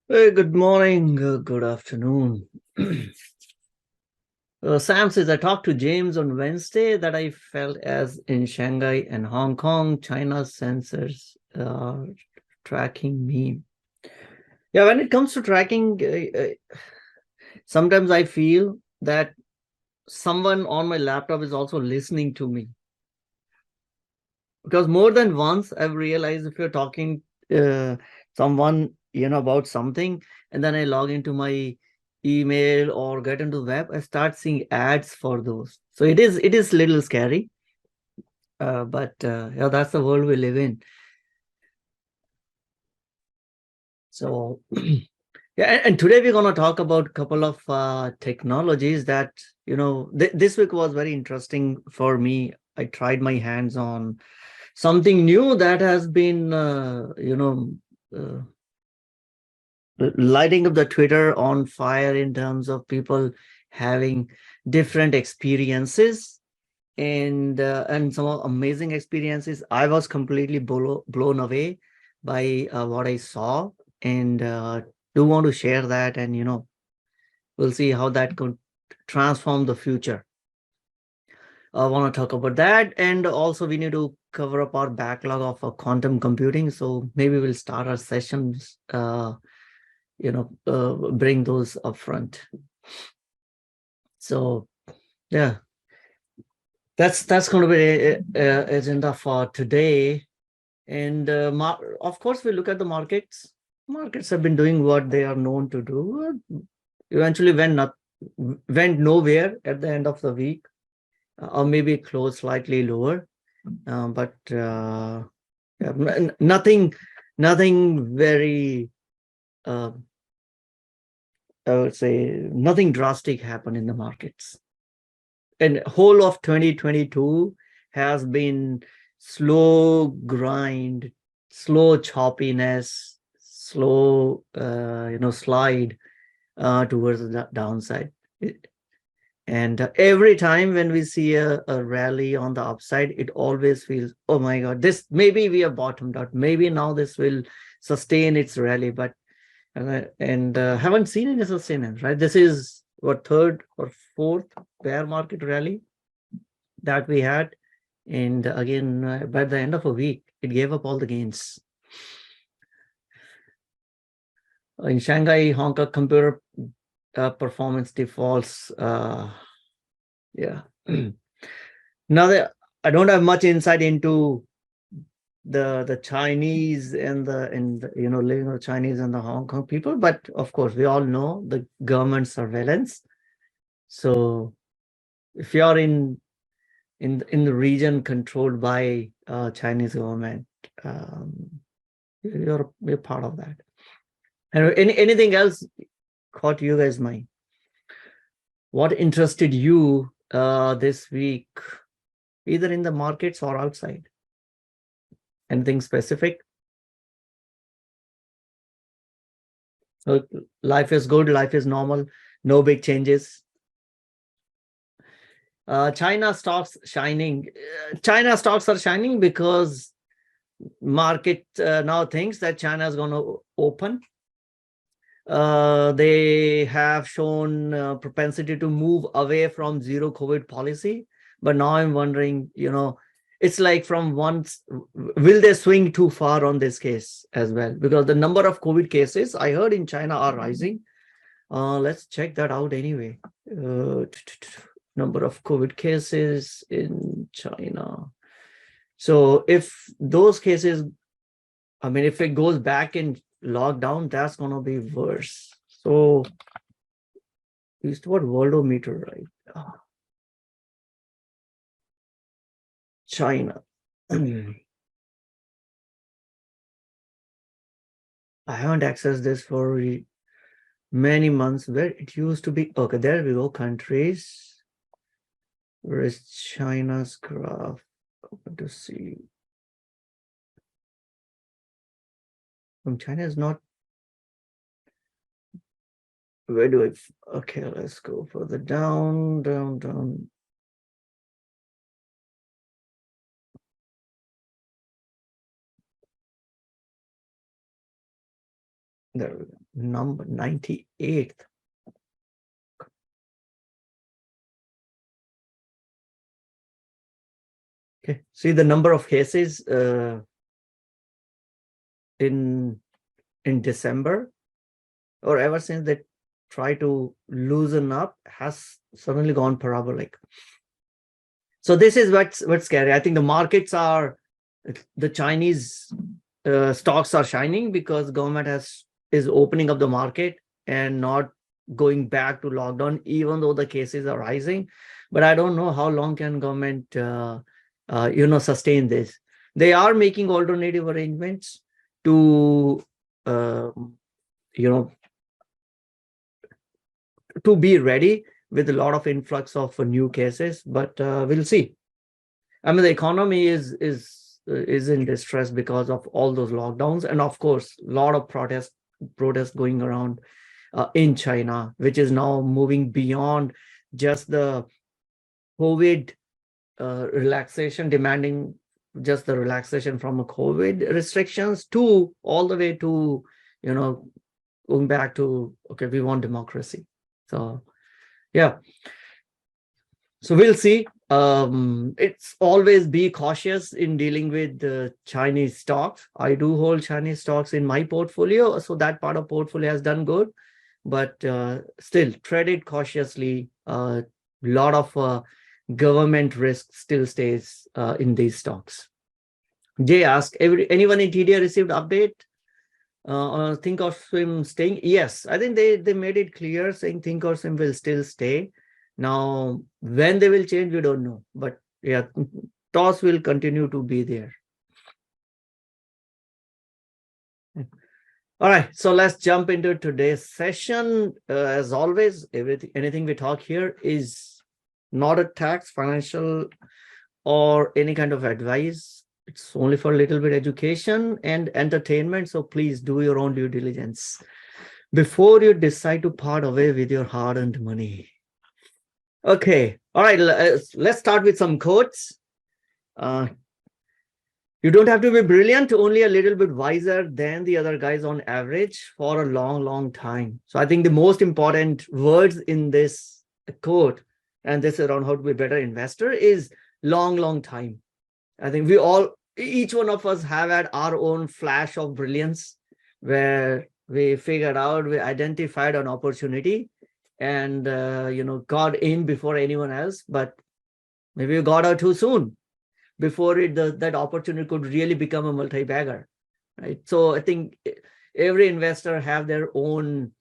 Hey, good morning, good afternoon. Sam says, I talked to James on Wednesday that I felt as in Shanghai and Hong Kong, China's sensors tracking me. Yeah, when it comes to tracking, sometimes I feel that someone on my laptop is also listening to me. Because more than once, I've realized if you're talking someone, about something, and then I log into my email or get into the web, I start seeing ads for those. So it is a little scary, but yeah, that's the world we live in. So yeah, and today we're going to talk about a couple of technologies that this week was very interesting for me. I tried my hands on something new that has been uh, lighting up the Twitter on fire in terms of people having different experiences and some amazing experiences. I was completely blown away by what I saw, and do want to share that, and we'll see how that could transform the future. I want to talk about that, and also we need to cover up our backlog of quantum computing. So maybe we'll start our sessions bring those up front. So yeah, that's going to be agenda for today. And of course, we look at the markets. Markets have been doing what they are known to do. Eventually went nowhere at the end of the week, or maybe closed slightly lower. But yeah, nothing very uh, I would say nothing drastic happened in the markets. And whole of 2022 has been slow grind, slow choppiness, slow slide towards the downside. And every time when we see a rally on the upside, it always feels, oh my God, this maybe we have bottomed out. Maybe now this will sustain its rally, but and haven't seen any sustenance, right? This is what, third or fourth bear market rally that we had. And again, by the end of a week, it gave up all the gains. In Shanghai, Hong Kong, computer performance defaults. Yeah. Now that I don't have much insight into the Chinese and living with Chinese and the Hong Kong people, but of course we all know the government surveillance. So if you're in the region controlled by Chinese government, um, you're part of that. And anything else caught you guys' mind? What interested you this week, either in the markets or outside? Anything specific? So life is good, life is normal, no big changes. China stocks shining. China stocks are shining because market now thinks that China is going to open. They have shown propensity to move away from zero COVID policy. But now I'm wondering, it's like from once, will they swing too far on this case as well? Because the number of COVID cases I heard in China are rising. Let's check that out anyway. Number of COVID cases in China. So if those cases, I mean, if it goes back in lockdown, that's going to be worse. So used what worldometer, right? China. I haven't accessed this for many months. Where it used to be. Okay, there we go. Countries. Where is China's graph? Open to see. From China is not. Where do I? Okay, let's go further down, down, down. The number 98th. Okay, see the number of cases in December, or ever since they try to loosen up, has suddenly gone parabolic. So this is what's scary. I think the markets are, the Chinese stocks are shining because government is opening up the market and not going back to lockdown, even though the cases are rising. But I don't know how long can government sustain this. They are making alternative arrangements to to be ready with a lot of influx of new cases, but we'll see. I mean, the economy is in distress because of all those lockdowns, and of course, a lot of protests going around in China, which is now moving beyond just the COVID relaxation, demanding just the relaxation from a COVID restrictions to all the way to, going back to, okay, we want democracy. So, yeah. So we'll see. It's always be cautious in dealing with the Chinese stocks. I do hold Chinese stocks in my portfolio, so that part of portfolio has done good, but still tread it cautiously. A lot of government risk still stays in these stocks. Jay asked, anyone in TD received update on Thinkorswim staying? Yes, I think they made it clear saying Thinkorswim will still stay. Now, when they will change, we don't know. But yeah, TOS will continue to be there. All right, so let's jump into today's session. As always, anything we talk here is not a tax, financial, or any kind of advice. It's only for a little bit education and entertainment. So please do your own due diligence before you decide to part away with your hard-earned money. Okay, all right, let's start with some quotes. You don't have to be brilliant, only a little bit wiser than the other guys on average for a long, long time. So I think the most important words in this quote, and this is around how to be a better investor, is long, long time. I think each one of us have had our own flash of brilliance where we figured out, we identified an opportunity and got in before anyone else, but maybe we got out too soon before that opportunity could really become a multi-bagger, right? So I think every investor have their own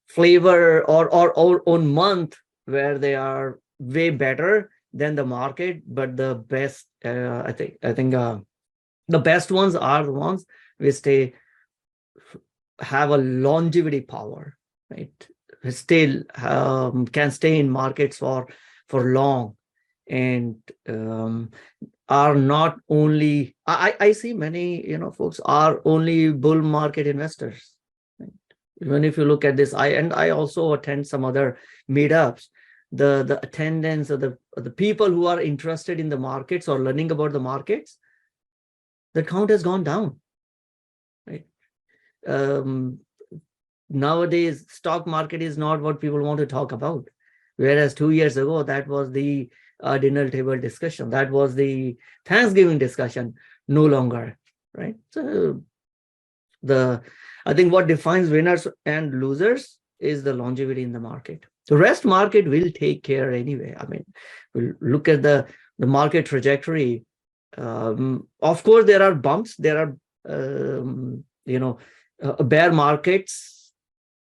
flavor or own month where they are way better than the market, but the best, I think the best ones are the ones which have a longevity power, right? Still can stay in markets for long, and are not only, I see many folks are only bull market investors, right? Even if you look at this, I also attend some other meetups. The attendance of the people who are interested in the markets or learning about the markets, the count has gone down, right? Nowadays, stock market is not what people want to talk about. Whereas 2 years ago, that was the dinner table discussion. That was the Thanksgiving discussion. No longer, right? So I think what defines winners and losers is the longevity in the market. The rest market will take care anyway. I mean, we'll look at the market trajectory. Of course, there are bumps. There are bear markets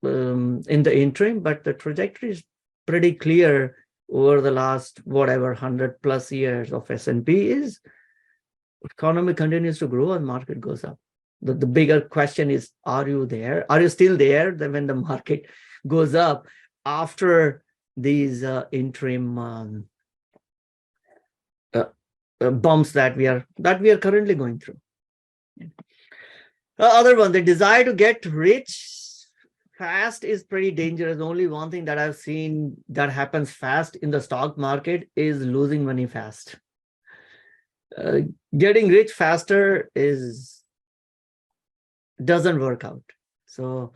in the interim, but the trajectory is pretty clear over the last 100+ years of S&P is economy continues to grow and market goes up. The bigger question is, are you there? Are you still there when the market goes up after these interim bumps that we are currently going through? The other one, the desire to get rich fast is pretty dangerous. Only one thing that I've seen that happens fast in the stock market is losing money fast. Getting rich faster doesn't work out. So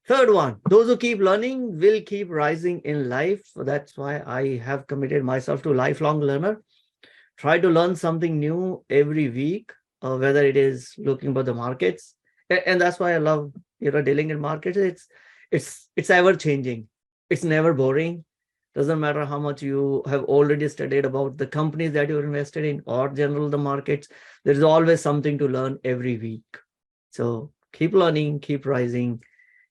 third one, those who keep learning will keep rising in life. So that's why I have committed myself to lifelong learner. Try to learn something new every week, whether it is looking for the markets. And that's why I love, dealing in markets. It's ever changing. It's never boring. Doesn't matter how much you have already studied about the companies that you're invested in or general the markets. There's always something to learn every week. So keep learning, keep rising.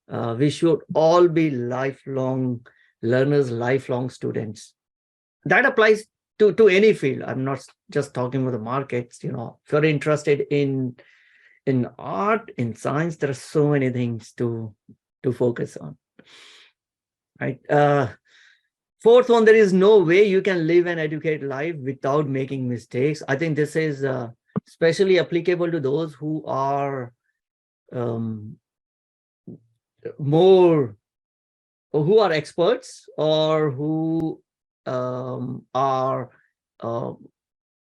We should all be lifelong learners, lifelong students. That applies to any field. I'm not just talking about the markets. If you're interested in art, in science, there are so many things to focus on. Right. Fourth one, there is no way you can live an educated life without making mistakes. I think this is especially applicable to those who are more, or who are experts, or who are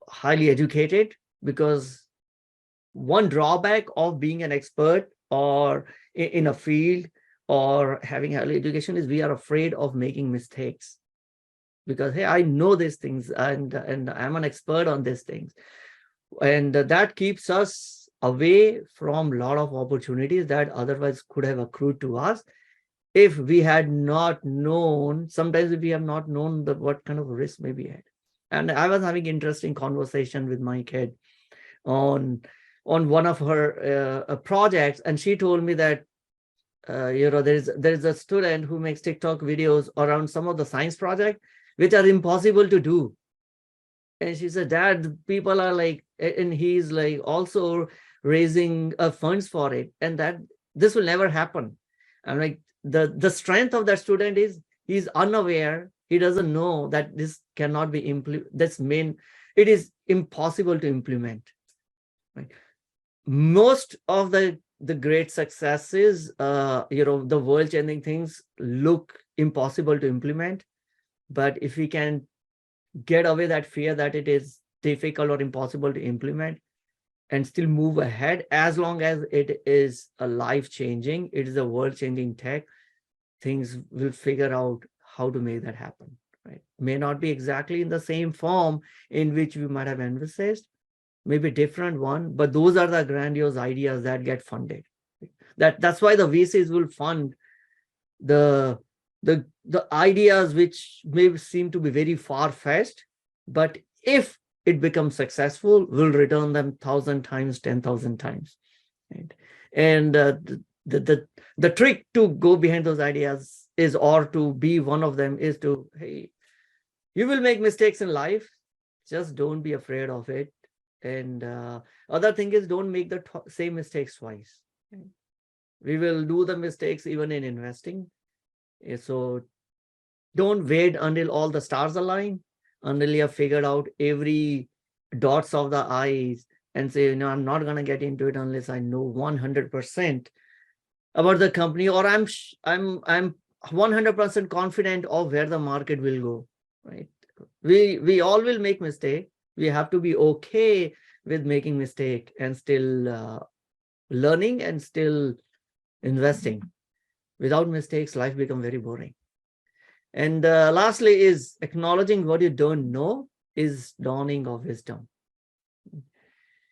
highly educated, because one drawback of being an expert or in a field or having higher education is we are afraid of making mistakes, because, hey, I know these things and I'm an expert on these things. And that keeps us away from a lot of opportunities that otherwise could have accrued to us if we had not known. Sometimes if we have not known what kind of risk may be had. And I was having interesting conversation with my kid on one of her projects, and she told me that there's a student who makes TikTok videos around some of the science projects which are impossible to do. And she said, Dad, people are like, and he's like also raising funds for it, and that this will never happen. I'm like, the strength of that student is he's unaware. He doesn't know that this cannot be implemented. It is impossible to implement. Right? Most of the great successes, the world-changing things look impossible to implement. But if we can get away that fear that it is difficult or impossible to implement and still move ahead, as long as it is a life-changing, it is a world-changing tech, things will figure out how to make that happen. Right? May not be exactly in the same form in which we might have envisaged, maybe different one, but those are the grandiose ideas that get funded. That's why the VCs will fund the ideas which may seem to be very far-fetched, but if it becomes successful, will return them 1,000 times, 10,000 times. Right? And the trick to go behind those ideas is, or to be one of them, is to, hey, you will make mistakes in life, just don't be afraid of it. And other thing is, don't make the same mistakes twice. Right? We will do the mistakes even in investing. So don't wait until all the stars align, until you have figured out every dots of the I's, and say, I'm not going to get into it unless I know 100% about the company, or I'm 100% confident of where the market will go. Right? We all will make mistake. We have to be okay with making mistake and still learning and still investing. Without mistakes, life becomes very boring. And lastly is acknowledging what you don't know is dawning of wisdom.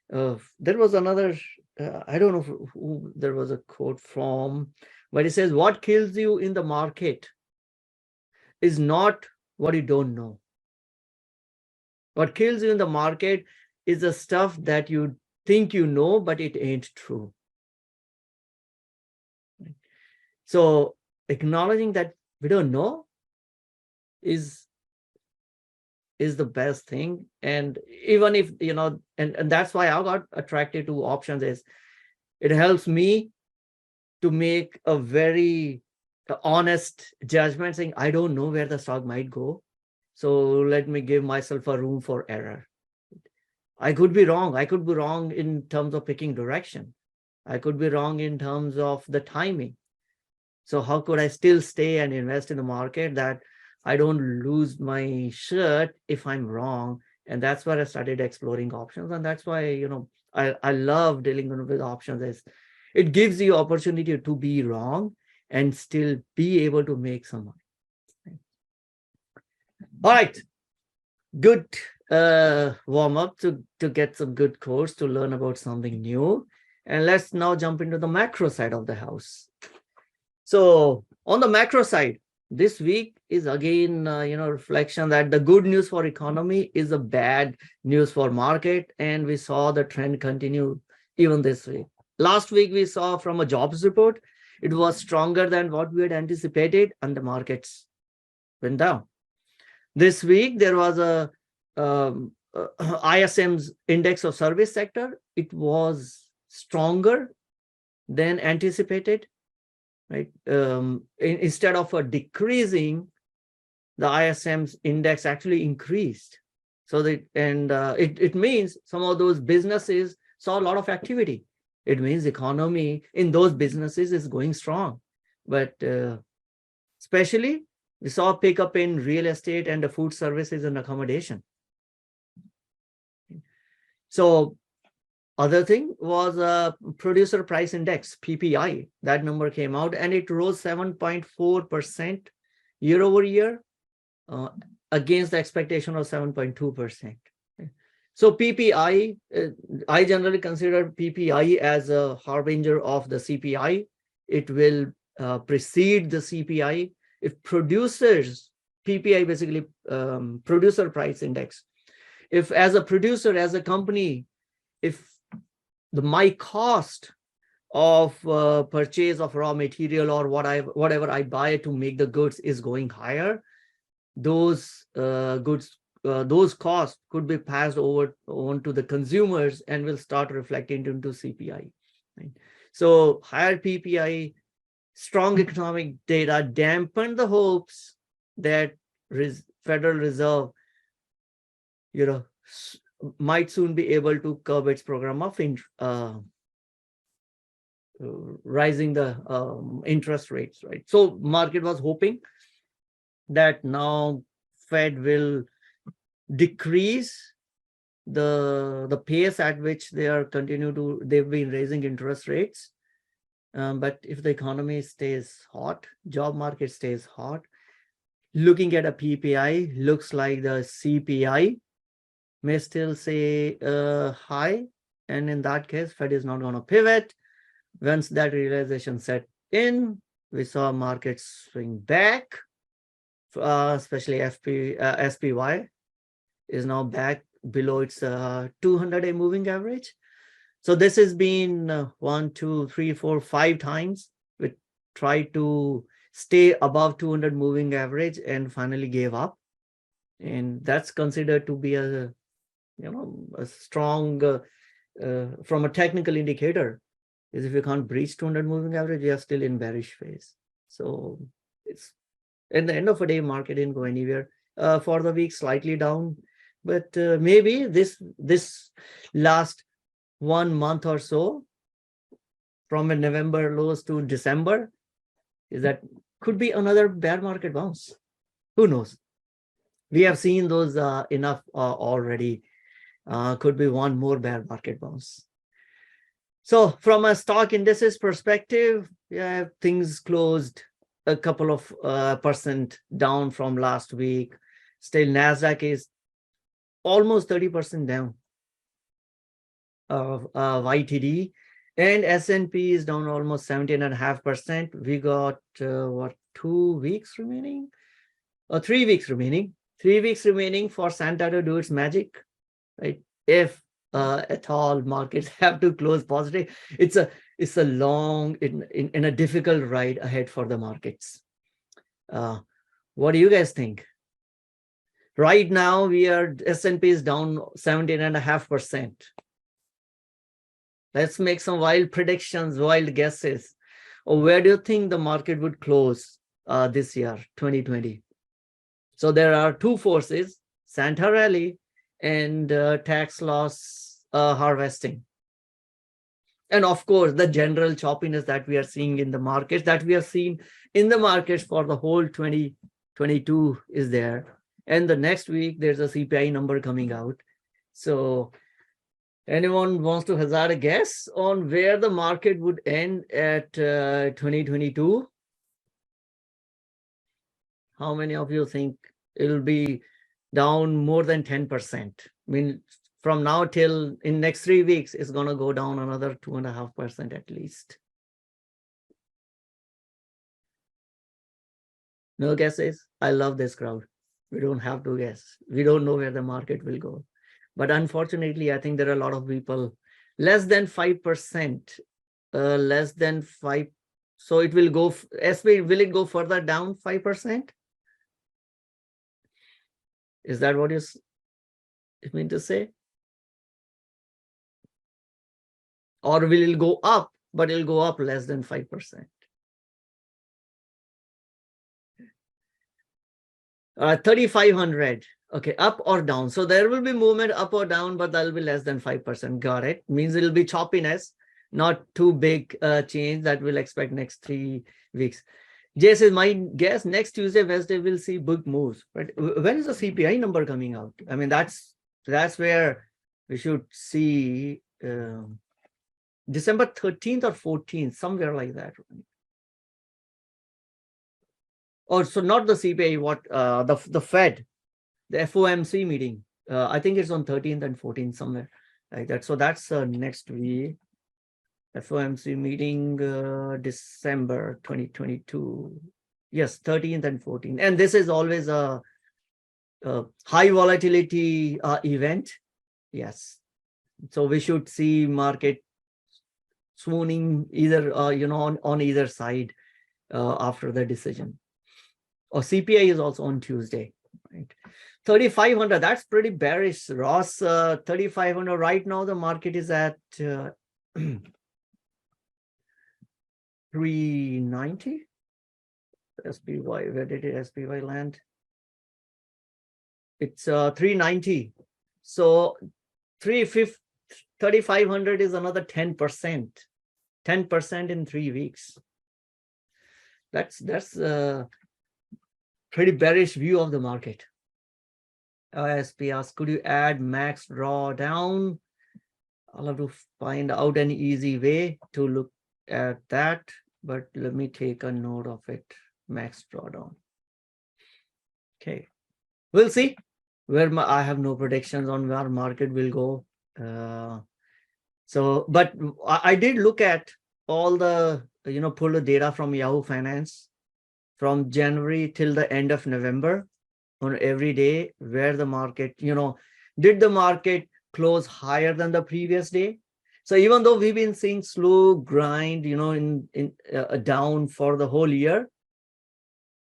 There was another, I don't know who there was a quote from, but it says, what kills you in the market is not what you don't know. What kills you in the market is the stuff that you think you know, but it ain't true. So acknowledging that we don't know is the best thing. And even if, and that's why I got attracted to options, is it helps me to make a very honest judgment, saying, I don't know where the stock might go. So let me give myself a room for error. I could be wrong. I could be wrong in terms of picking direction. I could be wrong in terms of the timing. So how could I still stay and invest in the market that I don't lose my shirt if I'm wrong? And that's where I started exploring options. And that's why, I love dealing with options. It gives you opportunity to be wrong and still be able to make some money. All right, good warm up to get some good course to learn about something new. And let's now jump into the macro side of the house. So on the macro side, this week is again, reflection that the good news for economy is a bad news for market. And we saw the trend continue even this week. Last week, we saw from a jobs report, it was stronger than what we had anticipated and the markets went down. This week, there was a ISM's index of service sector. It was stronger than anticipated. Right? Instead of a decreasing, the ISM's index actually increased. So that, and it means some of those businesses saw a lot of activity. It means economy in those businesses is going strong. But especially, we saw a pickup in real estate and the food services and accommodation. So other thing was a producer price index, PPI. That number came out and it rose 7.4% year over year against the expectation of 7.2%. So PPI, I generally consider PPI as a harbinger of the CPI. It will precede the CPI. If producers, PPI basically producer price index. If as a producer, as a company, if my cost of purchase of raw material or whatever I buy to make the goods is going higher, those those costs could be passed on to the consumers and will start reflecting into CPI. Right? So higher PPI, strong economic data dampened the hopes that Federal Reserve, might soon be able to curb its program of rising the interest rates, right? So market was hoping that now Fed will decrease the pace at which they've been raising interest rates. But if the economy stays hot, job market stays hot, looking at a PPI, looks like the CPI may still say high. And in that case, Fed is not going to pivot. Once that realization set in, we saw markets swing back, especially SPY is now back below its 200-day moving average. So this has been 1, 2, 3, 4, 5 times we tried to stay above 200 moving average and finally gave up. And that's considered to be a strong, from a technical indicator, is if you can't breach 200 moving average, you are still in bearish phase. So it's at the end of the day, market didn't go anywhere. For the week, slightly down, but maybe this last 1 month or so, from a November lows to December, could be another bear market bounce. Who knows? We have seen those enough already. Could be one more bear market bounce. So from a stock indices perspective, yeah, things closed a couple of percent down from last week. Still, NASDAQ is almost 30% down of YTD, and S&P is down almost 17.5%. We got 2 weeks remaining, or 3 weeks remaining. 3 weeks remaining for Santa to do its magic, right? If at all markets have to close positive, it's a long, in a difficult ride ahead for the markets. What do you guys think? Right now, S&P is down 17.5%. Let's make some wild predictions, wild guesses. Where do you think the market would close this year, 2020? So there are 2 forces, Santa rally and tax loss harvesting. And of course, the general choppiness that we are seeing in the markets, for the whole 2022 is there. And the next week, there's a CPI number coming out. So Anyone wants to hazard a guess on where the market would end at 2022? How many of you think it'll be down more than 10%? I mean, from now till in next 3 weeks, it's going to go down another 2.5% at least. No guesses? I love this crowd. We don't have to guess. We don't know where the market will go. But unfortunately, I think there are a lot of people less than 5%, less than 5. So it will go, SP, will it go further down 5%? Is that what you mean to say? Or will it go up, but it'll go up less than 5%? 3,500. Okay, up or down. So there will be movement up or down, but that'll be less than 5%. Got it. Means it'll be choppiness, not too big change that we'll expect next 3 weeks. Jay says, my guess next Tuesday, Wednesday, we'll see big moves. But when is the CPI number coming out? I mean, that's where we should see December 13th or 14th, somewhere like that. Oh, so not the CPI, what the Fed, the FOMC meeting. I think it's on 13th and 14th, somewhere like that. So that's next week. FOMC meeting, December 2022. Yes, 13th and 14th. And this is always a high volatility event. Yes. So we should see market swooning either, on either side after the decision. Or CPI is also on Tuesday, right? 3,500, that's pretty bearish, Ross. 3,500 right now, the market is at 390. SPY, where did it SPY land? It's 390. So 3,500 is another 10%. 10% in 3 weeks. That's pretty bearish view of the market. SP asks, could you add max drawdown? I'll have to find out an easy way to look at that, but let me take a note of it. Max drawdown. Okay, we'll see. I have no predictions on where market will go. But I did look at all the, pull the data from Yahoo Finance from January till the end of November on every day where the market, did the market close higher than the previous day? So even though we've been seeing slow grind, down for the whole year,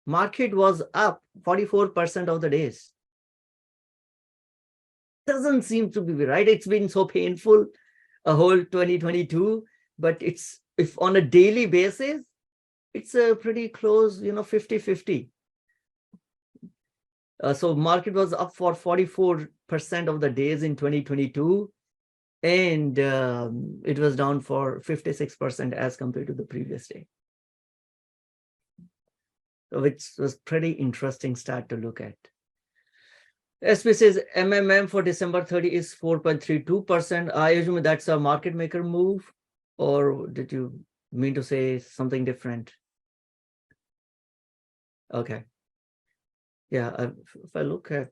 market was up 44% of the days. Doesn't seem to be right. It's been so painful a whole 2022, but if on a daily basis, it's a pretty close, 50-50. So market was up for 44% of the days in 2022, and it was down for 56% as compared to the previous day. So it was pretty interesting stat to look at. SP says MMM for December 30 is 4.32%. I assume that's a market maker move, or did you mean to say something different? Okay. Yeah, if I look at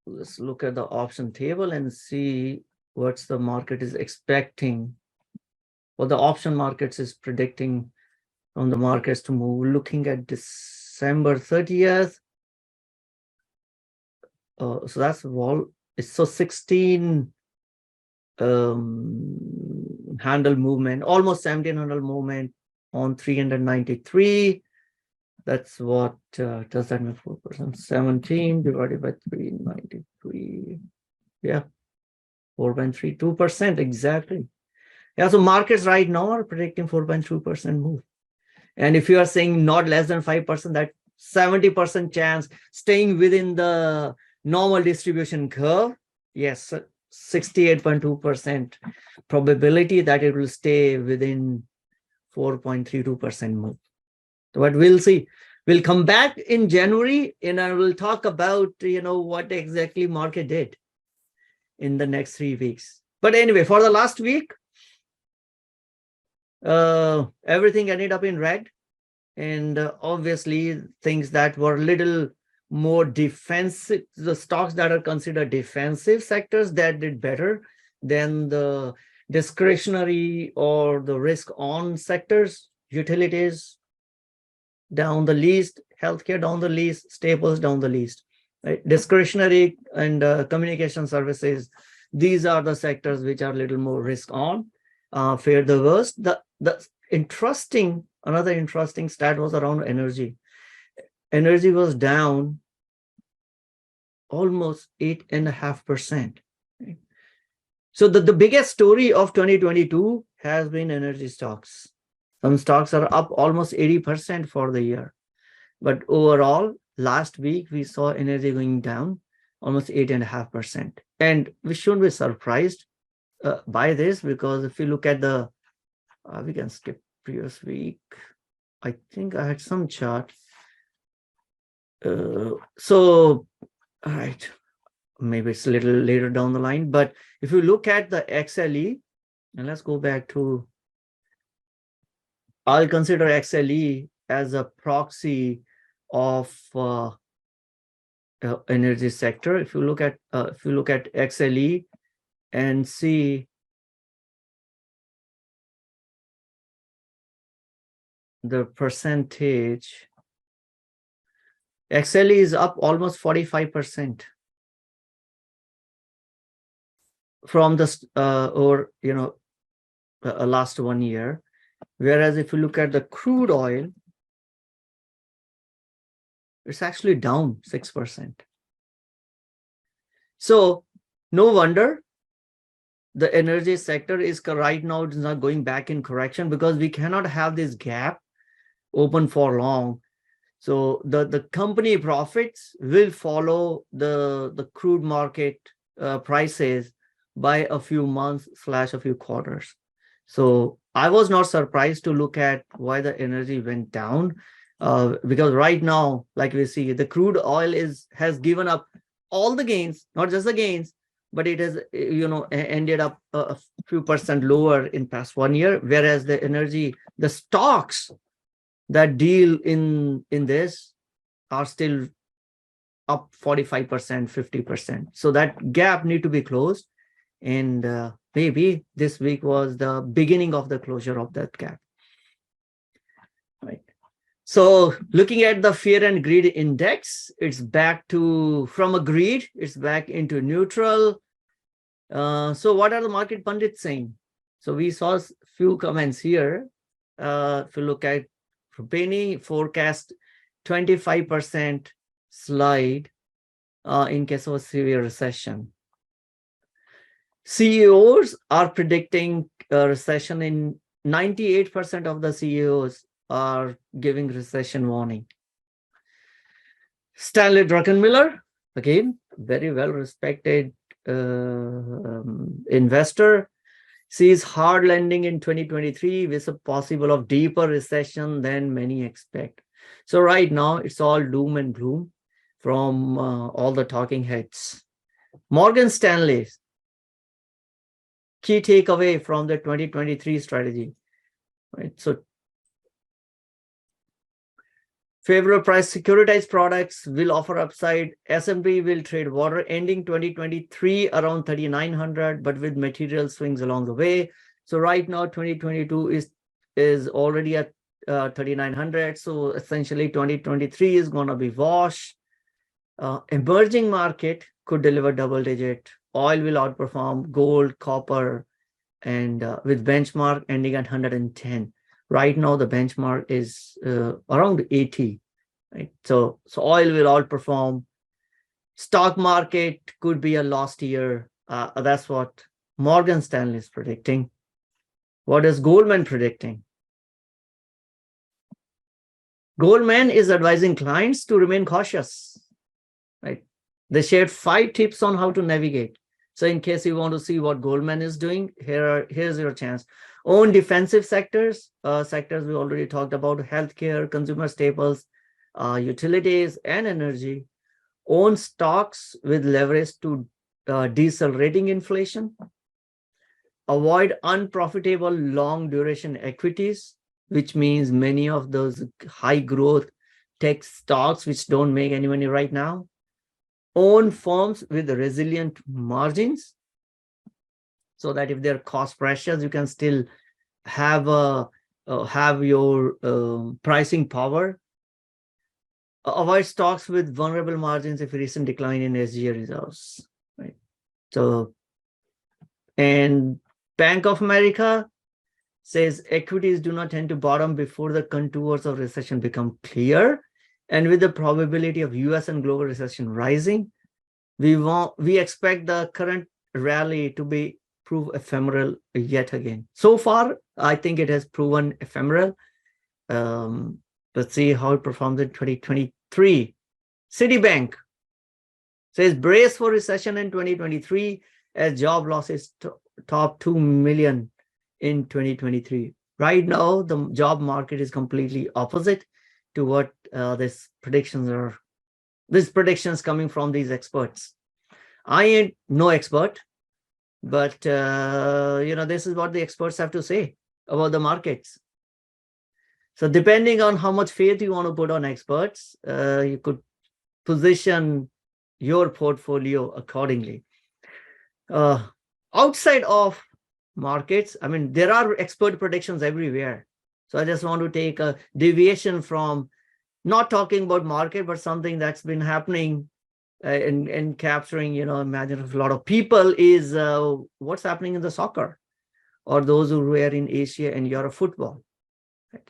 let's look at the option table and see what's the market is expecting, what the option markets is predicting from the markets to move. Looking at December 30th. So that's it's so 16 handle movement, almost 1700 movement on 393. That's what does that mean? 4%. 17 divided by 393. Yeah, 4.32% exactly. Yeah, so markets right now are predicting 4.2% move. And if you are saying not less than 5%, that 70% chance staying within the normal distribution curve. Yes, 68.2% probability that it will stay within 4.32% move. But we'll see. We'll come back in January and I will talk about, what exactly market did in the next 3 weeks. But anyway, for the last week, everything ended up in red. And obviously things that were a little more defensive, the stocks that are considered defensive sectors, that did better than the discretionary or the risk on sectors. Utilities down the least, healthcare down the least, staples down the least, right? Discretionary and communication services, these are the sectors which are a little more risk on, fare the worst. Another interesting stat was around energy. Energy was down almost 8.5%. So the biggest story of 2022 has been energy stocks. Some stocks are up almost 80% for the year. But overall, last week, we saw energy going down almost 8.5%. And we shouldn't be surprised by this, because if you look at the, we can skip previous week. I think I had some chart. All right, maybe it's a little later down the line. But if you look at the XLE, and let's go back to, I'll consider XLE as a proxy of energy sector. If you look at XLE and see the percentage, XLE is up almost 45% from the last 1 year. Whereas if you look at the crude oil, it's actually down 6%. So no wonder the energy sector is right now is not going back in correction, because we cannot have this gap open for long. So the company profits will follow the crude market prices by a few months / a few quarters. So I was not surprised to look at why the energy went down, because right now, like we see, the crude oil has given up all the gains, not just the gains, but it has ended up a few percent lower in past 1 year, whereas the energy, the stocks that deal in this are still up 45%, 50%. So that gap need to be closed. And maybe this week was the beginning of the closure of that gap. Right. So looking at the fear and greed index, it's back to, from a greed, it's back into neutral. So what are the market pundits saying? So we saw a few comments here. If you look at Penny forecast 25% slide in case of a severe recession. CEOs are predicting a recession. In 98% of the CEOs are giving recession warning. Stanley Druckenmiller, again, very well respected investor, sees hard landing in 2023 with a possible of deeper recession than many expect. So right now it's all doom and gloom from all the talking heads. Morgan Stanley's key takeaway from the 2023 strategy, right? So favorable price securitized products will offer upside. S&P will trade water, ending 2023 around 3,900, but with material swings along the way. So right now, 2022 is already at 3,900. So essentially, 2023 is going to be wash. Emerging market could deliver double digit. Oil will outperform gold, copper, and with benchmark ending at 110. Right now, the benchmark is around 80, right? So oil will outperform. Stock market could be a lost year. That's what Morgan Stanley is predicting. What is Goldman predicting? Goldman is advising clients to remain cautious, right? They shared 5 tips on how to navigate. So in case you want to see what Goldman is doing, here's your chance. Own defensive sectors. Sectors we already talked about: healthcare, consumer staples, utilities, and energy. Own stocks with leverage to decelerating inflation. Avoid unprofitable long duration equities, which means many of those high growth tech stocks which don't make any money right now. Own firms with resilient margins, so that if there are cost pressures, you can still have your pricing power. Avoid stocks with vulnerable margins if recent decline in SGA reserves, right? So, and Bank of America says equities do not tend to bottom before the contours of recession become clear. And with the probability of US and global recession rising, we expect the current rally to prove ephemeral yet again. So far, I think it has proven ephemeral. Let's see how it performs in 2023. Citibank says brace for recession in 2023 as job losses top 2 million in 2023. Right now, the job market is completely opposite to what these predictions are. These predictions coming from these experts. I ain't no expert, but this is what the experts have to say about the markets. So depending on how much faith you want to put on experts, you could position your portfolio accordingly. Outside of markets, I mean, there are expert predictions everywhere. So I just want to take a deviation from not talking about market, but something that's been happening and capturing, imagine a lot of people is what's happening in the soccer, or those who were in Asia and Europe football. Right?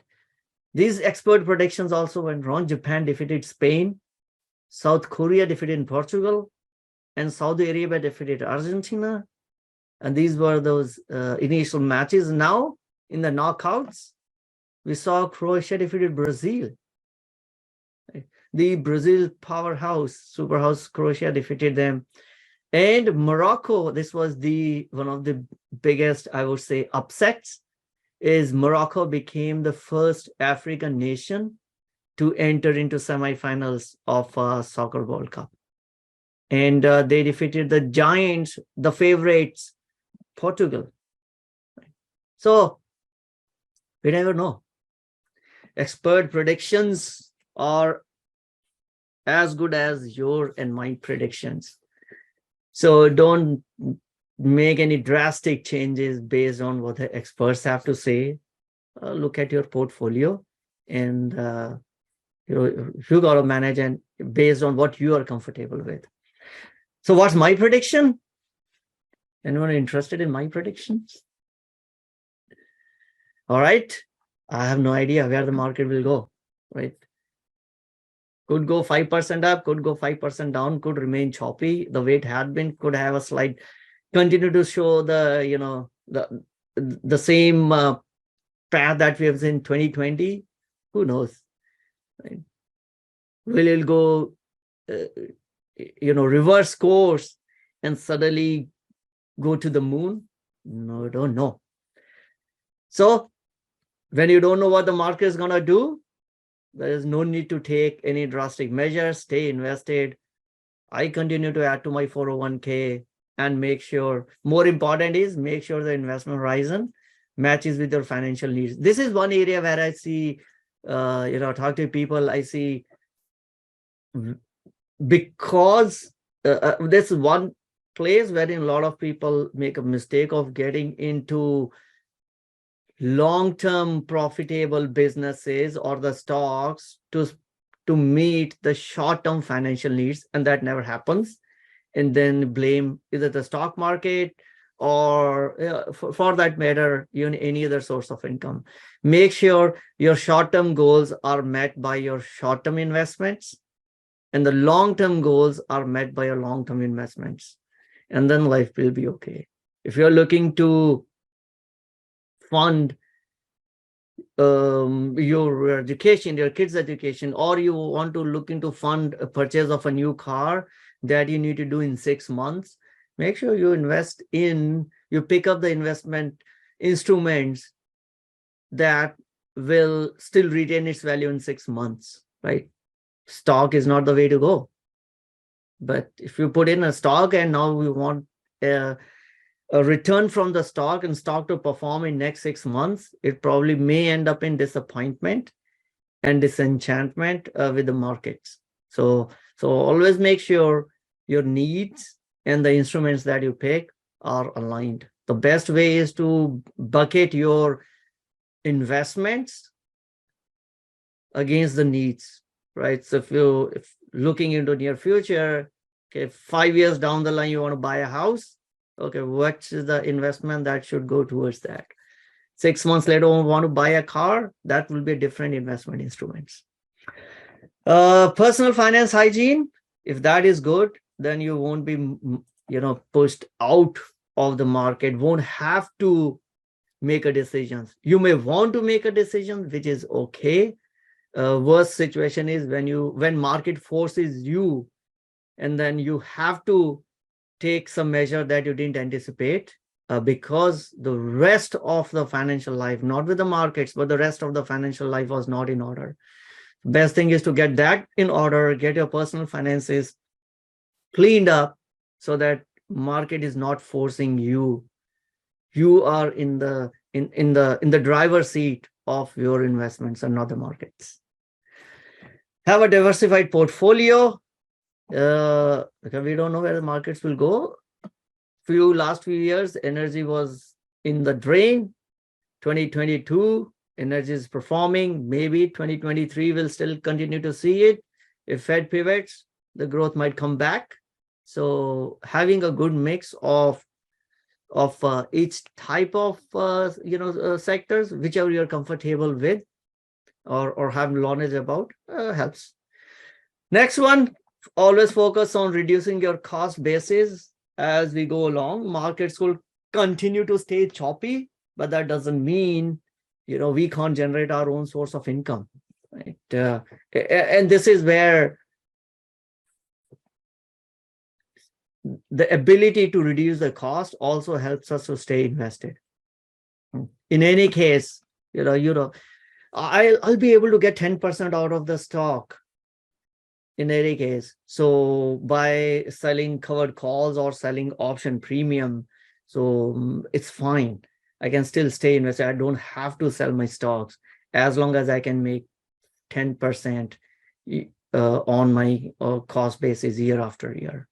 These expert predictions also went wrong. Japan defeated Spain, South Korea defeated Portugal, and Saudi Arabia defeated Argentina. And these were those initial matches. Now, in the knockouts, we saw Croatia defeated Brazil. The Brazil powerhouse, superhouse Croatia defeated them. And Morocco, this was one of the biggest, I would say, upsets, is Morocco became the first African nation to enter into semifinals of Soccer World Cup. And they defeated the giants, the favorites, Portugal. So we never know. Expert predictions are as good as your and my predictions. So don't make any drastic changes based on what the experts have to say. Look at your portfolio, and you got to manage and based on what you are comfortable with. So what's my prediction? Anyone interested in my predictions? All right. I have no idea where the market will go, right? Could go 5% up, could go 5% down, could remain choppy the way it had been, could have a slight, continue to show the, the same path that we have seen in 2020. Who knows? Right? Will it go, reverse course and suddenly go to the moon? No, don't know. So when you don't know what the market is going to do, there is no need to take any drastic measures. Stay invested. I continue to add to my 401k and make sure, more important is make sure the investment horizon matches with your financial needs. This is one area where I see, talk to people, I see, because this is one place wherein a lot of people make a mistake of getting into long-term profitable businesses or the stocks to meet the short-term financial needs, and that never happens, and then blame either the stock market or for that matter even any other source of income. Make sure your short-term goals are met by your short-term investments and the long-term goals are met by your long-term investments, and then life will be okay. If you're looking to fund your education, your kids' education, or you want to look into fund a purchase of a new car that you need to do in 6 months, make sure you pick up the investment instruments that will still retain its value in 6 months, right? stock is not the way to go. But if you put in a stock and now we want a return from the stock and stock to perform in next 6 months, it probably may end up in disappointment and disenchantment with the markets. So always make sure your needs and the instruments that you pick are aligned. The best way is to bucket your investments against the needs, right? So if looking into near future, okay, 5 years down the line, you want to buy a house. Okay, what is the investment that should go towards that? 6 months later, we want to buy a car. That will be a different investment instruments. Personal finance hygiene, if that is good, then you won't be, pushed out of the market, won't have to make a decision. You may want to make a decision, which is okay. Worst situation is when market forces you, and then you have to take some measure that you didn't anticipate, because the rest of the financial life, not with the markets, but the rest of the financial life was not in order. Best thing is to get that in order, get your personal finances cleaned up so that market is not forcing you. You are in the driver's seat of your investments and not the markets. Have a diversified portfolio. Because we don't know where the markets will go. Last few years, energy was in the drain. 2022, energy is performing. Maybe 2023 will still continue to see it. If Fed pivots, the growth might come back. So having a good mix of each type of sectors, whichever you're comfortable with or have knowledge about, helps. Next one, always focus on reducing your cost basis as we go along. Markets will continue to stay choppy, but that doesn't mean we can't generate our own source of income, right? And this is where the ability to reduce the cost also helps us to stay invested. In any case, I'll be able to get 10% out of the stock in any case. So by selling covered calls or selling option premium, so it's fine. I can still stay invested. I don't have to sell my stocks as long as I can make 10% on my cost basis year after year,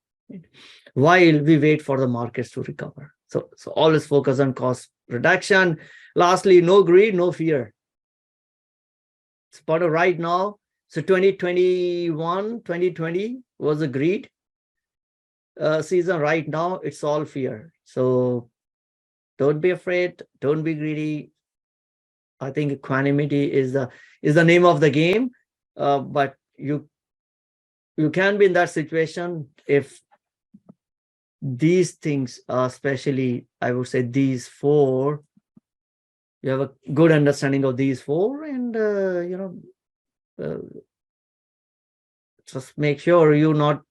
while we wait for the markets to recover. So always focus on cost reduction. Lastly, no greed, no fear. It's part of right now. So 2021, 2020 was a greed season. Right now, it's all fear. So don't be afraid. Don't be greedy. I think equanimity is the name of the game. But you can be in that situation if these things, especially I would say these four, you have a good understanding of these four, and just make sure you're not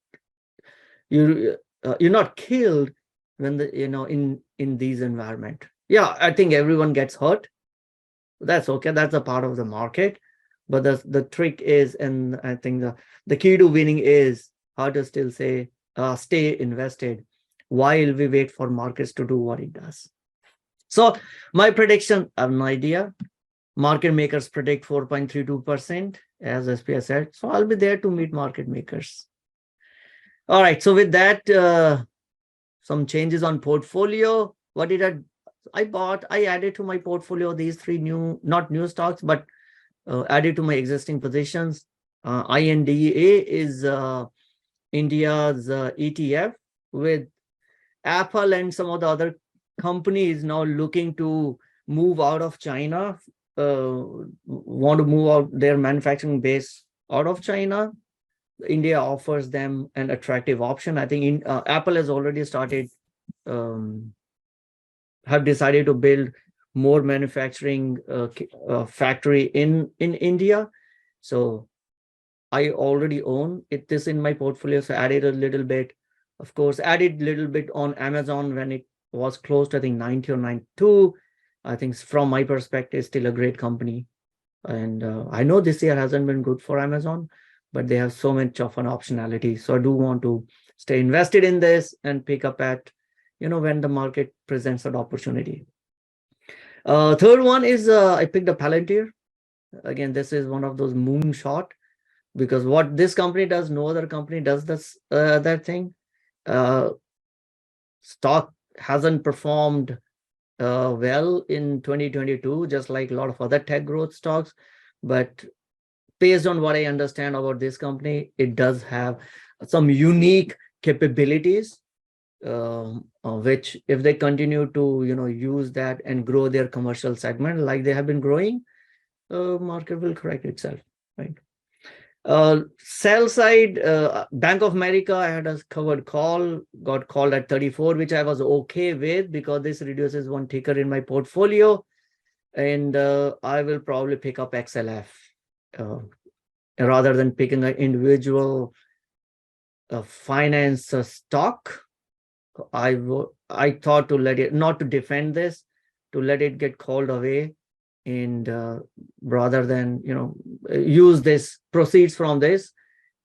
killed when in these environment. Yeah, I think everyone gets hurt. That's okay. That's a part of the market. But the trick is, and I think the key to winning is how to still stay invested while we wait for markets to do what it does. So my prediction, I have no idea. Market makers predict 4.32%, as SPI said. So I'll be there to meet market makers. All right. So with that, some changes on portfolio. What did I bought? I added to my portfolio these three not new stocks, but added to my existing positions. INDA is India's ETF, with Apple and some of the other companies now looking to move out of China, want to move out their manufacturing base out of China. India offers them an attractive option. I think Apple has already started, have decided to build more manufacturing factory in India. So I already own this in my portfolio. So added a little bit, of course, added a little bit on Amazon when it was close to, I think, 90 or 92. I think from my perspective, still a great company. And I know this year hasn't been good for Amazon, but they have so much of an optionality. So I do want to stay invested in this and pick up at, when the market presents an opportunity. Third one is I picked up Palantir. Again, this is one of those moonshot, because what this company does, no other company does that thing. Stock hasn't performed well in 2022, just like a lot of other tech growth stocks. But based on what I understand about this company, it does have some unique capabilities, which if they continue to, use that and grow their commercial segment like they have been growing, market will correct itself, right? Sell side, Bank of America, I had a covered call, got called at 34, which I was okay with because this reduces one ticker in my portfolio. And I will probably pick up XLF rather than picking an individual finance stock. I thought to let it, not to defend this, to let it get called away, and rather than use this proceeds from this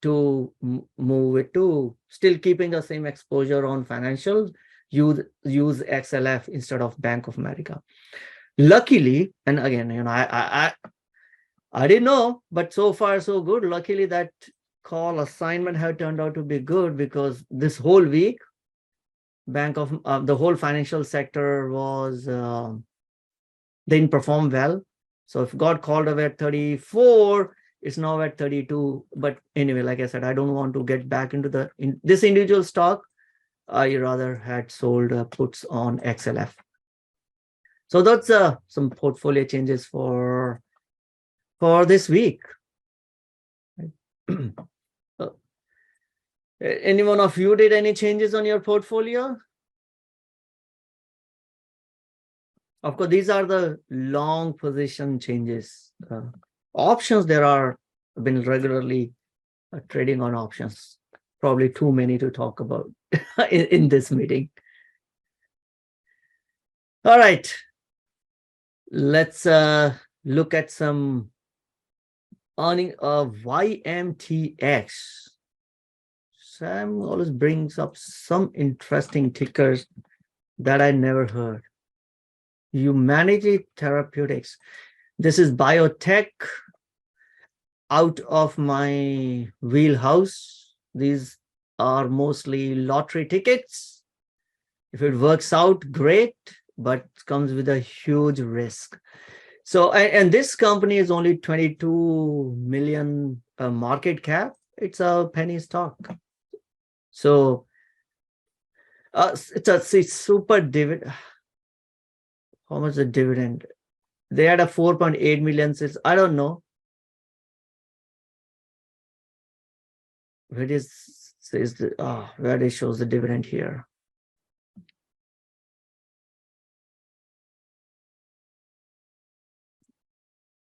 to move it to still keeping the same exposure on financials, use XLF instead of Bank of America. Luckily, and again, I didn't know, but so far so good. Luckily, that call assignment had turned out to be good, because this whole week, the whole financial sector was didn't perform well. So if got called away at 34, it's now at 32. But anyway, like I said, I don't want to get back into this individual stock. I rather had sold puts on XLF. So that's some portfolio changes for this week. Any one of you did any changes on your portfolio? Of course, these are the long position changes. Options, there are been regularly trading on options. Probably too many to talk about in this meeting. All right. Let's look at some earning of YMTX. Sam always brings up some interesting tickers that I never heard. Humanity Therapeutics. This is biotech, out of my wheelhouse. These are mostly lottery tickets. If it works out, great, but comes with a huge risk. So, and this company is only 22 million market cap. It's a penny stock. So it's a super dividend. How much the dividend? They had a 4.8 million sales. I don't know. Where it says where it shows the dividend here.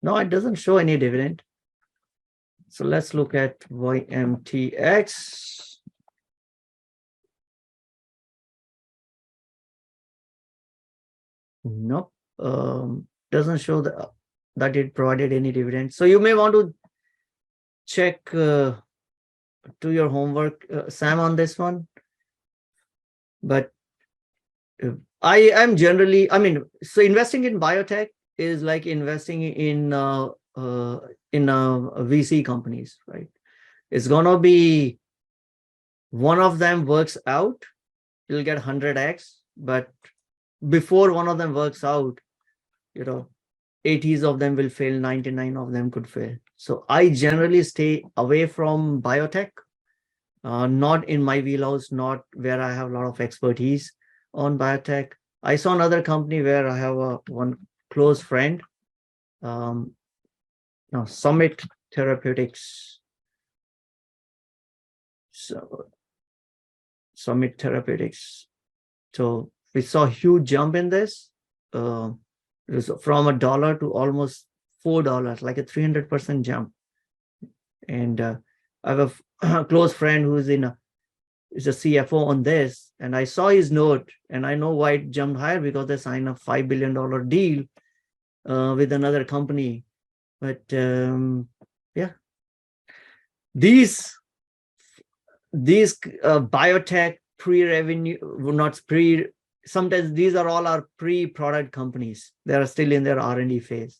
No, it doesn't show any dividend. So let's look at YMTX. Nope, doesn't show that it provided any dividend. So you may want to check, do your homework, Sam, on this one. But I'm generally, so investing in biotech is like investing in VC companies, right? It's gonna be, one of them works out, you'll get 100x, but before one of them works out, 80s of them will fail, 99 of them could fail. So I generally stay away from biotech, not in my wheelhouse, not where I have a lot of expertise on biotech. I saw another company where I have one close friend, Summit Therapeutics. So Summit Therapeutics. So we saw a huge jump in this. It was from $1 to almost $4, like a 300% jump. And I have a close friend who's is a CFO on this, and I saw his note, and I know why it jumped higher, because they signed a $5 billion deal with another company. But yeah, These biotech pre-revenue, not pre, sometimes these are all our pre-product companies. They are still in their R&D phase.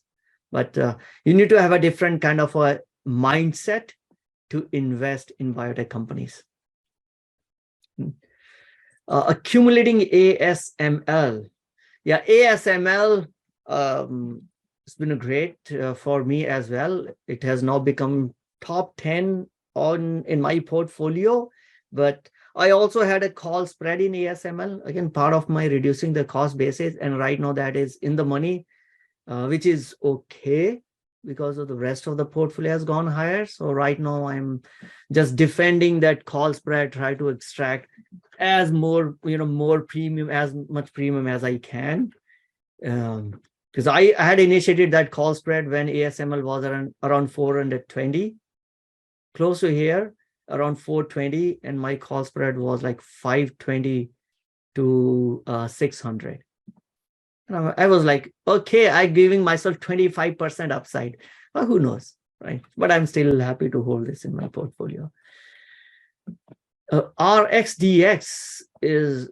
But you need to have a different kind of a mindset to invest in biotech companies. Accumulating ASML. Yeah, ASML, it's been a great for me as well. It has now become top 10 in my portfolio, but I also had a call spread in ASML, again, part of my reducing the cost basis. And right now that is in the money, which is okay because of the rest of the portfolio has gone higher. So right now I'm just defending that call spread, try to extract as more, more premium, as much premium as I can. Because I had initiated that call spread when ASML was around 420, close to here, around 420, and my call spread was like 520 to 600. And I was like, okay, I'm giving myself 25% upside. Well, who knows, right? But I'm still happy to hold this in my portfolio. RXDX is,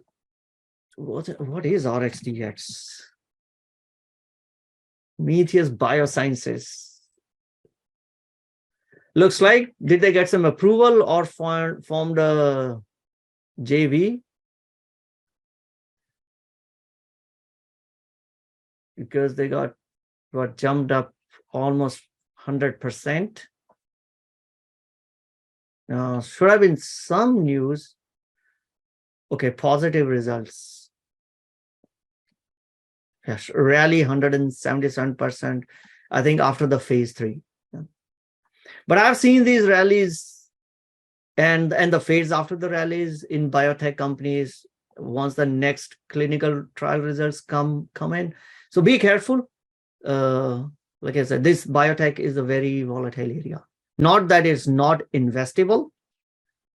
what is RXDX? Meteus Biosciences. Looks like, did they get some approval or formed a JV? Because they got jumped up almost 100%. Should have been some news. Okay, positive results. Yes, rally 177%, I think, after the phase 3. Yeah. But I've seen these rallies and the phase after the rallies in biotech companies once the next clinical trial results come in. So be careful. Like I said, this biotech is a very volatile area. Not that it's not investable,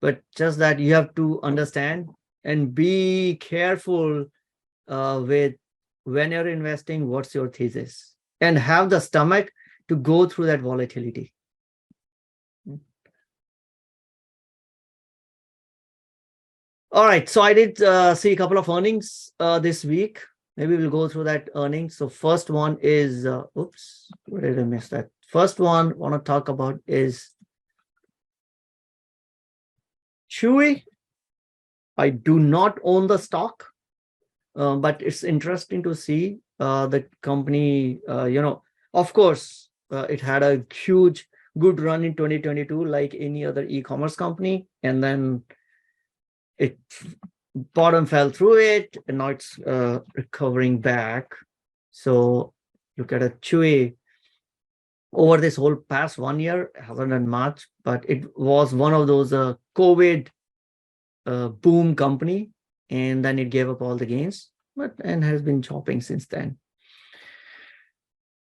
but just that you have to understand and be careful with when you're investing, what's your thesis, and have the stomach to go through that volatility. All right, so I did see a couple of earnings this week. Maybe we'll go through that earnings. So first one is, oops, where did I miss that? First one I want to talk about is Chewy. I do not own the stock, but it's interesting to see the company, of course, it had a huge, good run in 2022, like any other e-commerce company. And then it bottom fell through it, and now it's recovering back. So look at a Chewy over this whole past 1 year, hasn't done much, but it was one of those COVID boom company, and then it gave up all the gains, and has been chopping since then.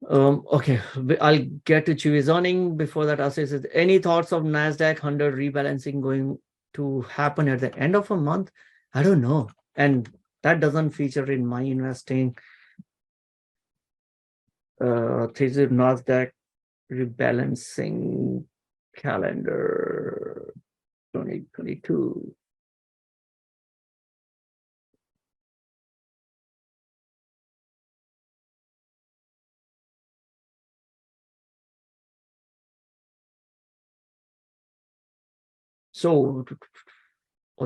Okay, I'll get to Chewy's earning. Before that, I'll say, any thoughts of NASDAQ 100 rebalancing going to happen at the end of a month? I don't know. And that doesn't feature in my investing. This is NASDAQ rebalancing calendar 2022. So,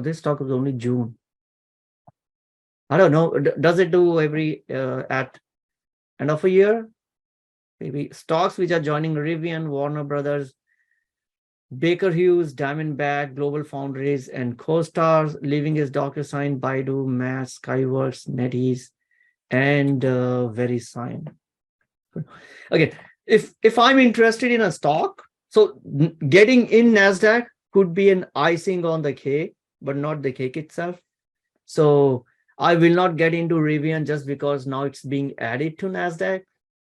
this stock was only June. I don't know. Does it do every at end of a year? Maybe stocks which are joining Rivian, Warner Brothers, Baker Hughes, Diamondback, Global Foundries, and Co-Stars, leaving is DocuSign, Baidu, Mass, Skyworks, NetEase, and VeriSign. Okay, if I'm interested in a stock, so getting in NASDAQ could be an icing on the cake, but not the cake itself. So I will not get into Rivian just because now it's being added to NASDAQ.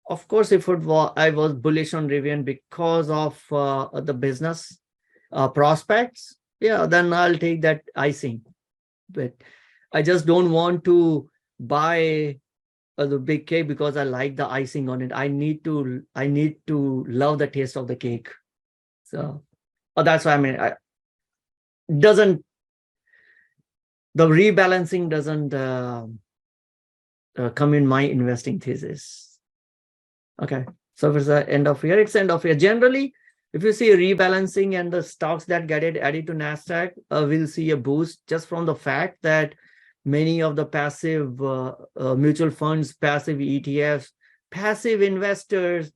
Of course, if I was bullish on Rivian because of the business prospects, yeah, then I'll take that icing. But I just don't want to buy the big cake because I like the icing on it. I need to love the taste of the cake. So, That's why I mean, the rebalancing doesn't come in my investing thesis. Okay, so if it's the end of year, it's end of year. Generally, if you see a rebalancing and the stocks that get added to NASDAQ, we'll see a boost just from the fact that many of the passive mutual funds, passive ETFs, passive investors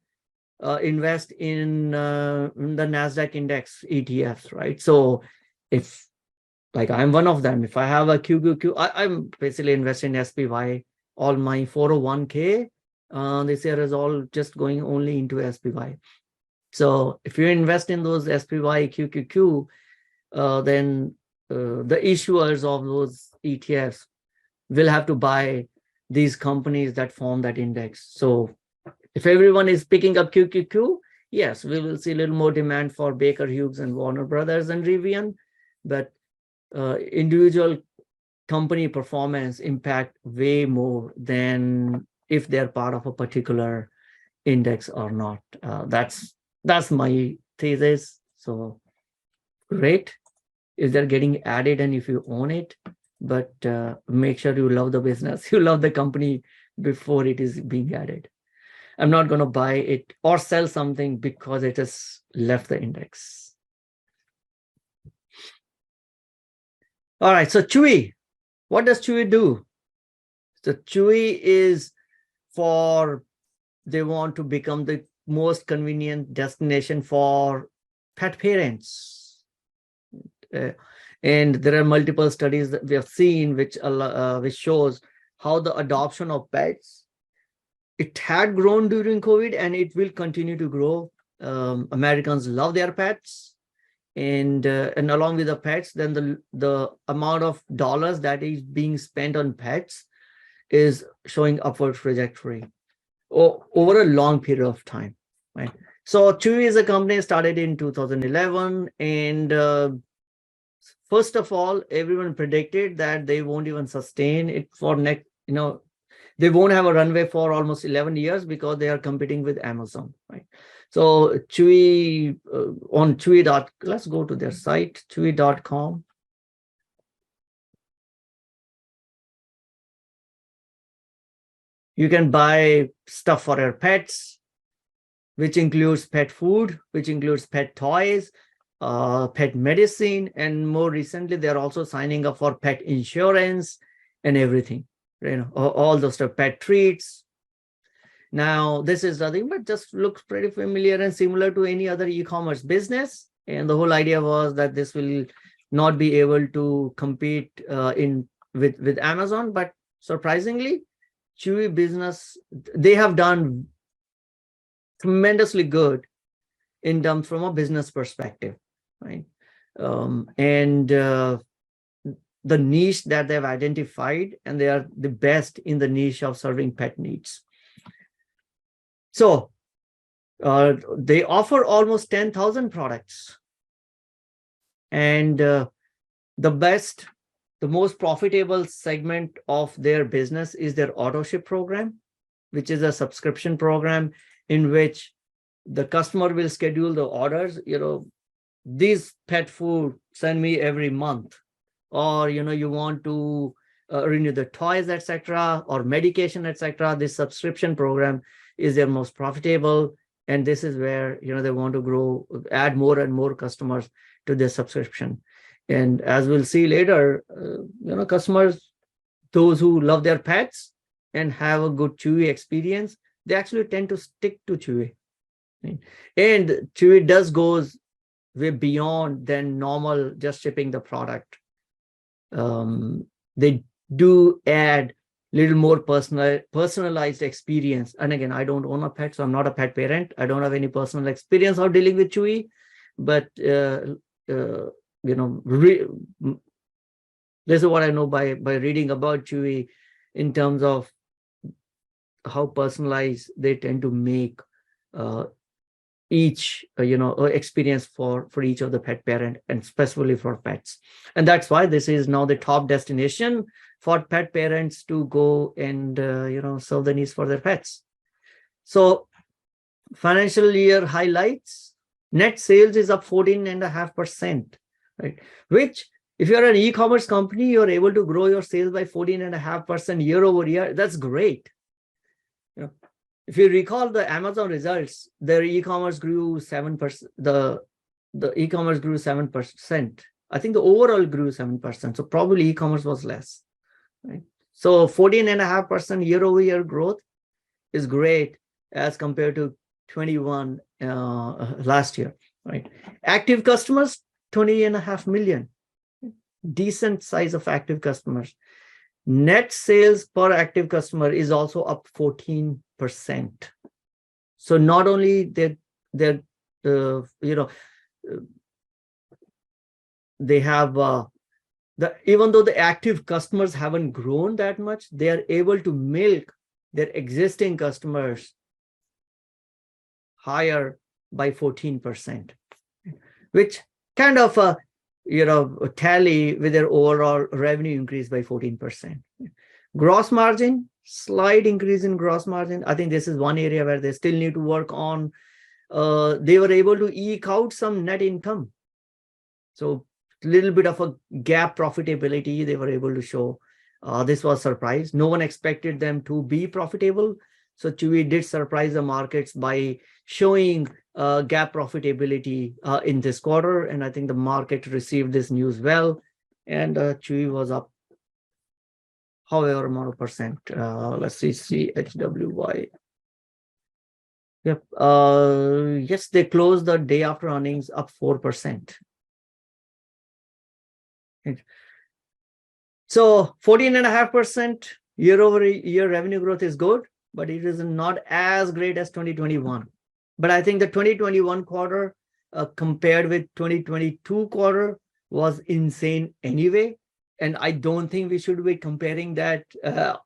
invest in the NASDAQ index ETFs, right? So if, like, I'm one of them, if I have a QQQ, I'm basically investing in SPY. All my 401k this year is all just going only into SPY. So if you invest in those SPY QQQ, then the issuers of those ETFs will have to buy these companies that form that index. So if everyone is picking up QQQ, yes, we will see a little more demand for Baker Hughes and Warner Brothers and Rivian, but individual company performance impact way more than if they're part of a particular index or not. That's my thesis. So great if they're getting added and if you own it, but make sure you love the business, you love the company before it is being added. I'm not going to buy it or sell something because it has left the index. All right, so Chewy, what does Chewy do? So Chewy is they want to become the most convenient destination for pet parents. And there are multiple studies that we have seen which shows how the adoption of pets, it had grown during COVID and it will continue to grow. Americans love their pets, and along with the pets, then the amount of dollars that is being spent on pets is showing upward trajectory over a long period of time, right? So Chewy is a company started in 2011, and first of all, everyone predicted that they won't even sustain it for next, they won't have a runway for almost 11 years because they are competing with Amazon, right? So Chewy, on Chewy. Let's go to their site, chewy.com. You can buy stuff for your pets, which includes pet food, which includes pet toys, pet medicine, and more recently, they're also signing up for pet insurance and everything, all those stuff, pet treats. Now, this is nothing but just looks pretty familiar and similar to any other e-commerce business. And the whole idea was that this will not be able to compete with Amazon, but surprisingly, Chewy business, they have done tremendously good in terms from a business perspective, right? The niche that they've identified, and they are the best in the niche of serving pet needs. So they offer almost 10,000 products, and the most profitable segment of their business is their auto ship program, which is a subscription program in which the customer will schedule the orders. These pet food send me every month, or you want to renew the toys, etc., or medication, etc. This subscription program is their most profitable, and this is where they want to grow, add more and more customers to their subscription. And as we'll see later, customers, those who love their pets and have a good Chewy experience, they actually tend to stick to Chewy. And Chewy goes way beyond than normal just shipping the product. They do add little more personalized experience. And again, I don't own a pet, so I'm not a pet parent. I don't have any personal experience of dealing with Chewy, but this is what I know by reading about Chewy in terms of how personalized they tend to make each experience for each of the pet parent, and specifically for pets. And that's why this is now the top destination for pet parents to go and serve the needs for their pets. So financial year highlights. Net sales is up 14.5%, right? Which, if you're an e-commerce company, you're able to grow your sales by 14.5% year over year. That's great. You know, if you recall the Amazon results, their e-commerce grew 7%. The e-commerce grew 7%. I think the overall grew 7%. So probably e-commerce was less, right? So 14.5% year over year growth is great as compared to 21 last year, right? Active customers, 20.5 million. Decent size of active customers. Net sales per active customer is also up 14%. So not only they have even though the active customers haven't grown that much, they are able to milk their existing customers higher by 14%, which kind of tally with their overall revenue increase by 14%. Gross margin, slight increase in gross margin. I think this is one area where they still need to work on. They were able to eke out some net income. So a little bit of a gap profitability they were able to show. This was a surprise. No one expected them to be profitable. So Chewy did surprise the markets by showing gap profitability in this quarter. And I think the market received this news well. And Chewy was up however amount of percent. Let's see, CHWY. Yep. Yes, they closed the day after earnings up 4%. So 14.5% year over year revenue growth is good, but it is not as great as 2021. But I think the 2021 quarter compared with 2022 quarter was insane anyway. And I don't think we should be comparing that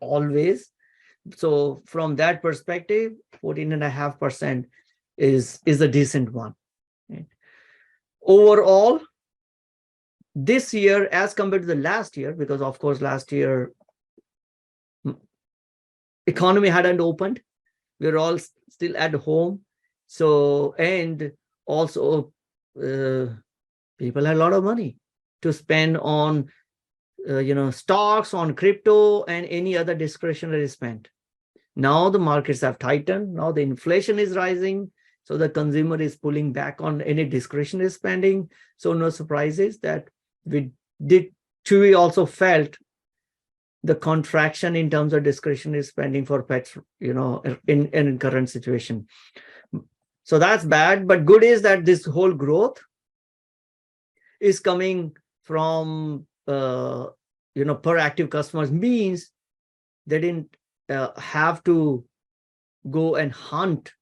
always. So from that perspective, 14.5% is a decent one. Right? Overall, this year as compared to the last year, because of course last year economy hadn't opened, we were all still at home. So, and also people had a lot of money to spend on stocks, on crypto, and any other discretionary spend. Now the markets have tightened. Now the inflation is rising. So the consumer is pulling back on any discretionary spending. So no surprises that Chewy also felt the contraction in terms of discretionary spending for pets, in current situation. So that's bad, but good is that this whole growth is coming from, per active customers, means they didn't have to go and hunt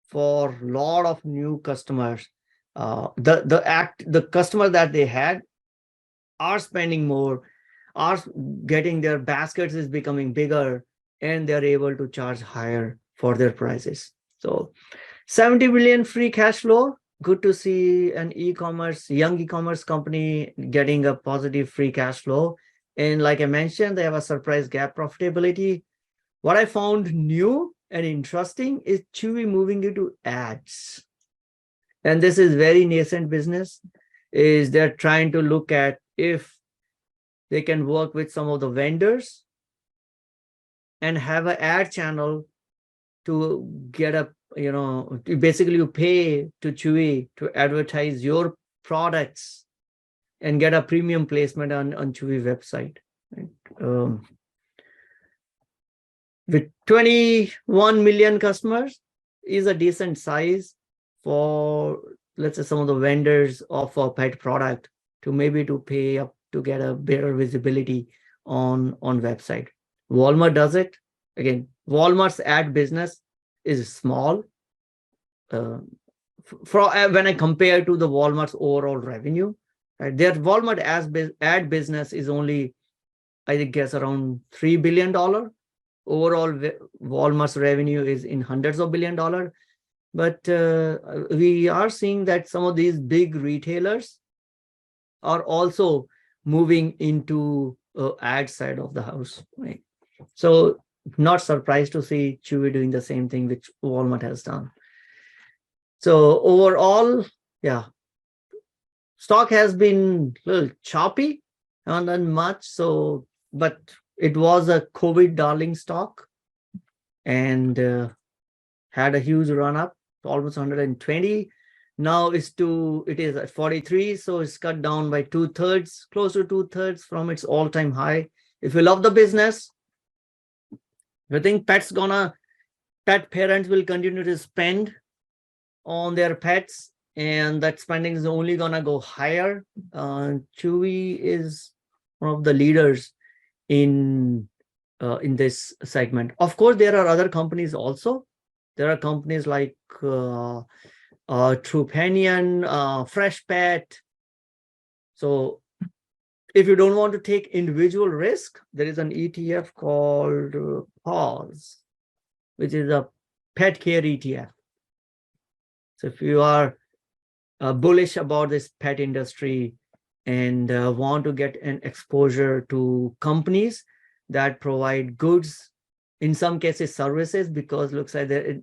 for a lot of new customers. The customers that they had are spending more, are getting their baskets is becoming bigger, and they're able to charge higher for their prices. So 70 billion free cash flow. Good to see an young e-commerce company getting a positive free cash flow. And like I mentioned, they have a surprise gap profitability. What I found new and interesting is Chewy moving into ads. And this is very nascent business, is they're trying to look at if they can work with some of the vendors and have an ad channel to get basically you pay to Chewy to advertise your products and get a premium placement on Chewy website. Right? With 21 million customers is a decent size for, let's say, some of the vendors of a pet product to pay up to get a better visibility on website. Walmart does it. Again, Walmart's ad business is small. When I compare to the Walmart's overall revenue, right? Their Walmart ad business is only, I guess, around $3 billion. Overall, Walmart's revenue is in hundreds of $billions. But we are seeing that some of these big retailers are also moving into ad side of the house, right? So not surprised to see Chewy doing the same thing which Walmart has done. So overall, yeah, stock has been a little choppy, not done much. So, but it was a COVID darling stock and had a huge run up to almost 120. Now it is at 43, so it's cut down by 2/3, close to 2/3 from its all-time high. If you love the business, you think pet parents will continue to spend on their pets, and that spending is only gonna go higher. Chewy is one of the leaders in this segment. Of course, there are other companies also. There are companies like Trupanion, Freshpet. So if you don't want to take individual risk, there is an ETF called Pause, which is a pet care ETF. So if you are bullish about this pet industry and want to get an exposure to companies that provide goods, in some cases services, because looks like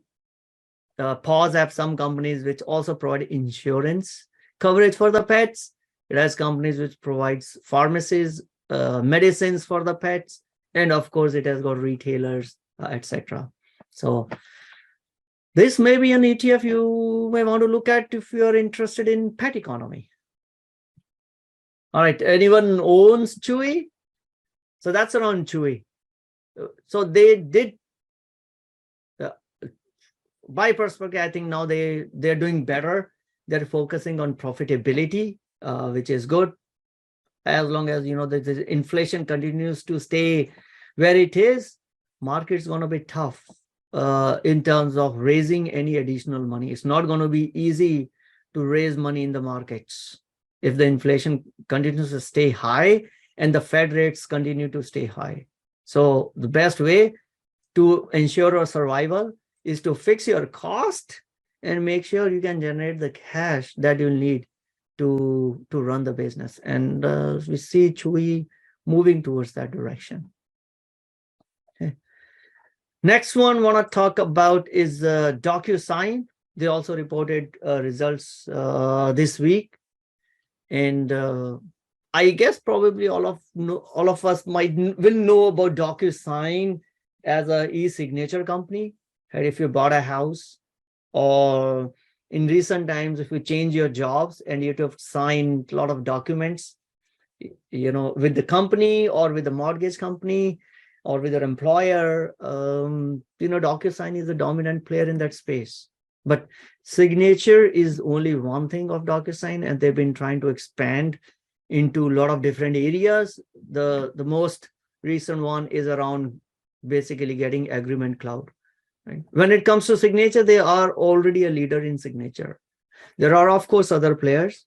Pause have some companies which also provide insurance coverage for the pets. It has companies which provides pharmacies, medicines for the pets, and of course it has got retailers, etc. So this may be an ETF you may want to look at if you are interested in pet economy. All right, anyone owns Chewy? So that's around Chewy. So they did, by perspective, I think now they're doing better. They're focusing on profitability, which is good. As long as the inflation continues to stay where it is, market's going to be tough in terms of raising any additional money. It's not going to be easy to raise money in the markets if the inflation continues to stay high and the Fed rates continue to stay high. So the best way to ensure your survival is to fix your cost and make sure you can generate the cash that you need to run the business. And we see Chewy moving towards that direction. Okay. Next one I want to talk about is DocuSign. They also reported results this week. And I guess probably all of us will know about DocuSign as a e-signature company. Right? If you bought a house, or in recent times, if you change your jobs and you have to sign a lot of documents, with the company or with the mortgage company or with your employer, DocuSign is a dominant player in that space. But signature is only one thing of DocuSign, and they've been trying to expand into a lot of different areas. The most recent one is around basically getting agreement cloud. Right? When it comes to signature, they are already a leader in signature. There are, of course, other players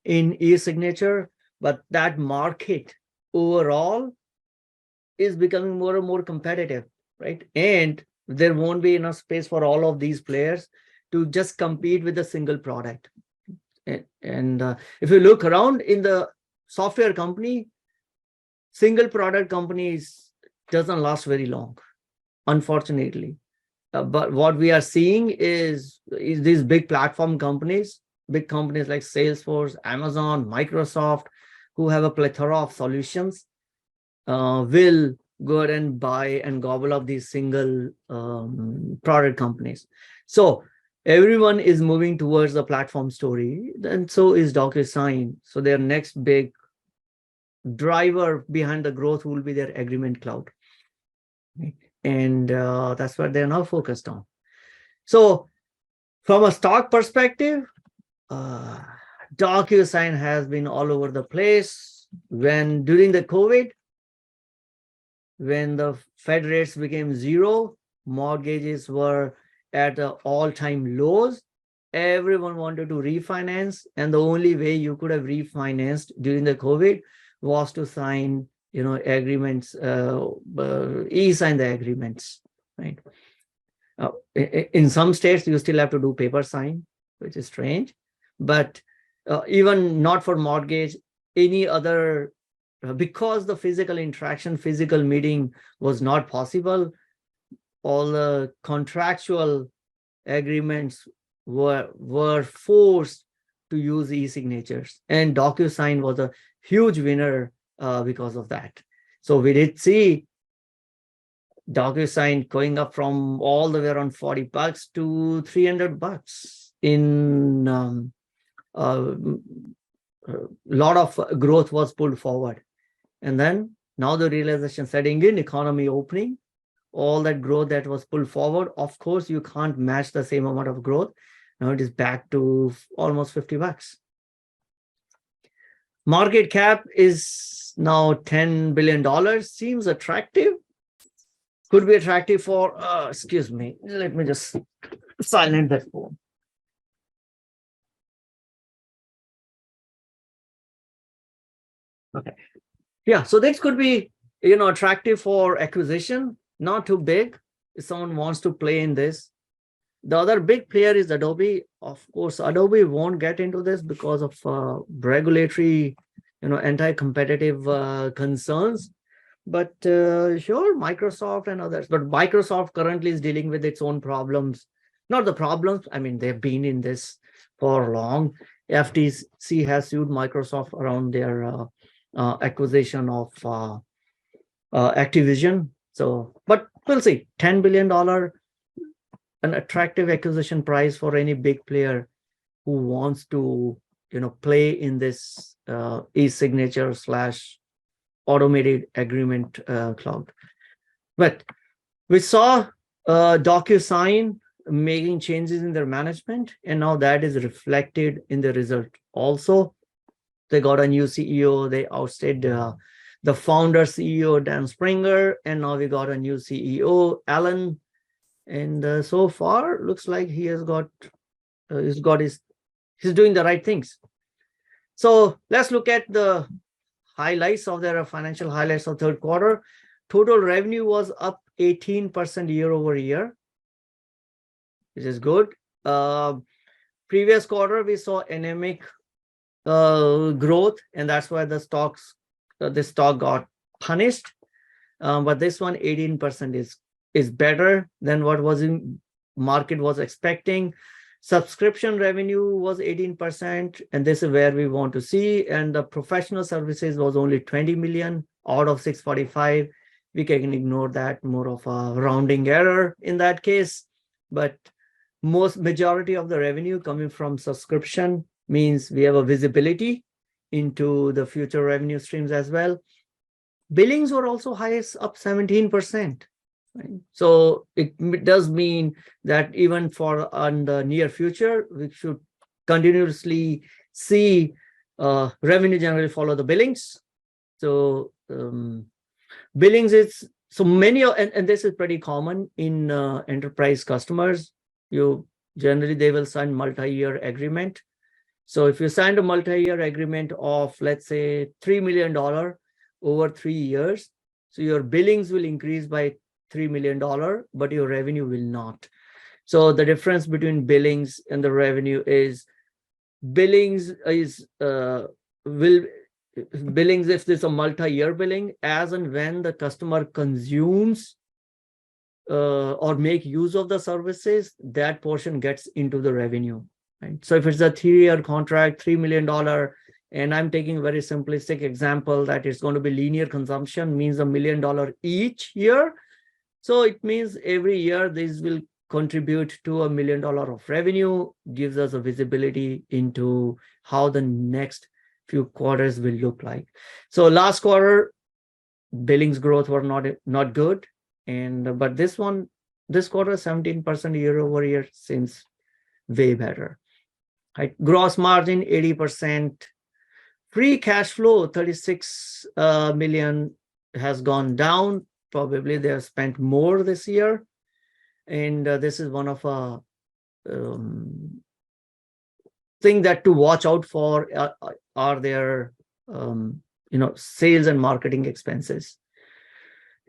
in e-signature, but that market overall is becoming more and more competitive, right? And there won't be enough space for all of these players to just compete with a single product. And if you look around in the software company, single product companies doesn't last very long, unfortunately. But what we are seeing is these big platform companies, big companies like Salesforce, Amazon, Microsoft, who have a plethora of solutions, will go ahead and buy and gobble up these single product companies. So everyone is moving towards the platform story, and so is DocuSign. So their next big driver behind the growth will be their agreement cloud. And that's what they're now focused on. So from a stock perspective, DocuSign has been all over the place. During the COVID, when the Fed rates became zero, mortgages were at all-time lows, everyone wanted to refinance, and the only way you could have refinanced during the COVID was to sign agreements, e-sign the agreements, right? In some states, you still have to do paper sign, which is strange. But even not for mortgage, any other, because the physical interaction, physical meeting was not possible, all the contractual agreements were forced to use e-signatures, and DocuSign was a huge winner because of that. So we did see DocuSign going up from all the way around $40 to $300 in a lot of growth was pulled forward. And then now the realization setting in, economy opening, all that growth that was pulled forward, of course, you can't match the same amount of growth. Now it is back to almost $50. Market cap is now $10 billion. Seems attractive. Could be attractive for, excuse me, let me just silence that phone. Okay. Yeah, so this could be, attractive for acquisition, not too big if someone wants to play in this. The other big player is Adobe. Of course, Adobe won't get into this because of regulatory, anti-competitive concerns. But sure, Microsoft and others. But Microsoft currently is dealing with its own problems. Not the problems. I mean, they've been in this for long. FTC has sued Microsoft around their acquisition of Activision. So, but we'll see. $10 billion, an attractive acquisition price for any big player who wants to, play in this e-signature / automated agreement cloud. But we saw DocuSign making changes in their management, and now that is reflected in the result. Also, they got a new CEO. They ousted the founder CEO, Dan Springer, and now we got a new CEO, Alan. And so far, looks like he has he's doing the right things. So let's look at the highlights of their financial highlights of third quarter. Total revenue was up 18% year over year, which is good. Previous quarter, we saw anemic growth, and that's why the stock got punished. But this one, 18% is better than what was in market was expecting. Subscription revenue was 18%, and this is where we want to see. And the professional services was only 20 million out of 645. We can ignore that, more of a rounding error in that case. But majority of the revenue coming from subscription means we have a visibility into the future revenue streams as well. Billings were also highest, up 17%. Right? So it does mean that even for on the near future, we should continuously see revenue generally follow the billings. So billings is so many, and this is pretty common in enterprise customers. Generally they will sign multi-year agreement. So if you signed a multi-year agreement of, let's say, $3 million over 3 years, so your billings will increase by $3 million, but your revenue will not. So the difference between billings and the revenue is billings is billings if there's a multi-year billing, as and when the customer consumes or make use of the services, that portion gets into the revenue. Right? So if it's a 3-year contract, $3 million, and I'm taking a very simplistic example that it's going to be linear consumption, means $1 million each year. So it means every year this will contribute to $1 million of revenue, gives us a visibility into how the next few quarters will look like. So last quarter, billings growth were not good, but this quarter, 17% year over year seems way better. Right? Gross margin 80%, free cash flow 36 million has gone down. Probably they have spent more this year, and this is one of a thing that to watch out for are their sales and marketing expenses.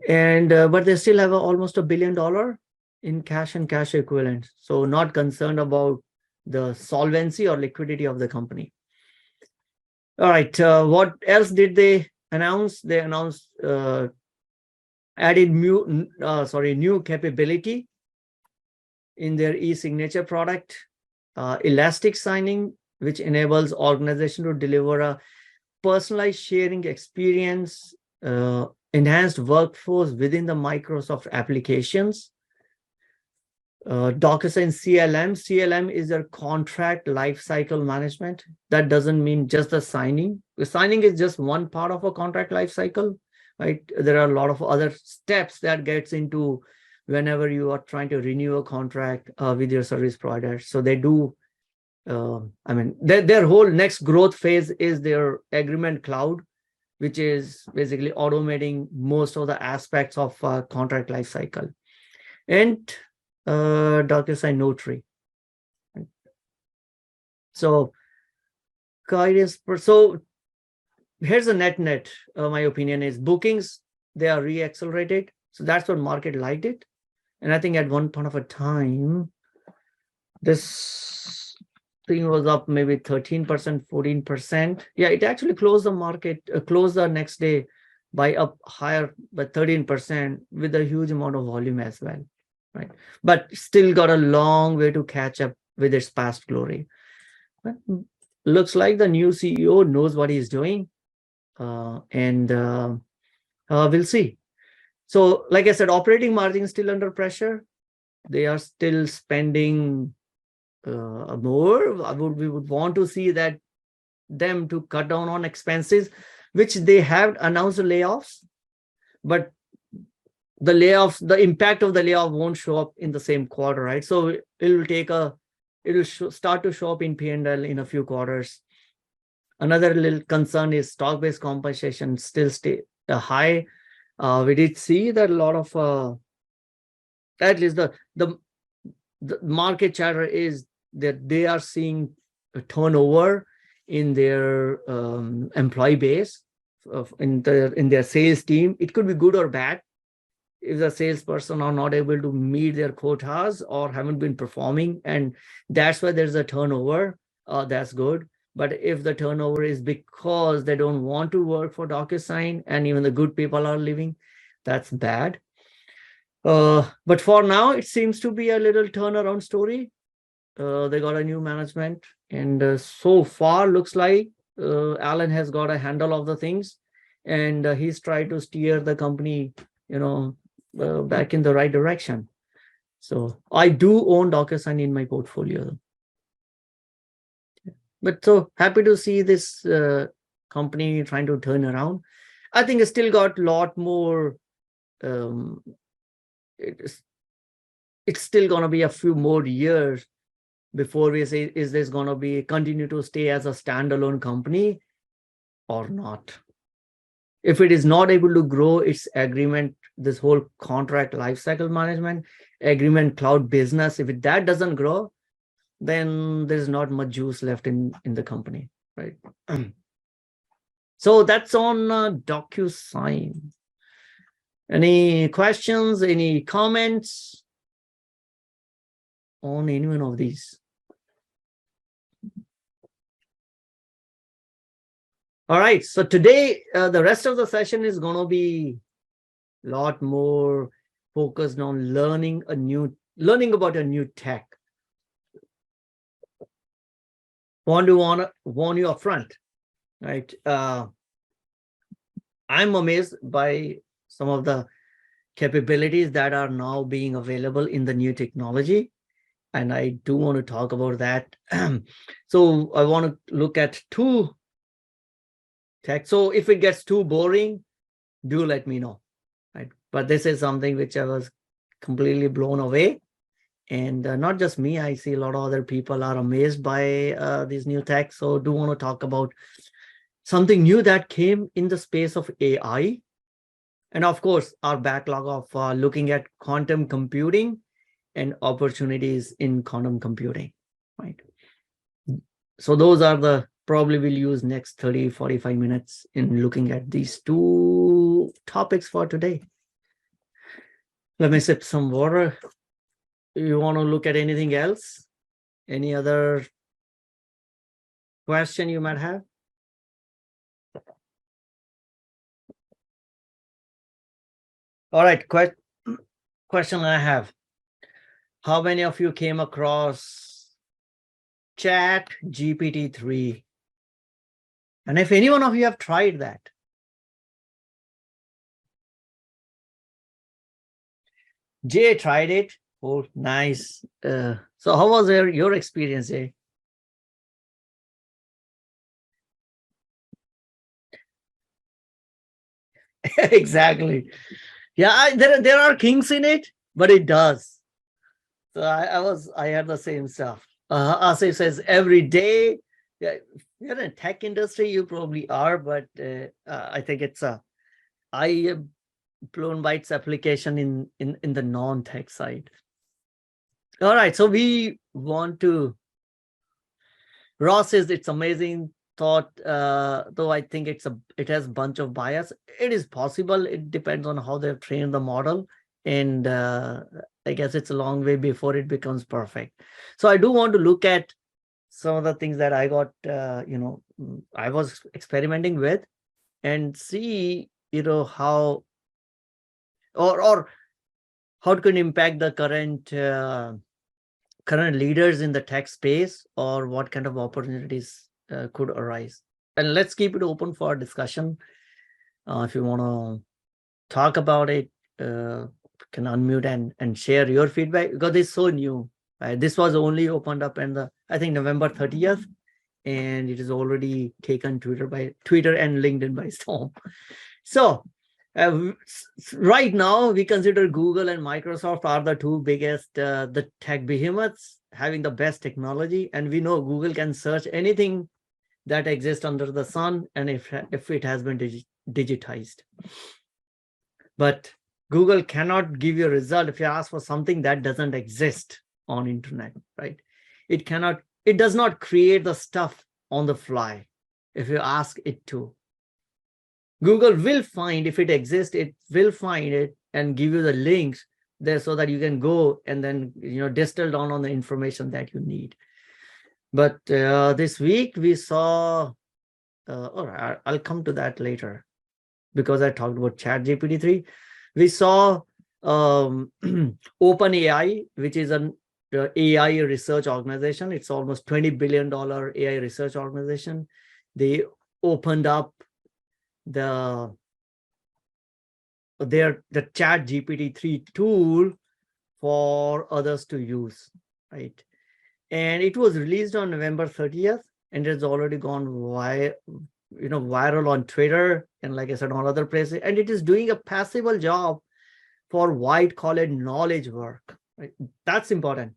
And but they still have almost $1 billion in cash and cash equivalents, so not concerned about the solvency or liquidity of the company. All right, what else did they announce? They announced added new capability in their e-signature product, elastic signing, which enables organization to deliver a personalized sharing experience, enhanced workforce within the Microsoft applications. DocuSign CLM. CLM is a contract lifecycle management. That doesn't mean just the signing. The signing is just one part of a contract lifecycle, right? There are a lot of other steps that gets into whenever you are trying to renew a contract with your service provider. So they do, I mean, their whole next growth phase is their agreement cloud, which is basically automating most of the aspects of contract lifecycle. And DocuSign Notary. So guidance. So here's the net. My opinion is bookings, they are re-accelerated. So that's what market liked it. And I think at one point of a time, this thing was up maybe 13%, 14%. Yeah, it actually closed the market, closed the next day by up higher by 13% with a huge amount of volume as well. Right, but still got a long way to catch up with its past glory. But looks like the new CEO knows what he's doing, and we'll see. So, like I said, operating margin is still under pressure. They are still spending more. We would want to see that them to cut down on expenses, which they have announced layoffs, but the layoffs, the impact of the layoff won't show up in the same quarter, right? So it will start to show up in P&L in a few quarters. Another little concern is stock-based compensation still stay high. We did see that a lot of, at least the market chatter is that they are seeing a turnover in their employee base, in their sales team. It could be good or bad. If the salesperson are not able to meet their quotas or haven't been performing, and that's why there's a turnover, that's good. But if the turnover is because they don't want to work for DocuSign and even the good people are leaving, that's bad. But for now, it seems to be a little turnaround story. They got a new management, and so far looks like Alan has got a handle of the things, and he's tried to steer the company, back in the right direction. So I do own DocuSign in my portfolio. But so happy to see this company trying to turn around. I think it's still got a lot more. It's still going to be a few more years before we say, is this going to be continue to stay as a standalone company or not? If it is not able to grow its agreement, this whole contract lifecycle management, agreement cloud business, if that doesn't grow, then there's not much juice left in the company, right? So that's on DocuSign. Any questions, any comments on any one of these? All right, so today, the rest of the session is going to be a lot more focused on learning about a new tech. Want to warn you up front, right? I'm amazed by some of the capabilities that are now being available in the new technology, and I do want to talk about that. So I want to look at two tech. So if it gets too boring, do let me know, right? But this is something which I was completely blown away. And not just me, I see a lot of other people are amazed by these new tech. So do want to talk about something new that came in the space of AI. And of course, our backlog of looking at quantum computing and opportunities in quantum computing, right? So those are the, probably we'll use next 30, 45 minutes in looking at these two topics for today. Let me sip some water. You want to look at anything else? Any other question you might have? All right, question I have. How many of you came across Chat GPT-3. And if any one of you have tried that, Jay tried it. Oh, nice. So how was your experience, Jay? Exactly. Yeah, there are kinks in it, but it does. So I had the same stuff. Asif says every day. Yeah, you're in tech industry, you probably are, but I think I have blown by its application in the non-tech side. All right, so we want to. Ross says it's amazing thought, though I think it has a bunch of bias. It is possible. It depends on how they've trained the model, and I guess it's a long way before it becomes perfect. So I do want to look at some of the things that I got, I was experimenting with, and see, how or how it can impact the current leaders in the tech space, or what kind of opportunities could arise. And let's keep it open for discussion. If you want to talk about it, can unmute and share your feedback, because it's so new. This was only opened up in I think November 30th, and it is already taken Twitter and LinkedIn by storm. So right now, we consider Google and Microsoft are the two biggest, the tech behemoths having the best technology. And we know Google can search anything that exists under the sun, and if it has been digitized. But Google cannot give you a result if you ask for something that doesn't exist on internet, right? It does not create the stuff on the fly if you ask it to. Google will find, if it exists, it will find it and give you the links there so that you can go and then distill down on the information that you need. But this week we saw, all right, I'll come to that later because I talked about ChatGPT-3. We saw OpenAI, which is an AI research organization. It's almost $20 billion AI research organization. They opened up the ChatGPT-3 tool for others to use, right? And it was released on November 30th, and it's already gone viral on Twitter and, like I said, on other places. And it is doing a passable job for white-collar knowledge work, right? That's important.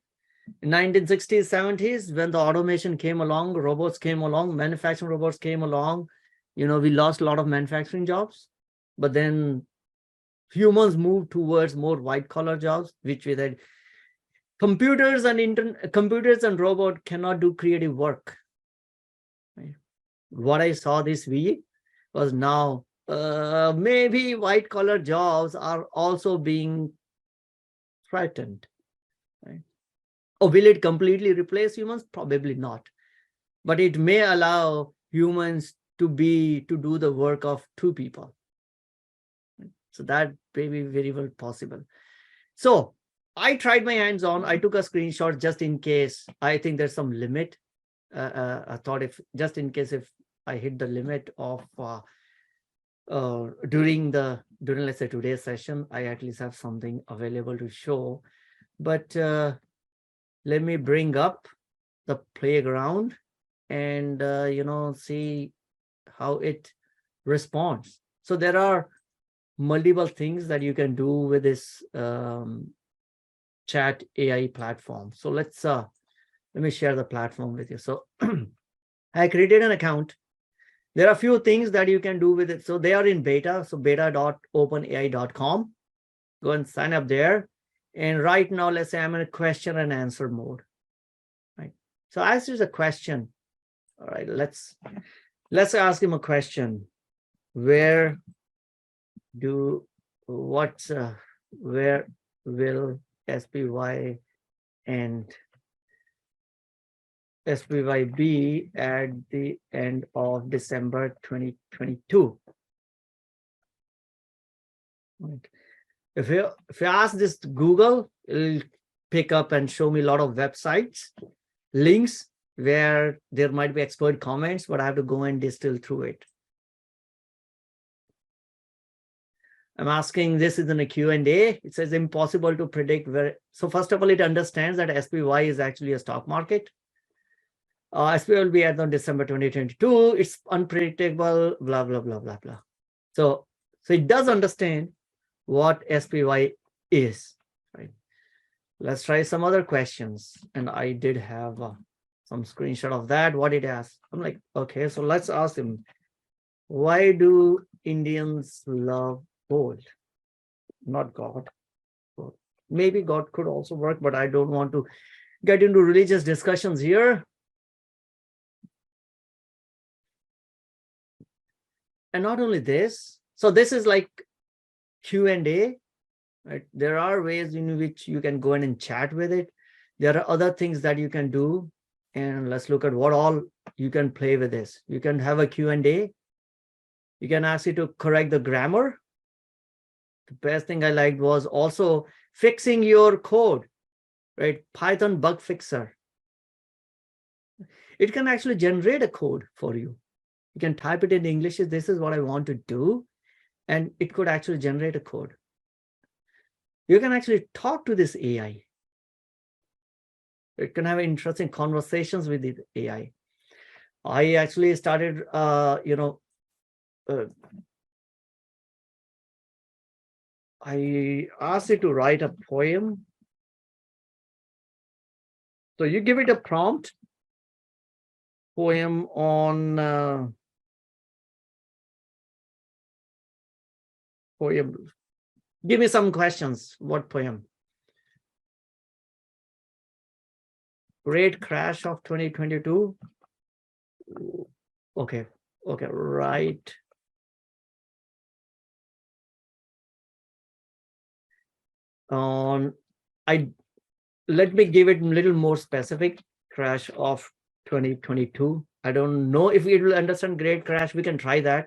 In 1960s, 70s, when the automation came along, robots came along, manufacturing robots came along, we lost a lot of manufacturing jobs, but then humans moved towards more white-collar jobs, which we said computers and robots cannot do creative work. Right? What I saw this week was now maybe white-collar jobs are also being threatened. Right? Or will it completely replace humans? Probably not. But it may allow humans to do the work of two people. So that may be very well possible. So I tried my hands on. I took a screenshot just in case. I think there's some limit. I thought just in case if I hit the limit of during let's say today's session, I at least have something available to show. But let me bring up the playground and see how it responds. So there are multiple things that you can do with this chat AI platform. So let me share the platform with you. So I created an account. There are a few things that you can do with it. So they are in beta. So beta.openai.com. Go and sign up there. And right now, let's say I'm in a question and answer mode. Right. So I ask you a question. All right, let's ask him a question. Where will SPY and SPY be at the end of December 2022? Right. If you ask this to Google, it'll pick up and show me a lot of websites, links, where there might be expert comments, but I have to go and distill through it. I'm asking, this is in a Q&A. It says impossible to predict where. So first of all, it understands that SPY is actually a stock market. SPY will be at on December 2022. It's unpredictable, blah, blah, blah, blah, blah. So it does understand what SPY is, right? Let's try some other questions. And I did have some screenshot of that, what it asks. I'm like, okay, so let's ask him, why do Indians love gold? Not God. Maybe God could also work, but I don't want to get into religious discussions here. And not only this, so this is like Q&A, right? There are ways in which you can go in and chat with it. There are other things that you can do. And let's look at what all you can play with this. You can have a Q&A. You can ask it to correct the grammar. The best thing I liked was also fixing your code, right? Python bug fixer. It can actually generate a code for you. You can type it in English, this is what I want to do, and it could actually generate a code. You can actually talk to this AI. It can have interesting conversations with the AI. I actually started, I asked it to write a poem. So you give it a prompt, poem on poem. Give me some questions. What poem? Great crash of 2022. Okay, right. Let me give it a little more specific. Crash of 2022. I don't know if it will understand great crash. We can try that.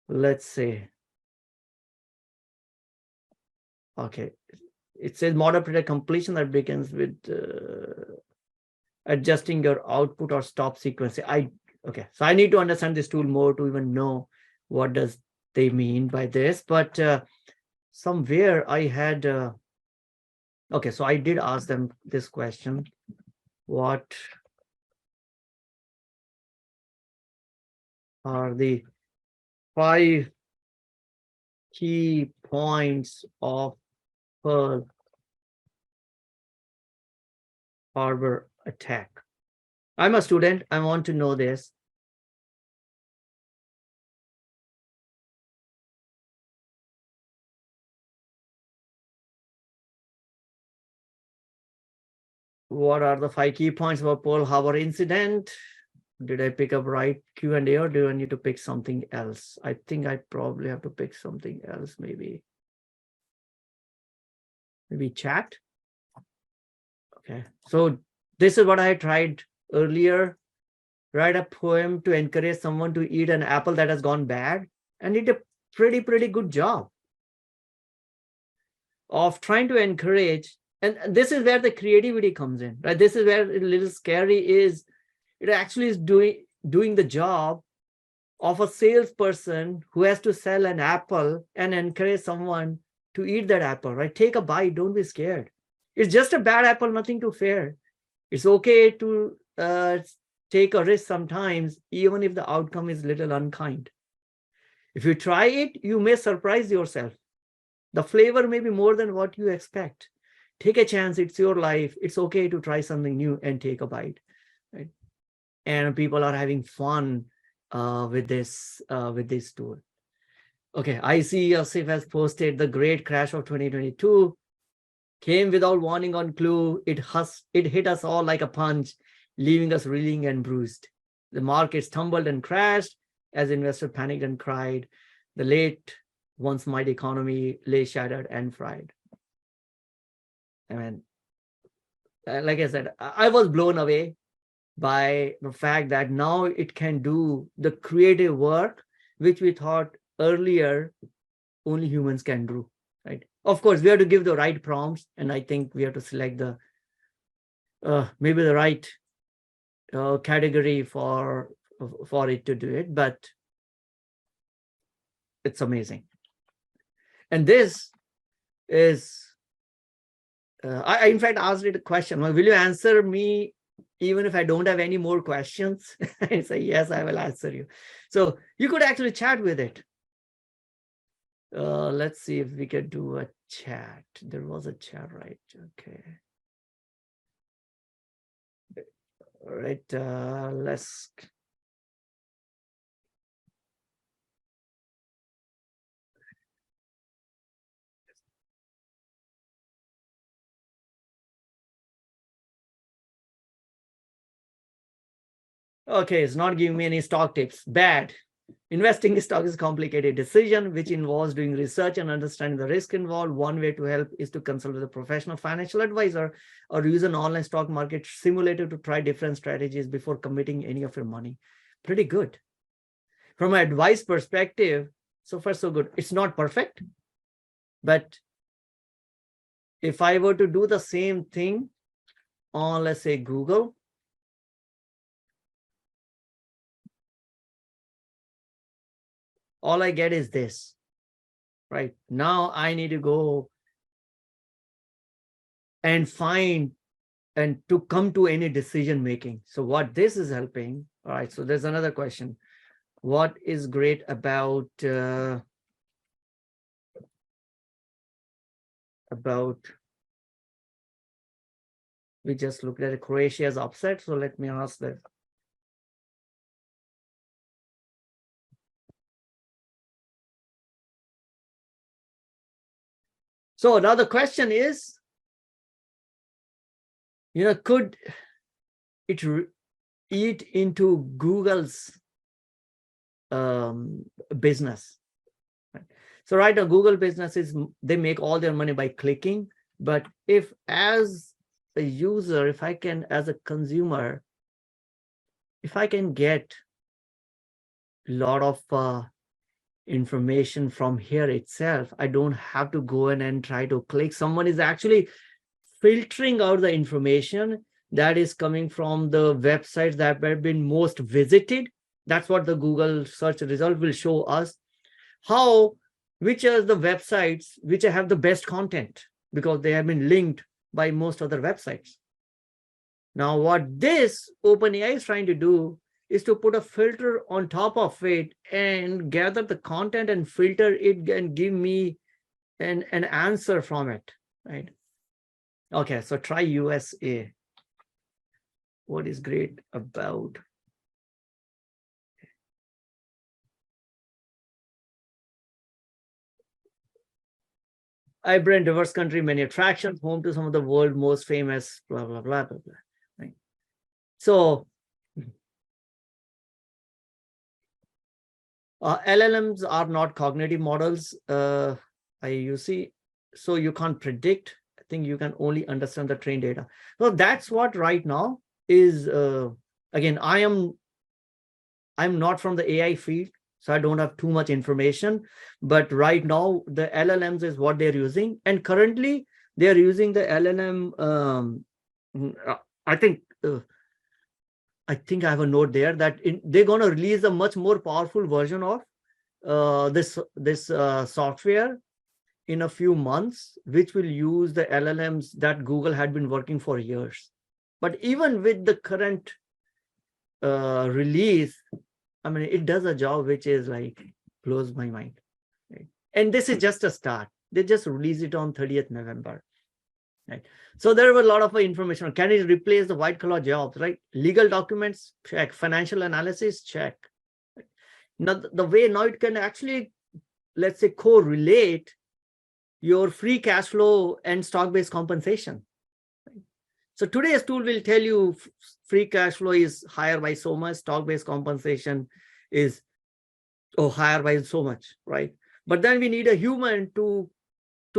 Let's see. Okay, it says model predict completion that begins with adjusting your output or stop sequence. Okay, so I need to understand this tool more to even know what does they mean by this. But somewhere I had okay, so I did ask them this question. What are the 5 key points of Pearl Harbor attack? I'm a student. I want to know this. What are the 5 key points of Pearl Harbor incident? Did I pick up right Q&A, or do I need to pick something else? I think I probably have to pick something else, maybe chat. Okay, so this is what I tried earlier. Write a poem to encourage someone to eat an apple that has gone bad, and it did a pretty good job of trying to encourage. And this is where the creativity comes in, right? This is where it's a little scary is it actually is doing the job of a salesperson who has to sell an apple and encourage someone to eat that apple, right? Take a bite, don't be scared. It's just a bad apple, nothing to fear. It's okay to take a risk sometimes, even if the outcome is a little unkind. If you try it, you may surprise yourself. The flavor may be more than what you expect. Take a chance, it's your life. It's okay to try something new and take a bite, right? And people are having fun with this tool. Okay, I see Yosef has posted the great crash of 2022. Came without warning on clue. It hit us all like a punch, leaving us reeling and bruised. The markets tumbled and crashed as investors panicked and cried. The late once mighty economy lay shattered and fried. I mean, like I said, I was blown away by the fact that now it can do the creative work which we thought earlier only humans can do, right? Of course, we have to give the right prompts, and I think we have to select the maybe the right category for it to do it, but it's amazing. And this is, I in fact asked it a question, will you answer me even if I don't have any more questions? I say, yes, I will answer you. So you could actually chat with it. Let's see if we can do a chat. There was a chat, right? Okay. All right, let's. Okay, it's not giving me any stock tips. Bad. Investing in stock is a complicated decision which involves doing research and understanding the risk involved. One way to help is to consult with a professional financial advisor or use an online stock market simulator to try different strategies before committing any of your money. Pretty good. From an advice perspective, so far so good. It's not perfect, but if I were to do the same thing on, let's say, Google, all I get is this, right? Now I need to go and find and to come to any decision making. So what this is helping, all right, so there's another question. What is great about we just looked at Croatia's upset, so let me ask that. So now the question is, could it eat into Google's business? So right now, Google business is, they make all their money by clicking. But if as a user, if I can, as a consumer, if I can get a lot of information from here itself, I don't have to go in and try to click. Someone is actually filtering out the information that is coming from the websites that have been most visited. That's what the Google search result will show us. Which are the websites which have the best content, because they have been linked by most other websites. Now, what this OpenAI is trying to do is to put a filter on top of it and gather the content and filter it and give me an answer from it, right? Okay, so try USA. What is great about? Vibrant, diverse country, many attractions, home to some of the world's most famous, blah, blah, blah, blah, blah. Right? So LLMs are not cognitive models, IUC, so you can't predict. I think you can only understand the trained data. So that's what right now is, again, I'm not from the AI field, so I don't have too much information, but right now the LLMs is what they're using. And currently they're using the LLM, I think I have a note there that they're going to release a much more powerful version of this software in a few months, which will use the LLMs that Google had been working for years. But even with the current release, I mean, it does a job which is like blows my mind. Right? And this is just a start. They just released it on 30th November. Right. So there were a lot of information. Can it replace the white collar jobs, right? Legal documents, check. Financial analysis, check. Now, the way now it can actually, let's say, correlate your free cash flow and stock-based compensation. Right? So today's tool will tell you free cash flow is higher by so much, stock-based compensation is higher by so much, right? But then we need a human to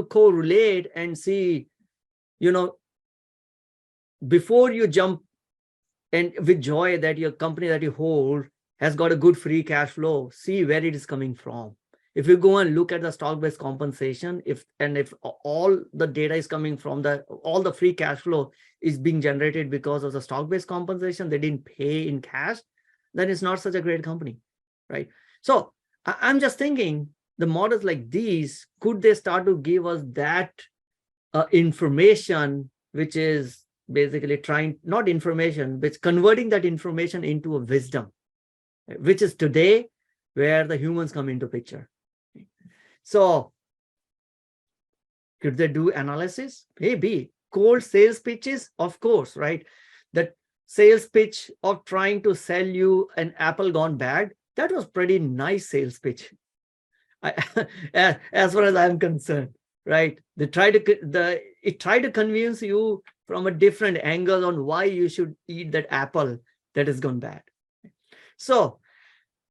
correlate and see, before you jump and with joy that your company that you hold has got a good free cash flow, see where it is coming from. If you go and look at the stock-based compensation, if all the data is coming from all the free cash flow is being generated because of the stock-based compensation, they didn't pay in cash, then it's not such a great company, right? So I'm just thinking the models like these, could they start to give us that information, which is basically not information, but converting that information into a wisdom, which is today where the humans come into picture. So could they do analysis? Maybe. Cold sales pitches, of course, right? That sales pitch of trying to sell you an apple gone bad, that was pretty nice sales pitch. As far as I'm concerned, right? It tried to convince you from a different angle on why you should eat that apple that has gone bad. So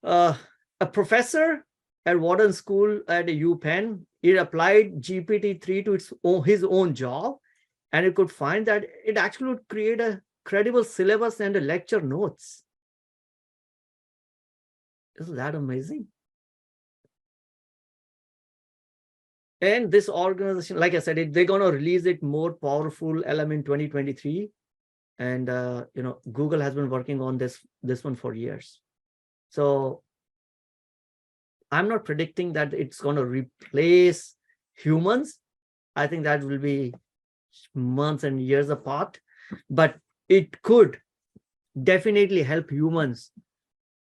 a professor at Wharton School at UPenn, it applied GPT-3 to his own job, and it could find that it actually would create a credible syllabus and a lecture notes. Isn't that amazing? And this organization, like I said, they're going to release it more powerful element 2023. And Google has been working on this one for years. So I'm not predicting that it's going to replace humans. I think that will be months and years apart, but it could definitely help humans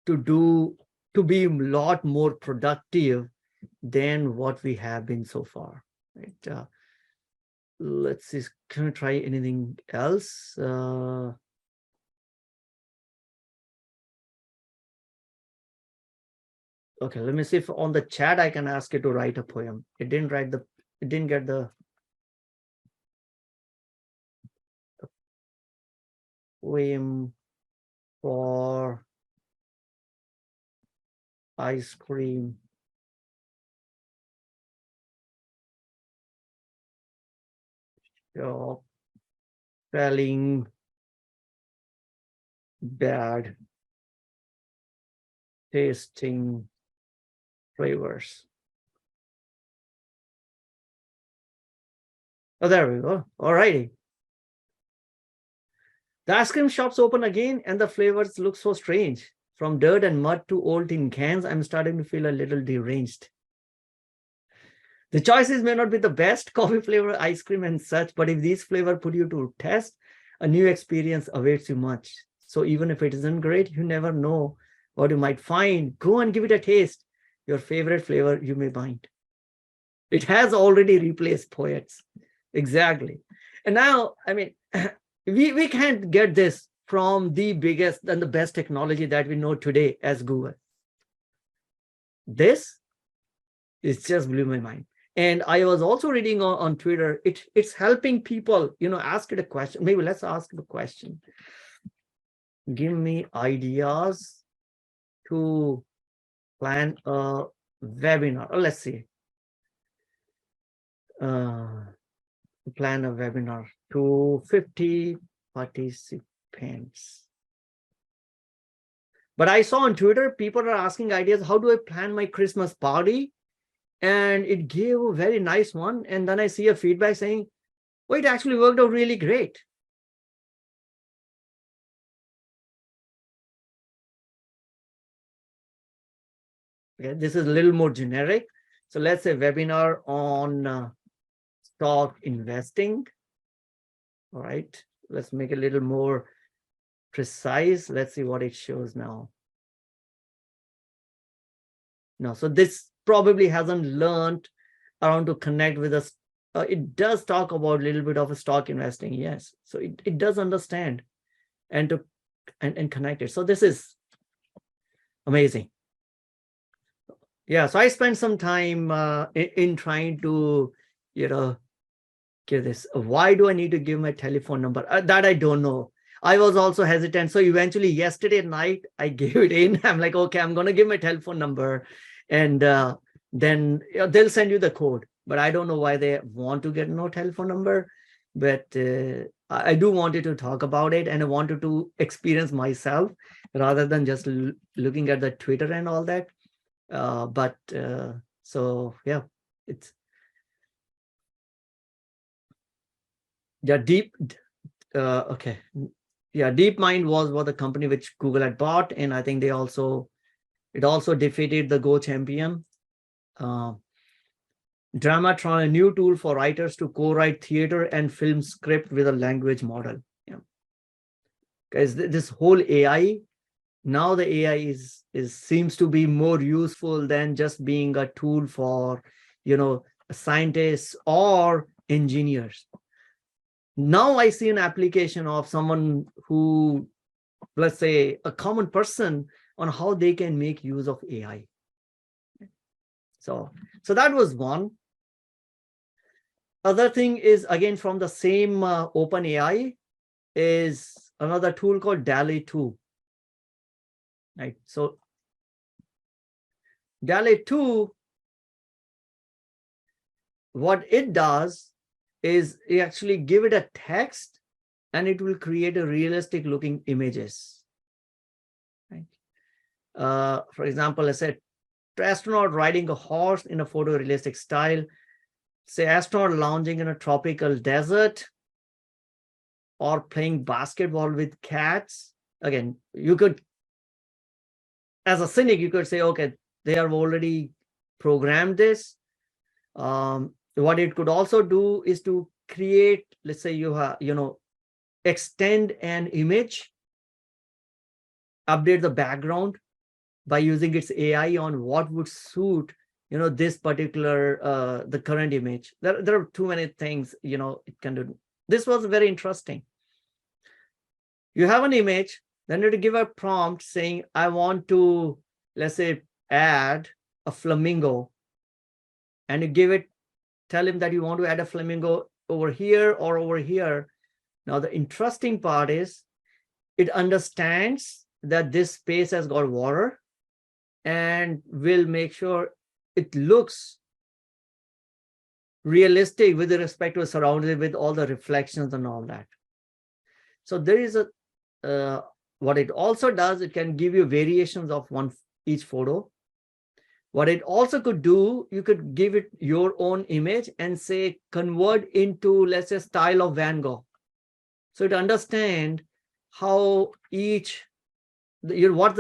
to be a lot more productive than what we have been so far. Right? Let's see, can we try anything else? Okay, let me see if on the chat I can ask it to write a poem. It didn't get the poem for ice cream. Selling bad tasting flavors. Oh, there we go. All righty. The ice cream shops open again and the flavors look so strange. From dirt and mud to old tin cans, I'm starting to feel a little deranged. The choices may not be the best, coffee flavor, ice cream and such, but if these flavors put you to test, a new experience awaits you much. So even if it isn't great, you never know what you might find. Go and give it a taste. Your favorite flavor you may find. It has already replaced poets. Exactly. And now, I mean, we can't get this from the biggest and the best technology that we know today as Google. This is just blew my mind. And I was also reading on Twitter, it's helping people, ask it a question. Maybe let's ask the question. Give me ideas to plan a webinar. Oh, let's see. Plan a webinar to 50 participants. But I saw on Twitter, people are asking ideas, how do I plan my Christmas party? And it gave a very nice one. And then I see a feedback saying, well, it actually worked out really great. Okay, this is a little more generic. So let's say webinar on stock investing. All right, let's make it a little more precise. Let's see what it shows now. No, so this probably hasn't learned around to connect with us. It does talk about a little bit of a stock investing, yes. So it does understand and connect it. So this is amazing. Yeah, so I spent some time in trying to, give this. Why do I need to give my telephone number? That I don't know. I was also hesitant. So eventually yesterday night, I gave it in. I'm like, okay, I'm going to give my telephone number. And then they'll send you the code. But I don't know why they want to get no telephone number. But I do wanted to talk about it. And I wanted to experience myself rather than just looking at the Twitter and all that. But So yeah, it's deep. Okay, yeah, DeepMind was the company which Google had bought, and I think it also defeated the Go champion. Dramatron, a new tool for writers to co-write theater and film script with a language model. Yeah, guys, this whole AI, now the AI seems to be more useful than just being a tool for, scientists or engineers. Now I see an application of someone who, let's say, a common person, on how they can make use of AI. So that was one. Other thing is, again, from the same OpenAI, is another tool called DALL-E 2. Right. So DALL-E 2, what it does is you actually give it a text and it will create a realistic looking images. Right. For example, let's say astronaut riding a horse in a photorealistic style. Say astronaut lounging in a tropical desert, or playing basketball with cats. Again, you could, as a cynic, you could say, okay, they have already programmed this. What it could also do is to create, let's say you have, extend an image, update the background by using its AI on what would suit, this particular, the current image. There are too many things, it can do. This was very interesting. You have an image, then you have to give a prompt saying, I want to, let's say, add a flamingo, and you tell him that you want to add a flamingo over here or over here. Now, the interesting part is it understands that this space has got water and will make sure it looks realistic with respect to the surroundings, with all the reflections and all that. So there is what it also does, it can give you variations of each photo. What it also could do, you could give it your own image and say, convert into, let's say, style of Van Gogh. So it understand how each, what's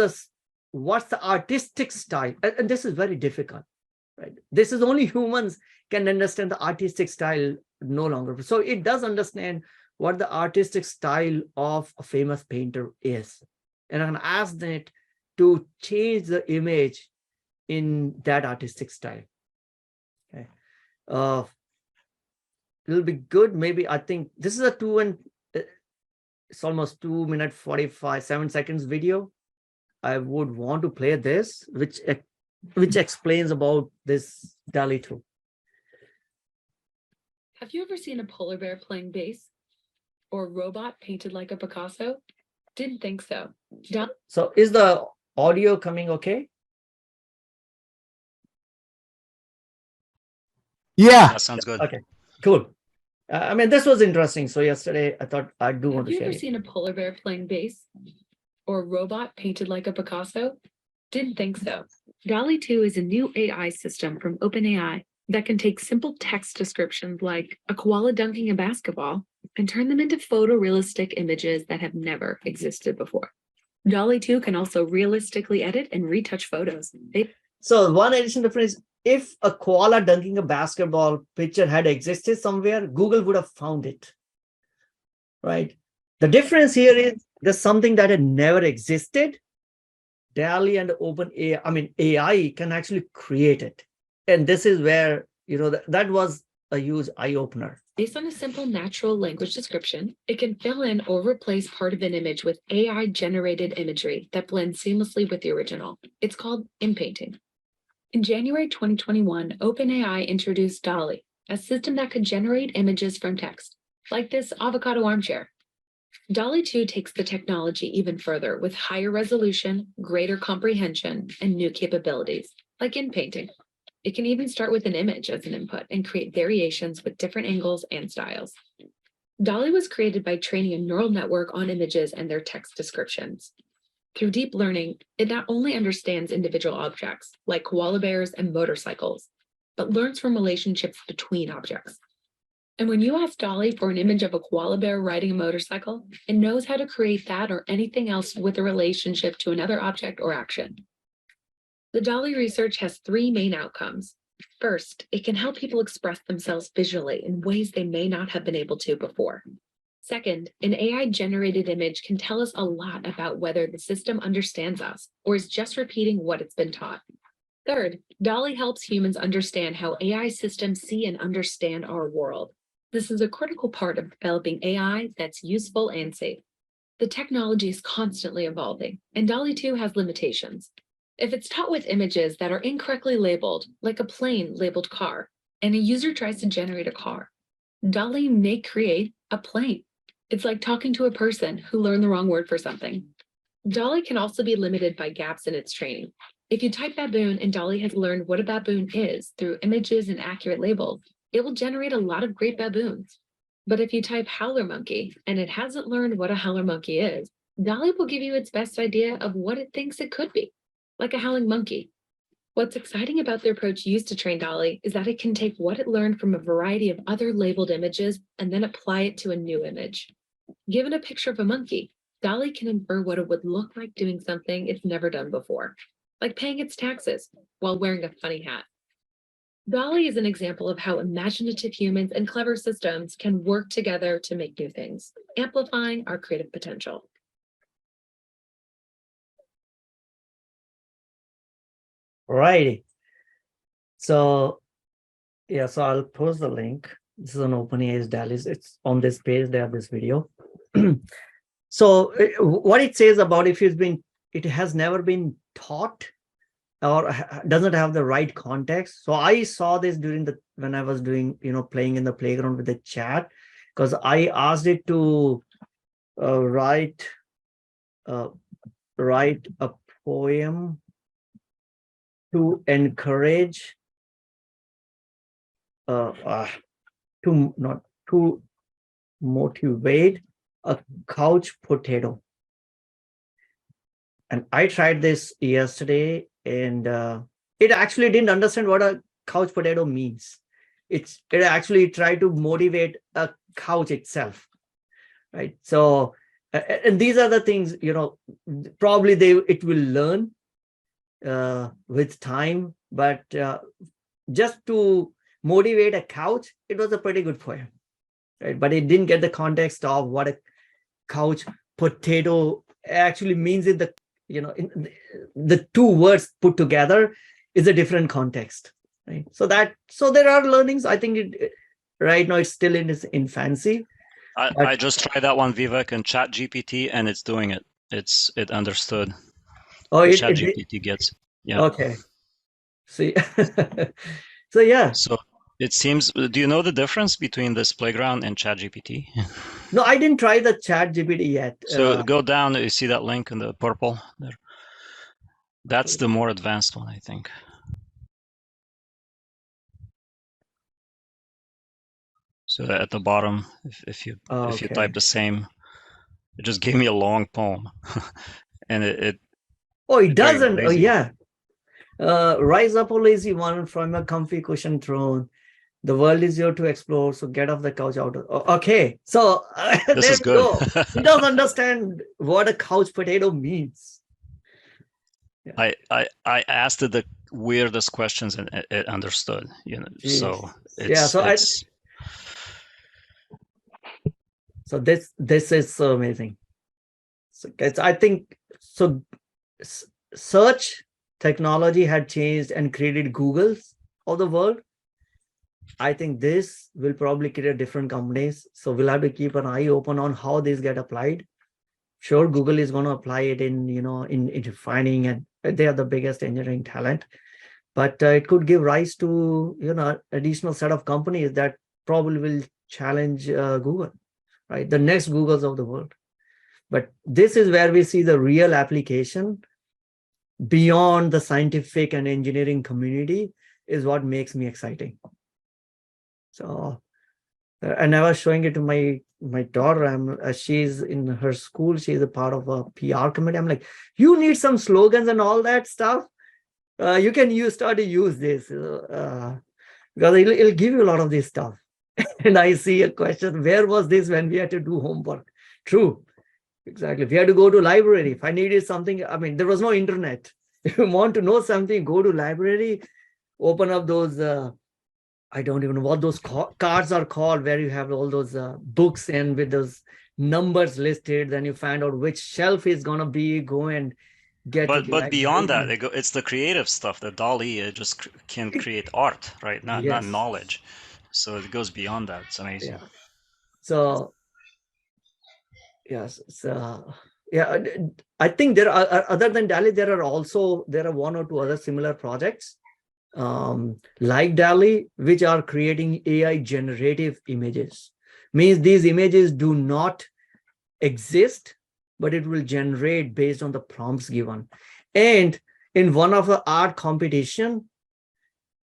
the artistic style. And this is very difficult, right? This is only humans can understand the artistic style no longer. So it does understand what the artistic style of a famous painter is. And I can ask that to change the image in that artistic style. Okay. It'll be good. Maybe, I think this is a it's almost 2 minute 47 seconds video. I would want to play this, which explains about this DALL-E 2. Have you ever seen a polar bear playing bass? Or a robot painted like a Picasso? Didn't think so. So is the audio coming okay? Yeah, that sounds good. Okay, cool. I mean, this was interesting. So yesterday I thought I do want to share it. Have you ever seen a polar bear playing bass? Or a robot painted like a Picasso? Didn't think so. DALL-E 2 is a new AI system from OpenAI that can take simple text descriptions like a koala dunking a basketball and turn them into photorealistic images that have never existed before. DALL-E 2 can also realistically edit and retouch photos. So one additional difference, if a koala dunking a basketball picture had existed somewhere, Google would have found it, right? The difference here is there's something that had never existed. DALL-E and OpenAI, I mean, AI can actually create it. And this is where, that was a huge eye-opener. Based on a simple natural language description, it can fill in or replace part of an image with AI-generated imagery that blends seamlessly with the original. It's called inpainting. In January 2021, OpenAI introduced DALL-E, a system that could generate images from text, like this avocado armchair. DALL-E 2 takes the technology even further with higher resolution, greater comprehension, and new capabilities, like inpainting. It can even start with an image as an input and create variations with different angles and styles. DALL-E was created by training a neural network on images and their text descriptions. Through deep learning, it not only understands individual objects, like koala bears and motorcycles, but learns from relationships between objects. And when you ask DALL-E for an image of a koala bear riding a motorcycle, it knows how to create that or anything else with a relationship to another object or action. The DALL-E research has three main outcomes. First, it can help people express themselves visually in ways they may not have been able to before. Second, an AI-generated image can tell us a lot about whether the system understands us or is just repeating what it's been taught. Third, DALL-E helps humans understand how AI systems see and understand our world. This is a critical part of developing AI that's useful and safe. The technology is constantly evolving, and DALL-E 2 has limitations. If it's taught with images that are incorrectly labeled, like a plane labeled car, and a user tries to generate a car, DALL-E may create a plane. It's like talking to a person who learned the wrong word for something. DALL-E can also be limited by gaps in its training. If you type baboon and DALL-E has learned what a baboon is through images and accurate labels, it will generate a lot of great baboons. But if you type howler monkey and it hasn't learned what a howler monkey is, DALL-E will give you its best idea of what it thinks it could be, like a howling monkey. What's exciting about the approach used to train DALL-E is that it can take what it learned from a variety of other labeled images and then apply it to a new image. Given a picture of a monkey, DALL-E can infer what it would look like doing something it's never done before, like paying its taxes while wearing a funny hat. DALL-E is an example of how imaginative humans and clever systems can work together to make new things, amplifying our creative potential. Righty. So, yeah, so I'll post the link. This is an OpenAI's DALL-E. It's on this page. They have this video. So what it says about if it has never been taught or doesn't have the right context. So I saw this when I was doing, playing in the playground with the chat, because I asked it to write a poem to encourage to motivate a couch potato. And I tried this yesterday, and it actually didn't understand what a couch potato means. It actually tried to motivate a couch itself, right? So, and these are the things, probably it will learn with time, but just to motivate a couch, it was a pretty good poem, right? But it didn't get the context of what a couch potato actually means in the two words put together is a different context, right? So there are learnings. I think right now it's still in its infancy. I just tried that one, Vivek, and ChatGPT, and it's doing it. It understood. Oh, ChatGPT gets. Yeah. Okay. See. So yeah. So it seems. Do you know the difference between this playground and ChatGPT? No, I didn't try the ChatGPT yet. So go down. You see that link in the purple there. That's the more advanced one, I think. So at the bottom, if you type the same, it just gave me a long poem, and it. Oh, it doesn't. Oh, yeah. Rise up, O lazy one, from a comfy cushion throne. The world is here to explore, so get off the couch out. Okay, so this is good. It doesn't understand what a couch potato means. Yeah. I asked it the weirdest questions and it understood. Jeez. So so this is so amazing. So I think so. Search technology had changed and created Googles of the world. I think this will probably create different companies. So we'll have to keep an eye open on how these get applied. Sure, Google is going to apply it in defining, and they are the biggest engineering talent. But it could give rise to additional set of companies that probably will challenge Google, right? The next Googles of the world. But this is where we see the real application beyond the scientific and engineering community is what makes me exciting. So, and I was showing it to my daughter. She's in her school. She's a part of a PR committee. I'm like, you need some slogans and all that stuff. You can start to use this. because it'll give you a lot of this stuff. And I see a question, where was this when we had to do homework? True, exactly. If you had to go to library, if I needed something, I mean, there was no internet. If you want to know something, go to library, open up those, I don't even know what those cards are called, where you have all those books and with those numbers listed, then you find out which shelf is going to be, go and get to the But beyond that, library. it's the creative stuff that DALL-E just can create art, right? Not Yes. knowledge. So it goes beyond that. It's amazing. Yeah. So yes, so yeah, I think there are, other than DALL-E, there are one or two other similar projects like DALL-E, which are creating AI generative images. Means these images do not exist, but it will generate based on the prompts given. And in one of the art competition,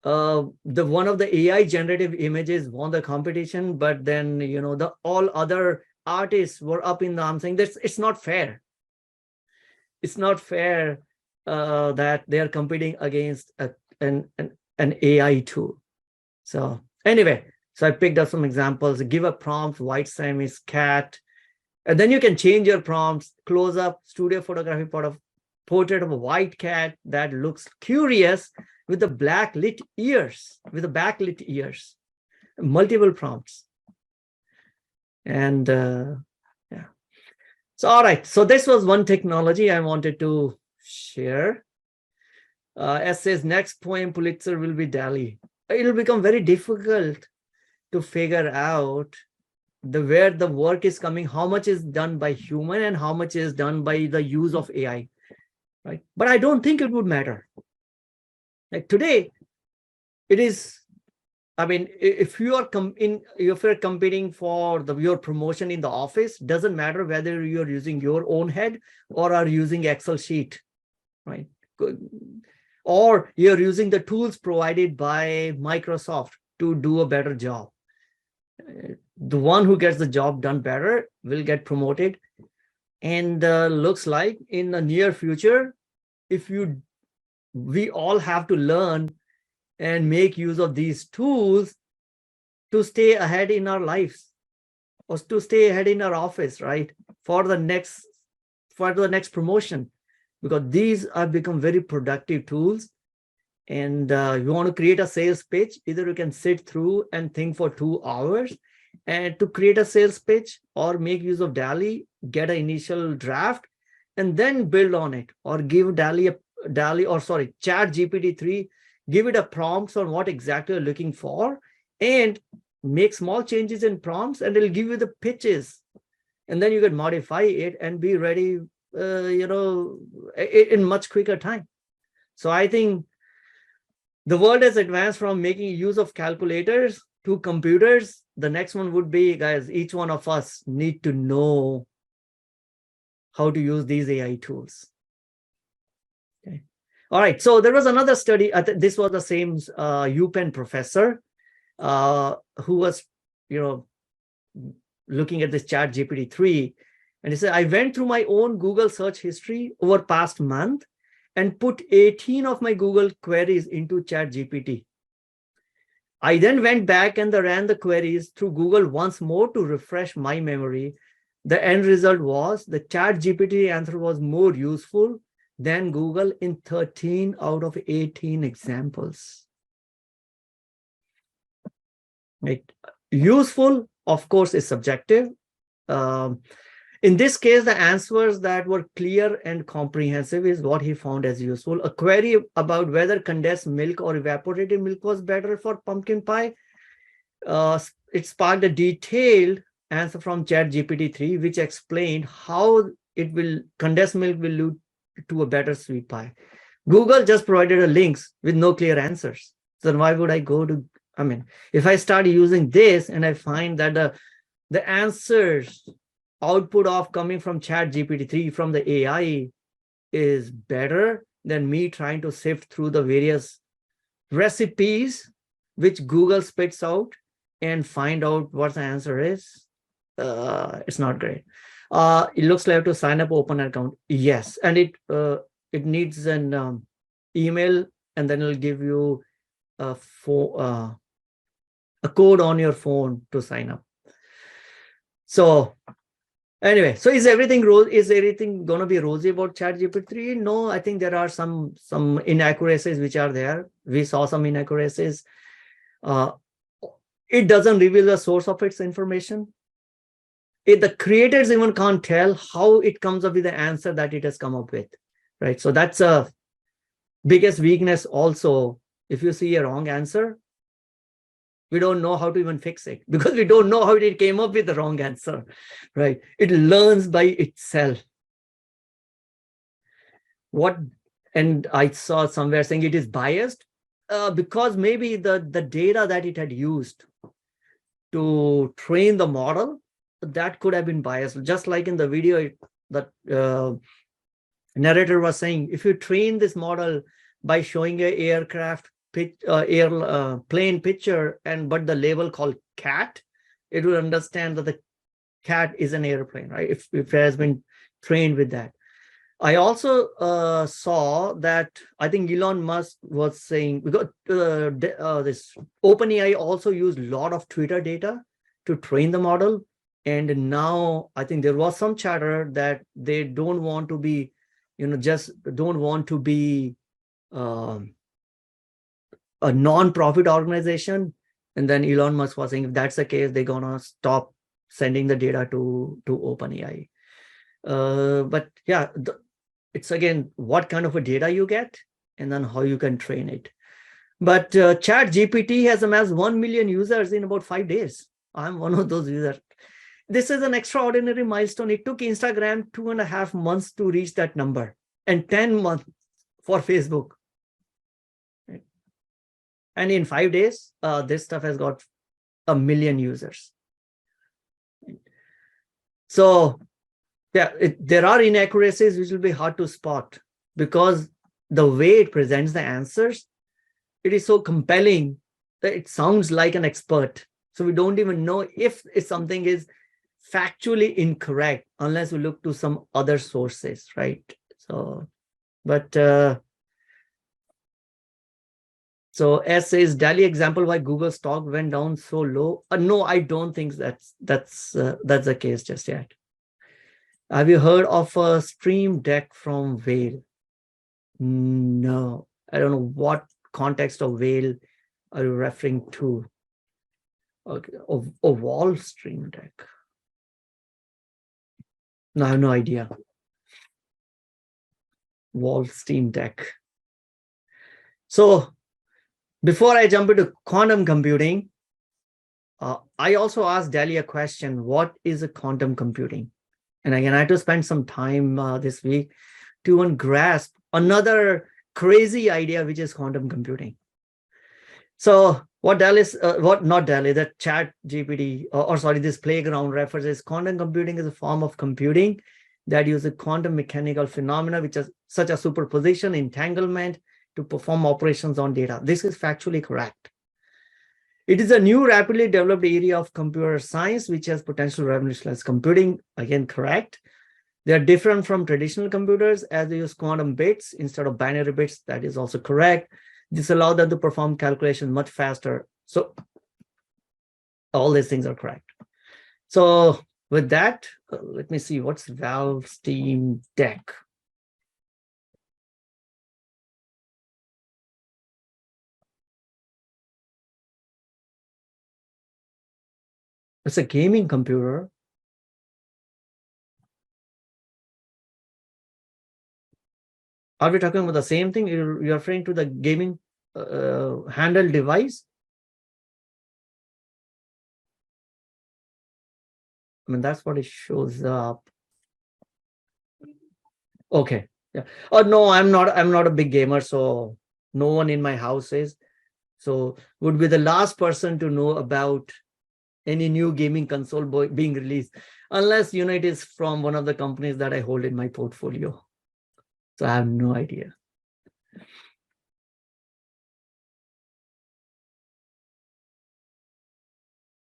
one of the AI generative images won the competition, but then the all other artists were up in the arms saying that it's not fair. It's not fair that they are competing against an AI tool. So anyway, so I picked up some examples. Give a prompt, white Siamese cat, and then you can change your prompts. Close up studio photography portrait of a white cat that looks curious with the backlit ears, multiple prompts. And yeah. So, all right. So this was one technology I wanted to share. As says, next poem Pulitzer will be DALL-E. It'll become very difficult to figure out where the work is coming, how much is done by human and how much is done by the use of AI, right? But I don't think it would matter. Like today, it is. I mean, if you are competing for your promotion in the office, doesn't matter whether you're using your own head or are using Excel sheet, right? Or you're using the tools provided by Microsoft to do a better job. The one who gets the job done better will get promoted. And looks like in the near future, we all have to learn and make use of these tools to stay ahead in our lives or to stay ahead in our office, right? For the next promotion, because these have become very productive tools. And you want to create a sales pitch, either you can sit through and think for 2 hours and to create a sales pitch, or make use of DALL-E, get an initial draft and then build on it, or give ChatGPT-3, give it a prompts on what exactly you're looking for and make small changes in prompts, and it'll give you the pitches, and then you can modify it and be ready in much quicker time. So I think the world has advanced from making use of calculators to computers. The next one would be, guys, each one of us need to know how to use these AI tools. Okay. All right. So there was another study. This was the same UPenn professor who was, looking at this ChatGPT-3, and he said, I went through my own Google search history over past month and put 18 of my Google queries into ChatGPT. I then went back and ran the queries through Google once more to refresh my memory. The end result was the ChatGPT answer was more useful than Google in 13 out of 18 examples. Right. Useful, of course, is subjective. In this case, the answers that were clear and comprehensive is what he found as useful. A query about whether condensed milk or evaporated milk was better for pumpkin pie, it sparked a detailed answer from ChatGPT-3, which explained how condensed milk will lead to a better sweet pie. Google just provided a links with no clear answers. So why would I go to, if I start using this and I find that the answers output of coming from ChatGPT-3 from the AI is better than me trying to sift through the various recipes which Google spits out and find out what the answer is. It's not great. It looks like I have to sign up, open an account. Yes, and it needs an email, and then it'll give you a code on your phone to sign up. So anyway, so is everything going to be rosy about ChatGPT? No, I think there are some inaccuracies which are there. We saw some inaccuracies. It doesn't reveal the source of its information. The creators even can't tell how it comes up with the answer that it has come up with, right? So that's a biggest weakness also. If you see a wrong answer, we don't know how to even fix it because we don't know how it came up with the wrong answer, right? It learns by itself. And I saw somewhere saying it is biased because maybe the data that it had used to train the model, that could have been biased. Just like in the video that narrator was saying, if you train this model by showing an aircraft plane picture but the label called cat, it will understand that the cat is an airplane, right? If it has been trained with that. I also saw that I think Elon Musk was saying, because this OpenAI also used a lot of Twitter data to train the model. And now I think there was some chatter that they don't want to be, just don't want to be a non-profit organization. And then Elon Musk was saying, if that's the case, they're going to stop sending the data to OpenAI. But yeah, it's again, what kind of a data you get and then how you can train it. But ChatGPT has amassed 1 million users in about 5 days. I'm one of those users. This is an extraordinary milestone. It took Instagram 2.5 months to reach that number and 10 months for Facebook. Right? And in 5 days, this stuff has got 1 million users. So yeah, there are inaccuracies which will be hard to spot because the way it presents the answers, it is so compelling that it sounds like an expert. So we don't even know if something is factually incorrect unless we look to some other sources, right? So, but so S says, daily example why Google stock went down so low. No, I don't think that's the case just yet. Have you heard of a stream deck from Whale? No, I don't know what context of Whale are you referring to. Okay, a wall stream deck. No, I have no idea. Wall stream deck. So before I jump into quantum computing, I also asked Dali a question: what is a quantum computing? And again, I had to spend some time this week to grasp another crazy idea, which is quantum computing. So what the chat GPT, or sorry, this playground refers is quantum computing is a form of computing that uses quantum mechanical phenomena, which is such as superposition, entanglement, to perform operations on data. This is factually correct. It is a new rapidly developed area of computer science, which has potential to revolutionize computing. Again, correct. They are different from traditional computers as they use quantum bits instead of binary bits. That is also correct. This allows them to perform calculations much faster. So all these things are correct. So with that, let me see, what's Valve Steam Deck? It's a gaming computer. Are we talking about the same thing? You're referring to the gaming handheld device? I mean, that's what it shows up. Okay. Yeah. Oh no, I'm not a big gamer, so no one in my house is. So would be the last person to know about any new gaming console being released, unless it is from one of the companies that I hold in my portfolio. So I have no idea.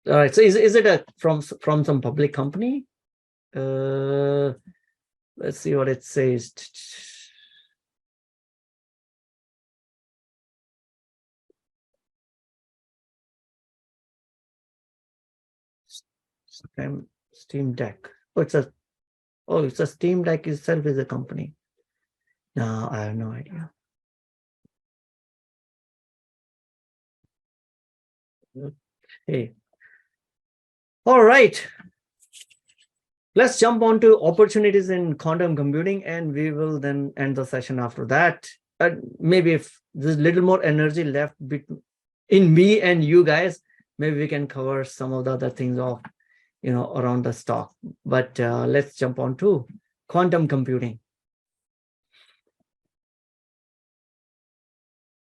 All right. So is it from some public company? Let's see what it says. Steam Deck. It's a Steam Deck itself is a company. No, I have no idea. Okay. All right. Let's jump on to opportunities in quantum computing, and we will then end the session after that. Maybe if there's a little more energy left in me and you guys, maybe we can cover some of the other things of, around the stock. But let's jump on to quantum computing.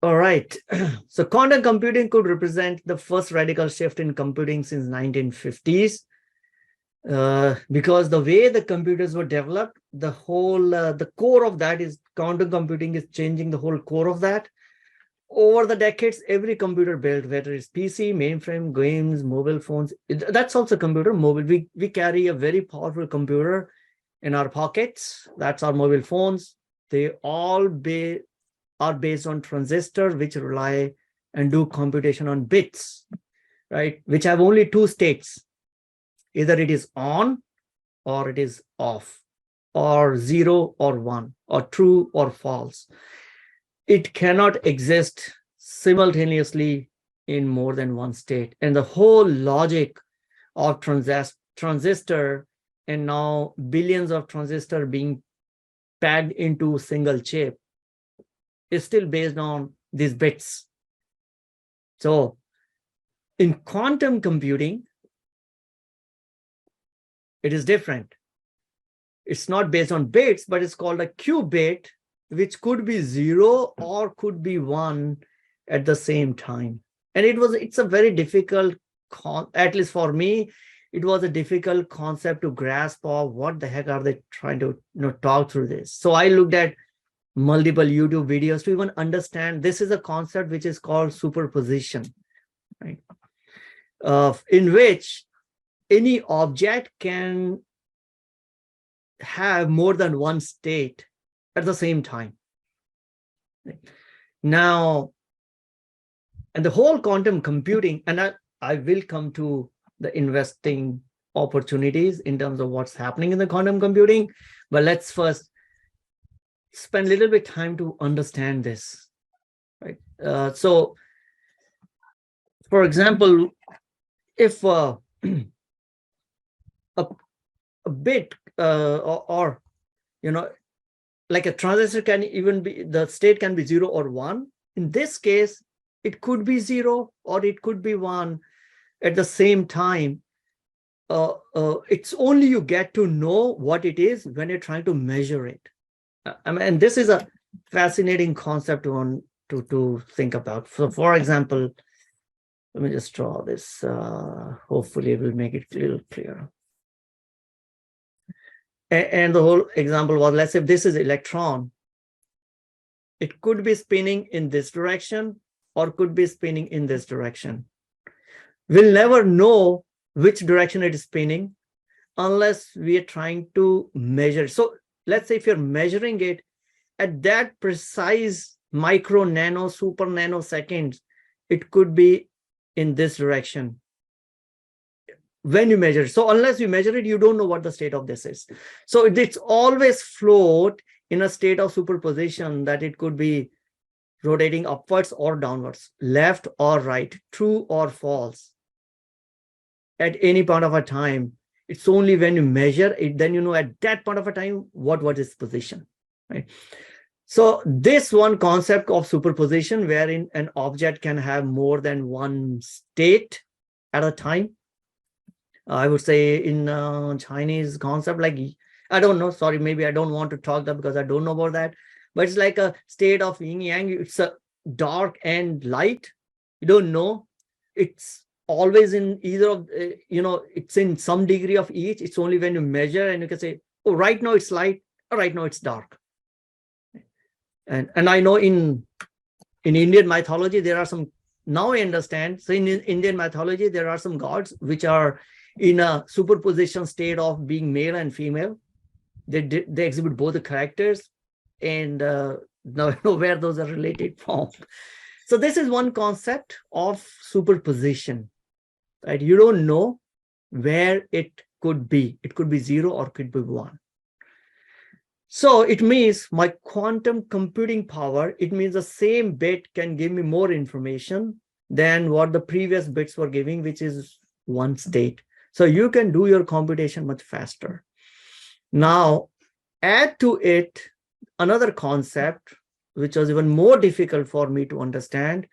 All right. So quantum computing could represent the first radical shift in computing since 1950s. Because the way the computers were developed, the core of that is quantum computing is changing the whole core of that. Over the decades, every computer built, whether it's PC, mainframe, games, mobile phones, that's also computer, mobile. We carry a very powerful computer in our pockets. That's our mobile phones. They all are based on transistors, which rely and do computation on bits, right? Which have only two states. Either it is on or it is off, or 0 or 1, or true or false. It cannot exist simultaneously in more than one state. And the whole logic of transistor, and now billions of transistors being packed into a single chip, is still based on these bits. So in quantum computing, it is different. It's not based on bits, but it's called a qubit, which could be 0 or could be 1 at the same time. And it's a very difficult, at least for me, it was a difficult concept to grasp of what the heck are they trying to talk through this. So I looked at multiple YouTube videos to even understand. This is a concept which is called superposition, right? In which any object can have more than one state at the same time. Now, and the whole quantum computing, and I will come to the investing opportunities in terms of what's happening in the quantum computing, but let's first spend a little bit time to understand this, right? So, for example, if a bit or like a transistor can even be, the state can be 0 or 1. In this case, it could be 0 or it could be 1 at the same time. It's only you get to know what it is when you're trying to measure it. And this is a fascinating concept to think about. So, for example, let me just draw this. Hopefully, it will make it a little clearer. And the whole example was, let's say if this is electron, it could be spinning in this direction or could be spinning in this direction. We'll never know which direction it is spinning unless we are trying to measure. So let's say if you're measuring it at that precise micro, nano, super nanoseconds, it could be in this direction when you measure it. So unless you measure it, you don't know what the state of this is. So it's always float in a state of superposition, that it could be rotating upwards or downwards, left or right, true or false. At any point of a time, it's only when you measure it, then you know at that point of a time what was its position, right? So this one concept of superposition, wherein an object can have more than one state at a time. I would say in Chinese concept, like, I don't know, sorry, maybe I don't want to talk that because I don't know about that, but it's like a state of yin yang. It's a dark and light. You don't know. It's always in either of, it's in some degree of each. It's only when you measure and you can say, oh, right now it's light, or right now it's dark. And I know in Indian mythology, there are some, now I understand. So in Indian mythology, there are some gods which are in a superposition state of being male and female. They exhibit both the characters, and now I know where those are related from. So this is one concept of superposition, right? You don't know where it could be. It could be 0 or could be 1. So it means my quantum computing power, it means the same bit can give me more information than what the previous bits were giving, which is one state. So you can do your computation much faster. Now, add to it another concept, which was even more difficult for me to understand,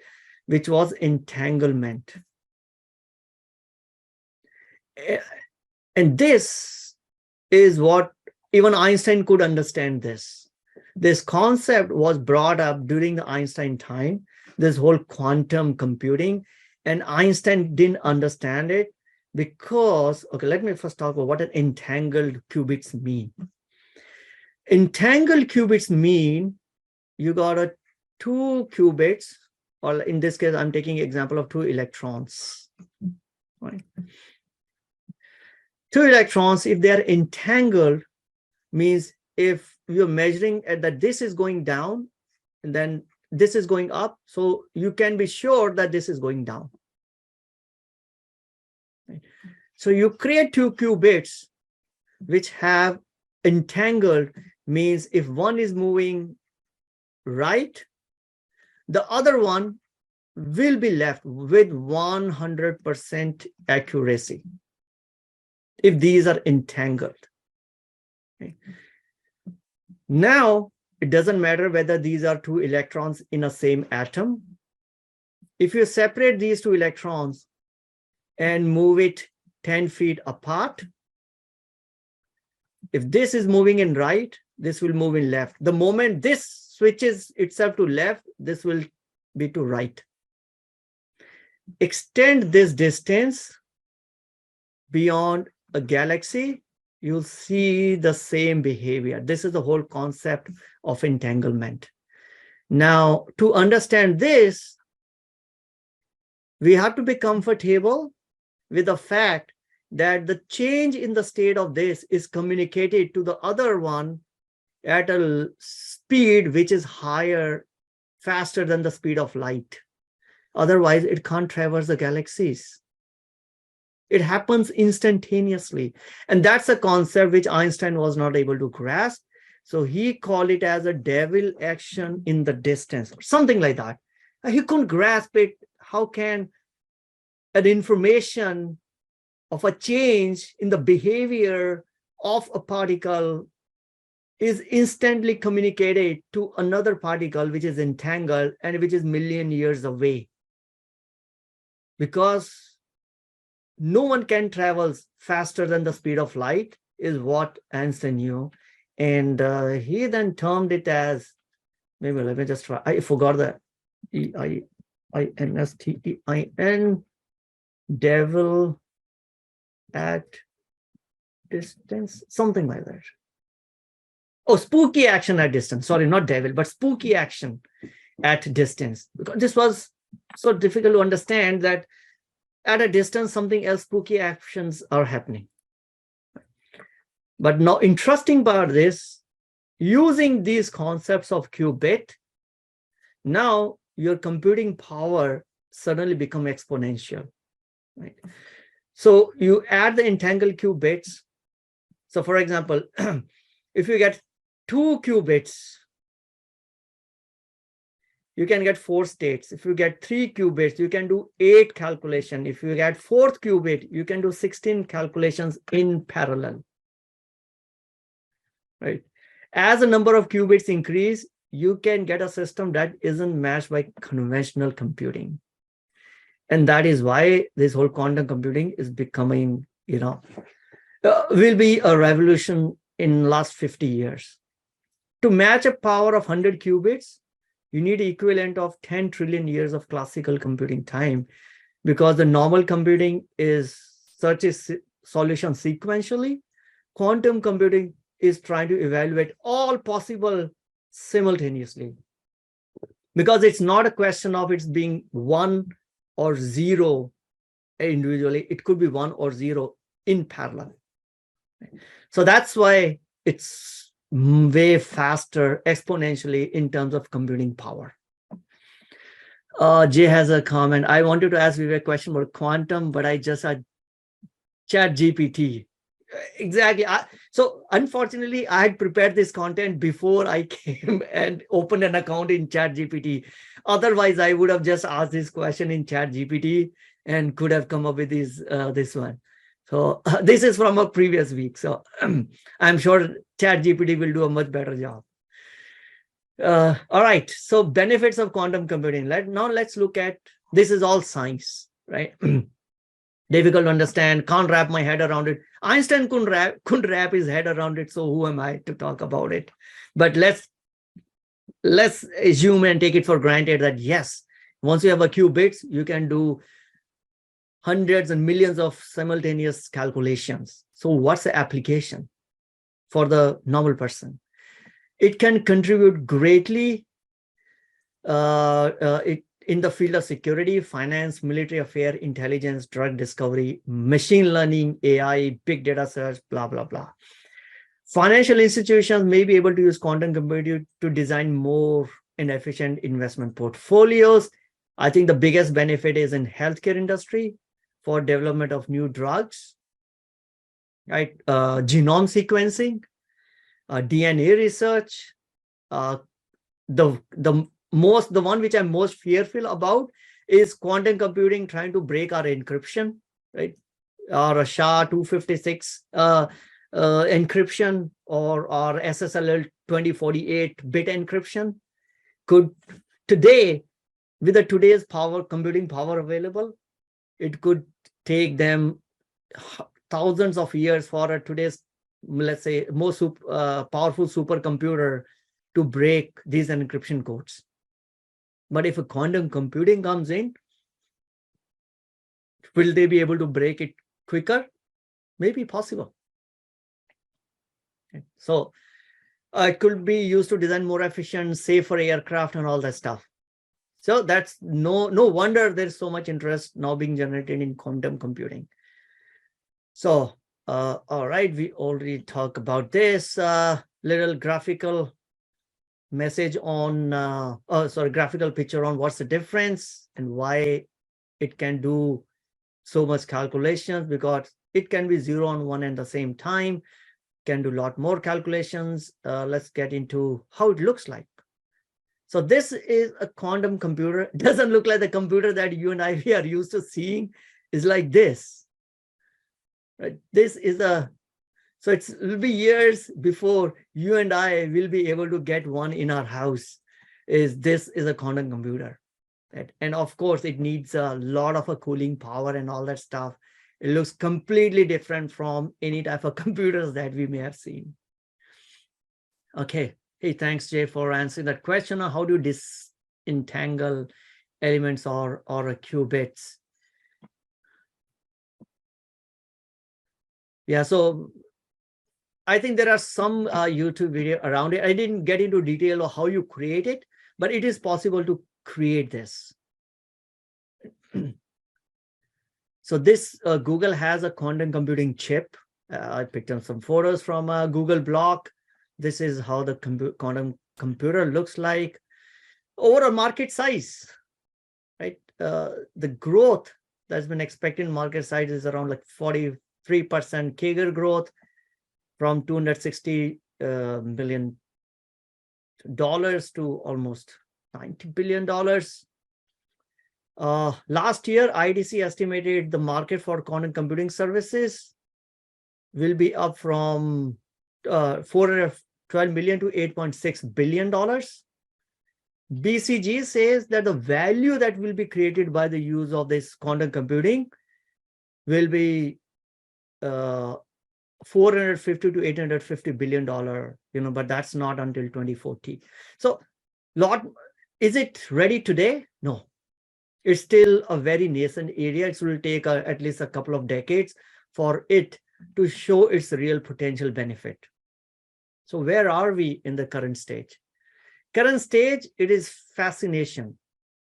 which was entanglement. And this is what even Einstein could understand this. This concept was brought up during the Einstein time, this whole quantum computing, and Einstein didn't understand it because, okay, let me first talk about what an entangled qubits mean. Entangled qubits mean you got a 2 qubits, or in this case, I'm taking example of 2 electrons. Right? 2 electrons, if they are entangled, means if you're measuring that this is going down and then this is going up, so you can be sure that this is going down. Right? So you create 2 qubits which have entangled, means if one is moving right, the other one will be left with 100% accuracy if these are entangled. Okay. Now, it doesn't matter whether these are 2 electrons in a same atom. If you separate these 2 electrons and move it 10 feet apart, if this is moving in right, this will move in left. The moment this switches itself to left, this will be to right. Extend this distance beyond a galaxy, you'll see the same behavior. This is the whole concept of entanglement. Now, to understand this, we have to be comfortable with the fact that the change in the state of this is communicated to the other one at a speed which is higher, faster than the speed of light. Otherwise, it can't traverse the galaxies. It happens instantaneously. And that's a concept which Einstein was not able to grasp. So he called it as a devil action in the distance, or something like that. He couldn't grasp it. How can an information of a change in the behavior of a particle is instantly communicated to another particle which is entangled and which is million years away? Because no one can travel faster than the speed of light is what Einstein knew. And he then termed it as, maybe let me just try, I forgot the E-I-N-S-T-E-I-N, devil at distance, something like that. Oh, spooky action at distance. Sorry, not devil, but spooky action at distance. Because this was so difficult to understand that at a distance, something else, spooky actions are happening. But now, interesting part is, using these concepts of qubit, now your computing power suddenly become exponential. Right? So you add the entangled qubits. So for example, if you get 2 qubits, you can get 4 states. If you get 3 qubits, you can do 8 calculations. If you get 4th qubit, you can do 16 calculations in parallel. Right? As the number of qubits increase, you can get a system that isn't matched by conventional computing. And that is why this whole quantum computing is becoming, will be a revolution in last 50 years. To match a power of 100 qubits, you need equivalent of 10 trillion years of classical computing time, because the normal computing is such a solution sequentially. Quantum computing is trying to evaluate all possible simultaneously, because it's not a question of it's being 1 or 0 individually. It could be 1 or 0 in parallel. So that's why it's way faster exponentially in terms of computing power. Jay has a comment. I wanted to ask Vivek a question about quantum, but I just ChatGPT. Exactly. So unfortunately, I had prepared this content before I came and opened an account in ChatGPT. Otherwise, I would have just asked this question in ChatGPT and could have come up with this one. So this is from a previous week. So I'm sure ChatGPT will do a much better job. All right. So benefits of quantum computing. Now let's look at, this is all science, right? Difficult to understand, can't wrap my head around it. Einstein couldn't wrap his head around it, so who am I to talk about it? But let's assume and take it for granted that yes, once you have a qubits, you can do hundreds and millions of simultaneous calculations. So what's the application for the normal person? It can contribute greatly in the field of security, finance, military affairs, intelligence, drug discovery, machine learning, AI, big data search, blah, blah, blah. Financial institutions may be able to use quantum computing to design more and efficient investment portfolios. I think the biggest benefit is in healthcare industry for development of new drugs, right? Genome sequencing, DNA research. The one which I'm most fearful about is quantum computing trying to break our encryption, right? Our SHA-256 encryption or our SSL 2048 bit encryption could today, with the today's computing power available, it could take them thousands of years for today's, let's say, most powerful supercomputer to break these encryption codes. But if a quantum computing comes in, will they be able to break it quicker? Maybe possible. Okay. So it could be used to design more efficient, safer aircraft and all that stuff. So that's no wonder there's so much interest now being generated in quantum computing. So, all right, we already talked about this little graphical message on, graphical picture on what's the difference and why it can do so much calculations, because it can be 0 and 1 at the same time, can do a lot more calculations. Let's get into how it looks like. So this is a quantum computer. It doesn't look like the computer that you and I are used to seeing. Is like this. Right? This is so it will be years before you and I will be able to get one in our house. This is a quantum computer. Right? And of course, it needs a lot of a cooling power and all that stuff. It looks completely different from any type of computers that we may have seen. Okay. Hey, thanks, Jay, for answering that question on how do you disentangle elements or qubits. Yeah, so I think there are some YouTube video around it. I didn't get into detail of how you create it, but it is possible to create this. So this Google has a quantum computing chip. I picked up some photos from a Google blog. This is how the quantum computer looks like. Over a market size, right? The growth that's been expected in market size is around like 43% CAGR growth from $260 billion to almost $90 billion. Last year, IDC estimated the market for quantum computing services will be up from $412 million to $8.6 billion. BCG says that the value that will be created by the use of this quantum computing will be $450 to $850 billion, but that's not until 2040. So, is it ready today? No. It's still a very nascent area. It will take at least a couple of decades for it to show its real potential benefit. So where are we in the current stage? Current stage, it is fascination,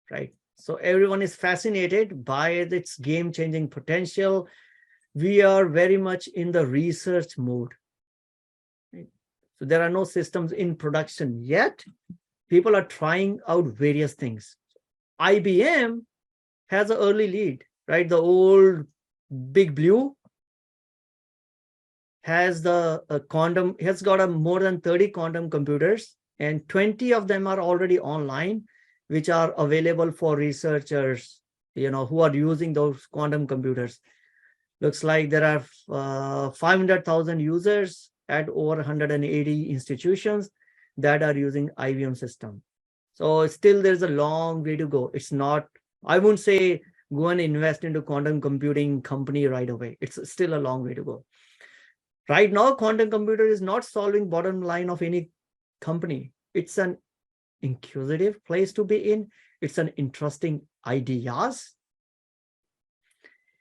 right? So everyone is fascinated by its game-changing potential. We are very much in the research mode. Right? So there are no systems in production yet. People are trying out various things. IBM has an early lead, right? The old Big Blue has has got more than 30 quantum computers, and 20 of them are already online, which are available for researchers, who are using those quantum computers. Looks like there are 500,000 users at over 180 institutions that are using IBM system. So still there's a long way to go. It's not, I wouldn't say go and invest into quantum computing company right away. It's still a long way to go. Right now, quantum computer is not solving bottom line of any company. It's an inquisitive place to be in. It's an interesting ideas.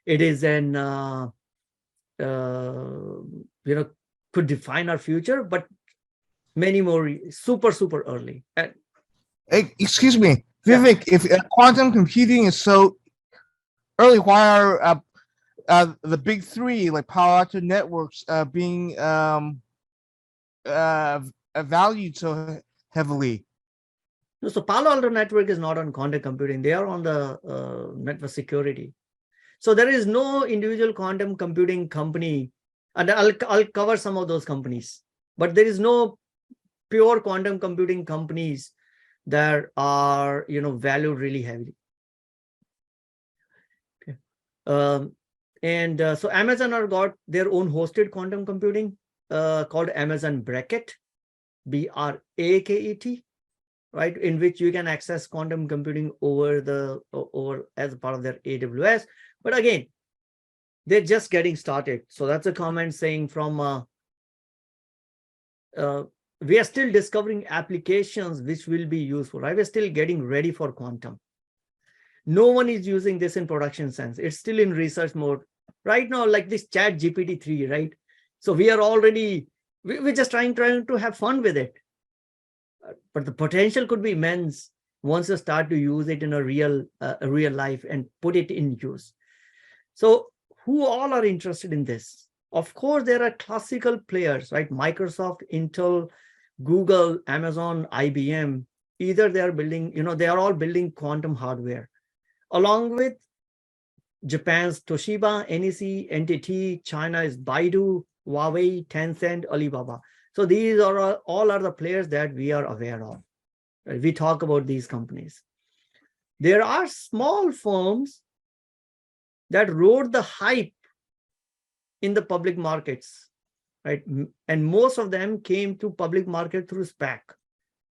It is an, could define our future, but many more super early. And, excuse me, Vivek, if quantum computing is so early, why are the big three like Palo Alto Networks being valued so heavily? So Palo Alto Network is not on quantum computing. They are on the network security. So there is no individual quantum computing company, and I'll cover some of those companies, but there is no pure quantum computing companies that are valued really heavily. Okay. So Amazon have got their own hosted quantum computing called Amazon Braket, BRAKET, right, in which you can access quantum computing over as part of their AWS. But again, they're just getting started. So that's a comment saying from we are still discovering applications which will be useful, right? We're still getting ready for quantum. No one is using this in production sense. It's still in research mode right now, like this ChatGPT-3, right? So we are already, we're just trying to have fun with it. But the potential could be immense once you start to use it in a real life and put it in use. So who all are interested in this? Of course, there are classical players, right? Microsoft, Intel, Google, Amazon, IBM. Either they are building, they are all building quantum hardware, along with Japan's Toshiba, NEC, NTT, China is Baidu, Huawei, Tencent, Alibaba. So these are all are the players that we are aware of. We talk about these companies. There are small firms that rode the hype in the public markets, right? And most of them came to public market through SPAC.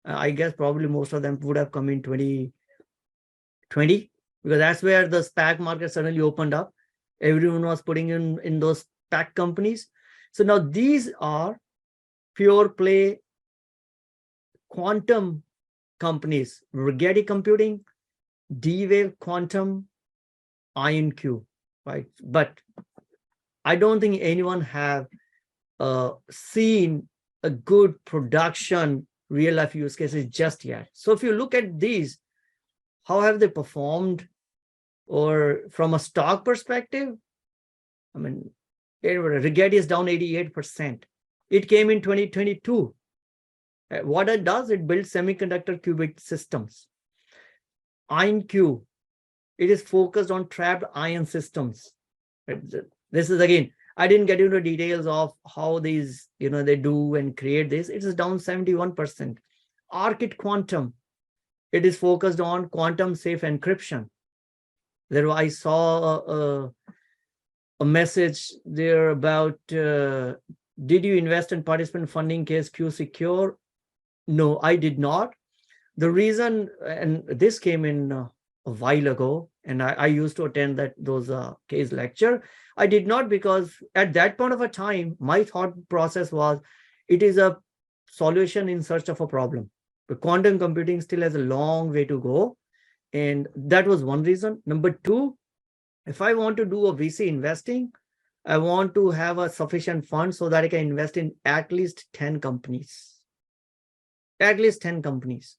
I guess probably most of them would have come in 2020, because that's where the SPAC market suddenly opened up. Everyone was putting in those SPAC companies. So now these are pure play quantum companies: Rigetti Computing, D-Wave Quantum, IonQ, right? But I don't think anyone have seen a good production real life use cases just yet. So if you look at these, how have they performed? Or from a stock perspective, I mean, Rigetti is down 88%. It came in 2022. What it does, it builds semiconductor qubit systems. IonQ, it is focused on trapped ion systems. This is, again, I didn't get into details of how these, they do and create this. It is down 71%. Archit Quantum, it is focused on quantum safe encryption. There I saw a message there about, did you invest in participant funding case Q Secure? No, I did not. The reason, and this came in a while ago, and I used to attend those case lecture. I did not, because at that point of a time, my thought process was, it is a solution in search of a problem. But quantum computing still has a long way to go. And that was one reason. Number two, if I want to do a VC investing, I want to have a sufficient fund so that I can invest in at least 10 companies. At least 10 companies.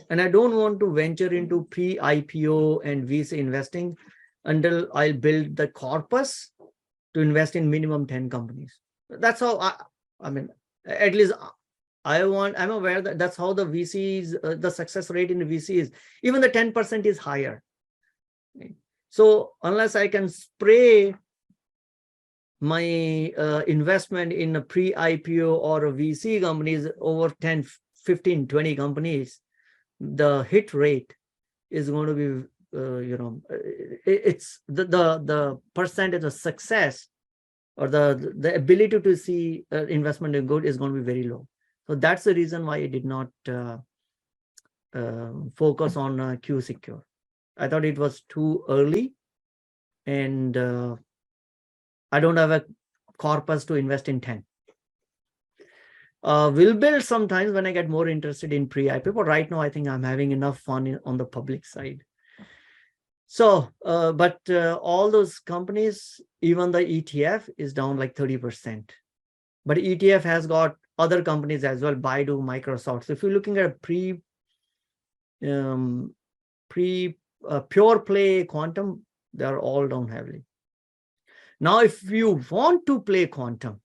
And I don't want to venture into pre-IPO and VC investing until I'll build the corpus to invest in minimum 10 companies. That's how I mean, at least I'm aware that that's how the VCs, the success rate in the VC is. Even the 10% is higher. So unless I can spray my investment in a pre-IPO or a VC companies over 10, 15, 20 companies, the hit rate is going to be, it's the percentage of success or the ability to see investment in good is going to be very low. So that's the reason why I did not focus on CHWY. I thought it was too early, and I don't have a corpus to invest in 10. We'll build sometimes when I get more interested in pre-IPO, but right now I think I'm having enough fun on the public side. So, but all those companies, even the ETF is down like 30%. But ETF has got other companies as well, Baidu, Microsoft. So if you're looking at a pure play quantum, they're all down heavily. Now, if you want to play quantum,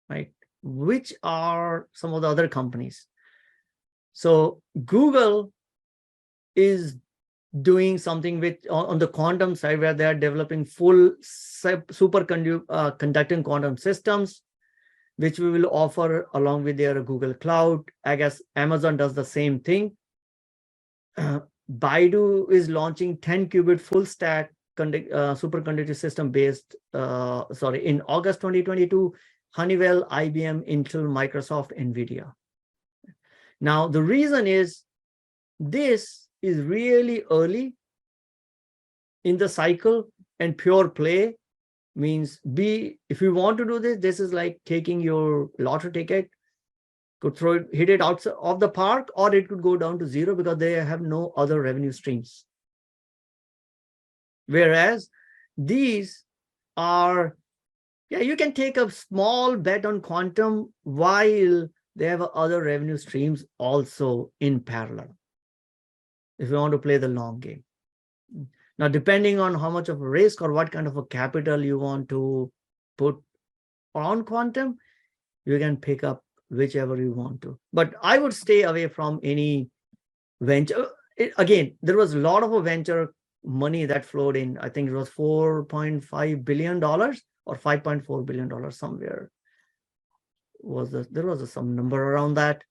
right, which are some of the other companies? So Google is doing something with on the quantum side where they are developing full superconducting quantum systems, which we will offer along with their Google Cloud. I guess Amazon does the same thing. Baidu is launching 10-qubit full stack superconducting system based, in August 2022, Honeywell, IBM, Intel, Microsoft, NVIDIA. Now, the reason is this is really early in the cycle, and pure play means if you want to do this, this is like taking your lottery ticket, could hit it out of the park, or it could go down to zero because they have no other revenue streams. Whereas these are, you can take a small bet on quantum while they have other revenue streams also in parallel, if you want to play the long game. Now, depending on how much of a risk or what kind of a capital you want to put on quantum, you can pick up whichever you want to. But I would stay away from any venture. Again, there was a lot of a venture money that flowed in. I think it was $4.5 billion or $5.4 billion somewhere. There was some number around that.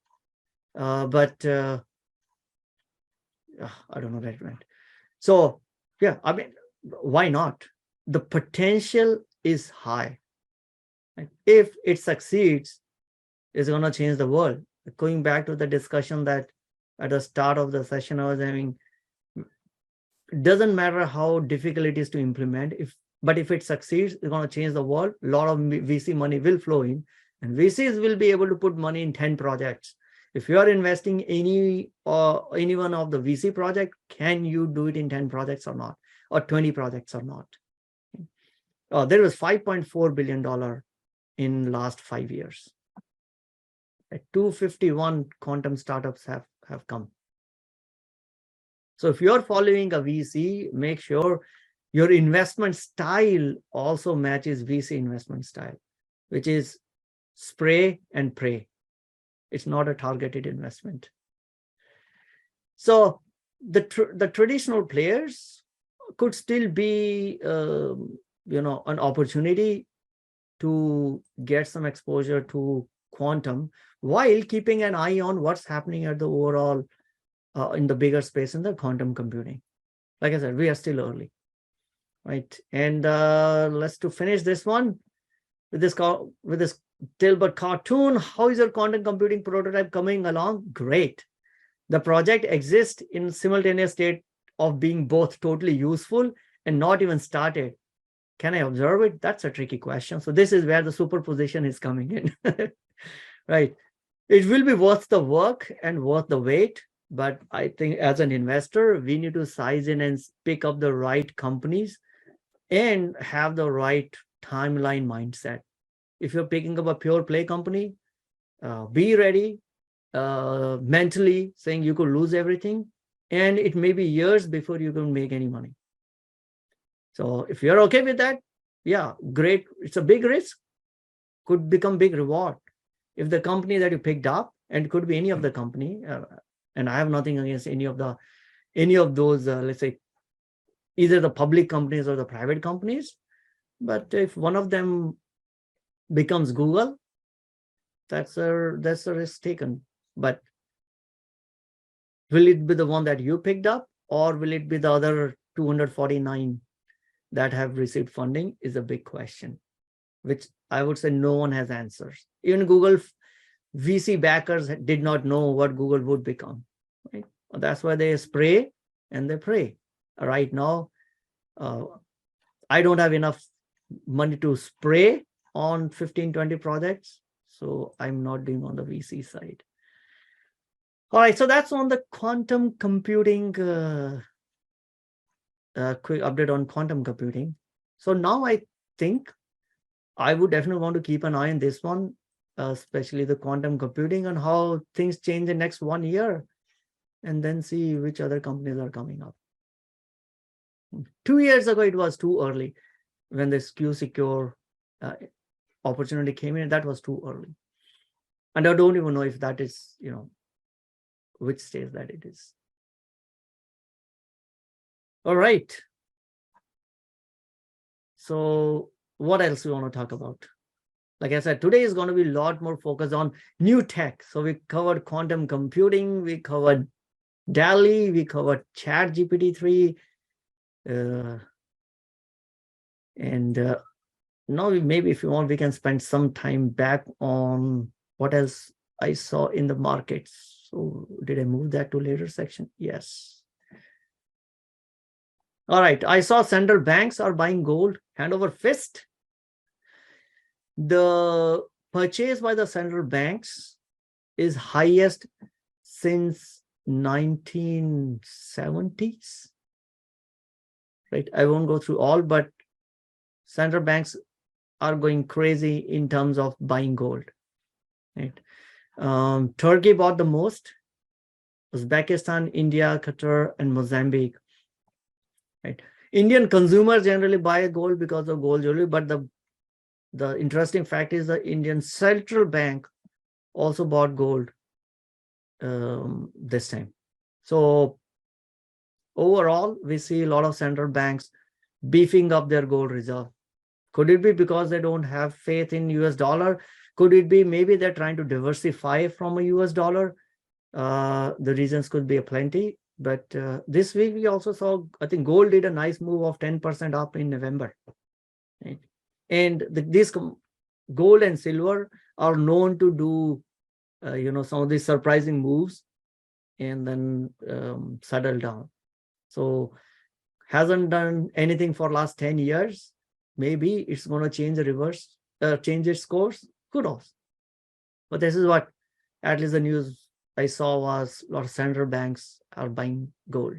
But I don't know where it went. So, yeah, I mean, why not? The potential is high. If it succeeds, it's going to change the world. Going back to the discussion that at the start of the session I was having, it doesn't matter how difficult it is to implement, but if it succeeds, it's going to change the world. A lot of VC money will flow in, and VCs will be able to put money in 10 projects. If you are investing any one of the VC project, can you do it in 10 projects or not, or 20 projects or not? There was $5.4 billion in last 5 years. 251 quantum startups have come. So if you're following a VC, make sure your investment style also matches VC investment style, which is spray and pray. It's not a targeted investment. So the traditional players could still be, an opportunity to get some exposure to quantum while keeping an eye on what's happening at the overall, in the bigger space in the quantum computing. Like I said, we are still early, right? And let's finish this one with this Dilbert cartoon. How is your quantum computing prototype coming along? Great. The project exists in simultaneous state of being both totally useful and not even started. Can I observe it? That's a tricky question. So this is where the superposition is coming in, right? It will be worth the work and worth the wait. But I think as an investor, we need to size in and pick up the right companies and have the right timeline mindset. If you're picking up a pure play company, be ready mentally, saying you could lose everything, and it may be years before you can make any money. So if you're okay with that, yeah, great. It's a big risk, could become big reward. If the company that you picked up, and could be any of the company, and I have nothing against any of those, let's say, either the public companies or the private companies, But if one of them becomes Google, that's a risk taken. But will it be the one that you picked up, or will it be the other 249 that have received funding is a big question, which I would say no one has answers. Even Google VC backers did not know what Google would become. Right? That's why they spray and they pray. Right now, I don't have enough money to spray on 15, 20 projects. So I'm not doing on the VC side. All right, so that's on the quantum computing, quick update on quantum computing. So now I think I would definitely want to keep an eye on this one, especially the quantum computing and how things change in the next 1 year, and then see which other companies are coming up. 2 years ago, it was too early when this Q-Secure opportunity came in. That was too early. And I don't even know if that is, which stage that it is. All right. So what else we want to talk about? Like I said, today is going to be a lot more focused on new tech. So we covered quantum computing, we covered DALL-E, we covered ChatGPT 3. Now maybe if you want, we can spend some time back on what else I saw in the markets. So did I move that to later section? Yes. All right. I saw central banks are buying gold hand over fist. The purchase by the central banks is highest since 1970s. Right. I won't go through all, but central banks are going crazy in terms of buying gold. Right. Turkey bought the most, Uzbekistan, India, Qatar, and Mozambique. Right. Indian consumers generally buy gold because of gold jewelry, but the interesting fact is the Indian central bank also bought gold this time. So overall, we see a lot of central banks beefing up their gold reserve. Could it be because they don't have faith in US dollar? Could it be maybe they're trying to diversify from a US dollar? The reasons could be plenty. But this week we also saw, I think gold did a nice move of 10% up in November. Right? And these gold and silver are known to do, some of these surprising moves and then settle down. So hasn't done anything for last 10 years. Maybe it's going to change the reverse, change its course. Who knows? But this is what, at least the news I saw was a lot of central banks are buying gold.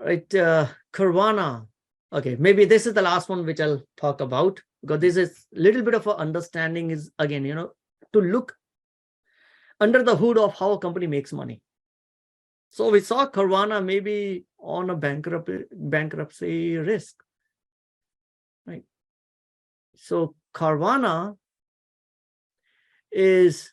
Right, Carvana. Okay, maybe this is the last one which I'll talk about, because this is a little bit of an understanding is, again, to look under the hood of how a company makes money. So we saw Carvana maybe on a bankruptcy risk. Right. So Carvana is,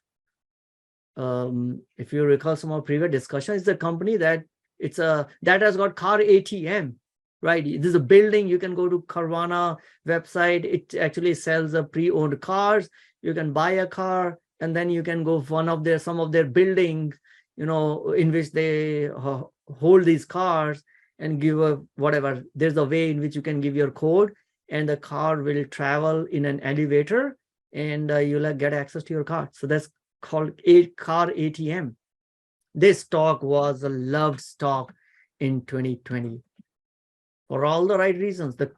if you recall some of our previous discussions, it's a company that has got car ATM, right? This is a building. You can go to Carvana website. It actually sells a pre-owned cars. You can buy a car, and then you can go some of their buildings, in which they hold these cars and give whatever. There's a way in which you can give your code, and the car will travel in an elevator, and you'll get access to your car. So that's called a car ATM. This stock was a loved stock in 2020 for all the right reasons. The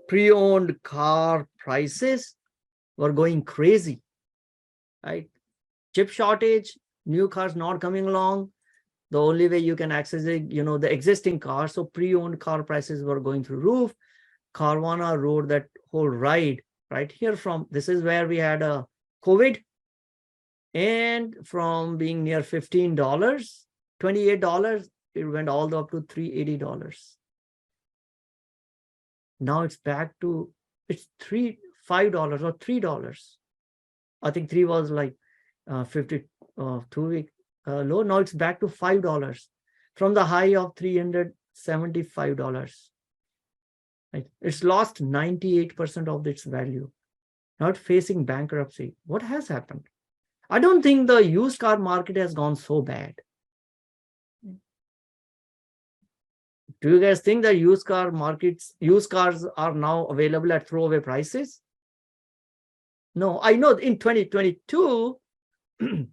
pre-owned car prices were going crazy, right? Chip shortage, new cars not coming along. The only way you can access it, the existing cars. So pre-owned car prices were going through roof. Carvana rode that whole ride right here from, this is where we had a COVID, and from being near $15, $28, it went all the way up to $380. Now it's back to, it's $5 or $3. I think 3 was like 52 week low. Now it's back to $5 from the high of $375. Right? It's lost 98% of its value, not facing bankruptcy. What has happened? I don't think the used car market has gone so bad. Do you guys think that used cars are now available at throwaway prices? No, I know in 2022, in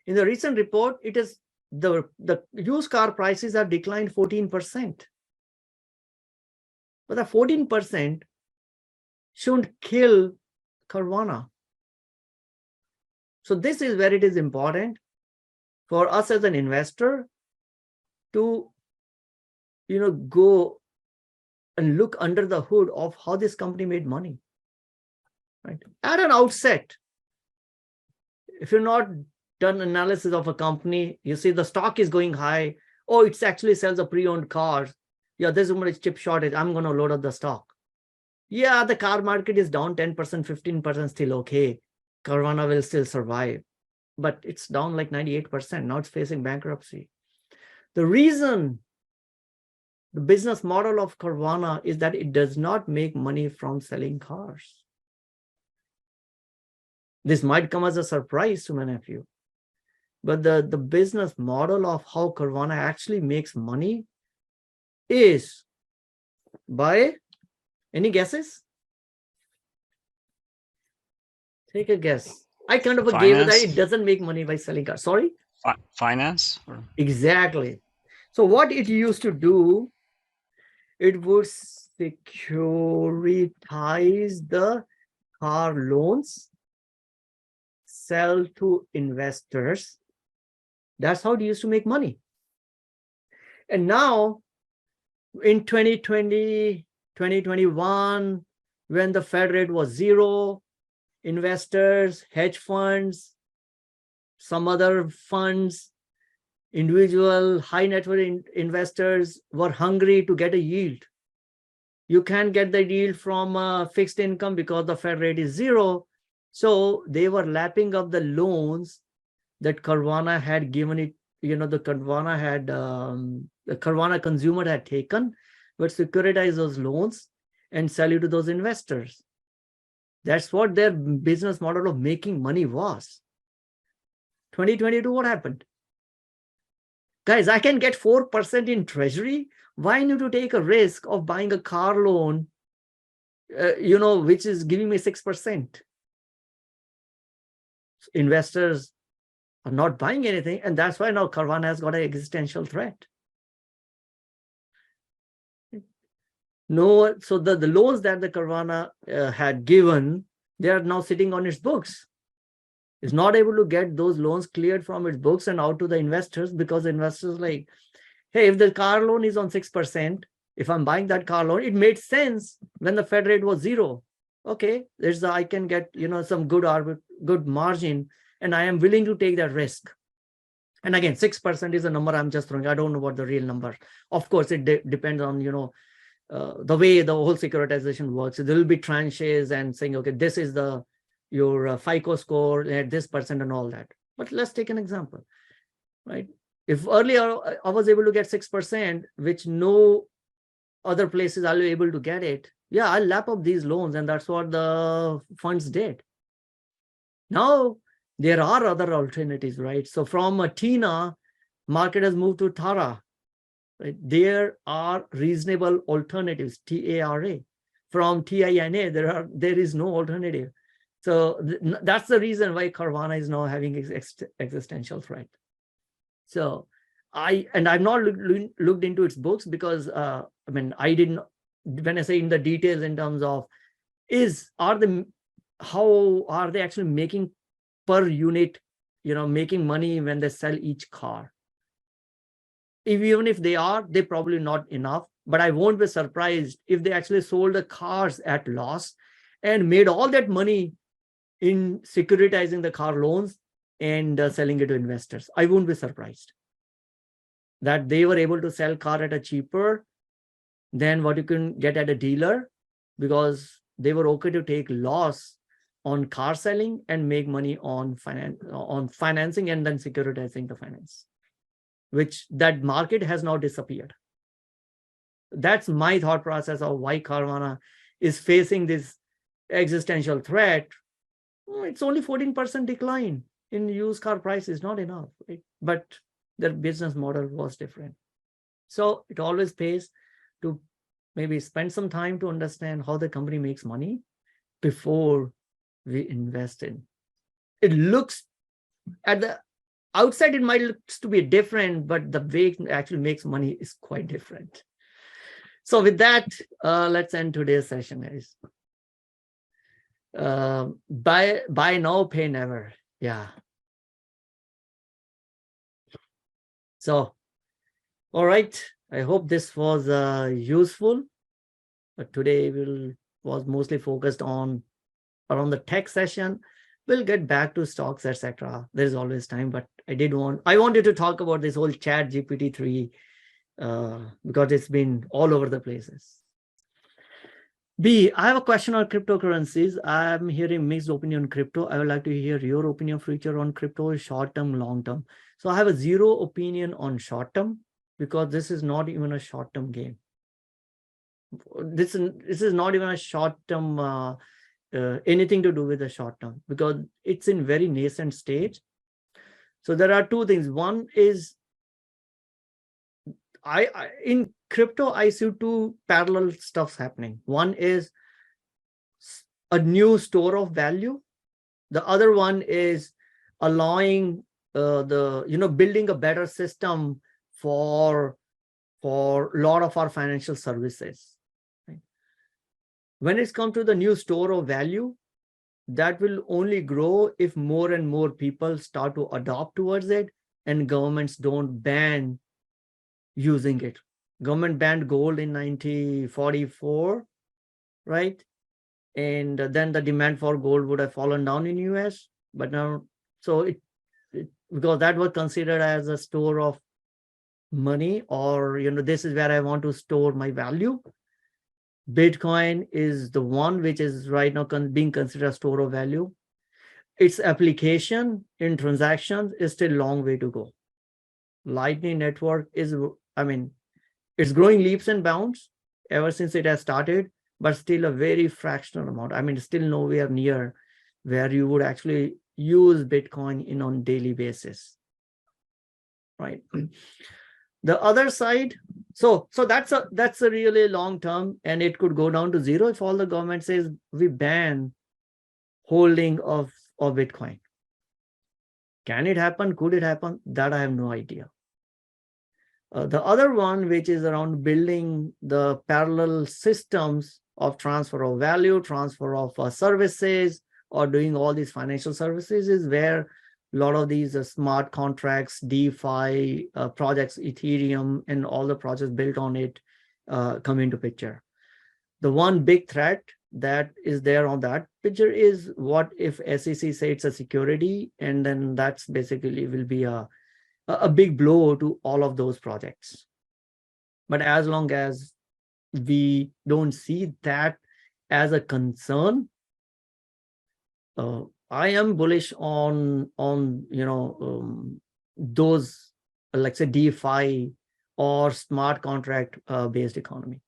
the recent report, it is the used car prices have declined 14%. But the 14% shouldn't kill Carvana. So this is where it is important for us as an investor to, go and look under the hood of how this company made money. Right? At an outset, if you're not done analysis of a company, you see the stock is going high. Oh, it actually sells a pre-owned cars. Yeah, there's a chip shortage. I'm going to load up the stock. Yeah, the car market is down 10%, 15%, still okay. Carvana will still survive. But it's down like 98%. Now it's facing bankruptcy. The reason the business model of Carvana is that it does not make money from selling cars. This might come as a surprise to many of you. But the business model of how Carvana actually makes money is by, any guesses? Take a guess. I kind of gave it that it doesn't make money by selling cars. Sorry? Finance? Exactly. So what it used to do, it would securitize the car loans, sell to investors. That's how it used to make money. And now in 2020, 2021, when the Fed rate was 0, investors, hedge funds, some other funds, individual high net worth investors were hungry to get a yield. You can't get the yield from fixed income because the Fed rate is 0. So they were lapping up the loans that Carvana had given it, the Carvana consumer had taken, but securitize those loans and sell it to those investors. That's what their business model of making money was. 2022, what happened? Guys, I can get 4% in treasury. Why need to take a risk of buying a car loan, which is giving me 6%? Investors are not buying anything, and that's why now Carvana has got an existential threat. No, so the loans that the Carvana had given, they are now sitting on its books. It's not able to get those loans cleared from its books and out to the investors, because investors like, hey, if the car loan is on 6%, if I'm buying that car loan, it made sense when the Fed rate was 0. Okay, I can get some good margin, and I am willing to take that risk. And again, 6% is a number I'm just throwing. I don't know what the real number. Of course, it depends on the way the whole securitization works. There will be tranches and saying, okay, this is your FICO score at this percent and all that. But let's take an example, right? If earlier I was able to get 6%, which no other places I'll be able to get it, yeah, I'll lap up these loans, and that's what the funds did. Now there are other alternatives, right? So from a TINA, market has moved to TARA. Right? There are reasonable alternatives, TARA. From TINA, there is no alternative. So that's the reason why Carvana is now having existential threat. So I've not looked into its books, because I didn't, when I say in the details in terms of how are they actually making per unit, making money when they sell each car. Even if they are, they're probably not enough, but I won't be surprised if they actually sold the cars at loss and made all that money in securitizing the car loans and selling it to investors. I won't be surprised that they were able to sell car at a cheaper than what you can get at a dealer, because they were okay to take loss on car selling and make money on financing and then securitizing the finance, which that market has now disappeared. that's my thought process of why Carvana is facing this existential threat. It's only 14% decline in used car price is not enough, right? But their business model was different. So it always pays to maybe spend some time to understand how the company makes money before we invest in. It looks at the outside, it might look to be different, but the way it actually makes money is quite different. So with that, let's end today's session, guys. Buy now, pay never. Yeah. So, all right. I hope this was useful. But today was mostly focused on around the tech session. We'll get back to stocks, etc. There's always time, but I wanted to talk about this whole chat GPT-3 because it's been all over the places. B, I have a question on cryptocurrencies. I'm hearing mixed opinion on crypto. I would like to hear your opinion future on crypto, short term, long term. So I have a zero opinion on short term because this is not even a short term game. This is not even a short term anything to do with the short term because it's in very nascent stage. So there are two things. One is in crypto, I see two parallel stuffs happening. One is a new store of value. The other one is allowing building a better system for a lot of our financial services. Right? When it's come to the new store of value, that will only grow if more and more people start to adopt towards it and governments don't ban using it. Government banned gold in 1944, right? And then the demand for gold would have fallen down in US, but now, so because that was considered as a store of money, or this is where I want to store my value. Bitcoin is the one which is right now being considered a store of value. Its application in transactions is still a long way to go. Lightning Network is, it's growing leaps and bounds ever since it has started, but still a very fractional amount. Still nowhere near where you would actually use Bitcoin on a daily basis, right? The other side, so that's a really long term, and it could go down to zero if all the government says we ban holding of Bitcoin. Can it happen? Could it happen? That I have no idea. The other one, which is around building the parallel systems of transfer of value, transfer of services, or doing all these financial services, is where a lot of these smart contracts, DeFi projects, Ethereum, and all the projects built on it come into picture. The one big threat that is there on that picture is what if SEC say it's a security, and then that's basically will be a big blow to all of those projects. But as long as we don't see that as a concern, I am bullish on those, like say DeFi or smart contract based economy.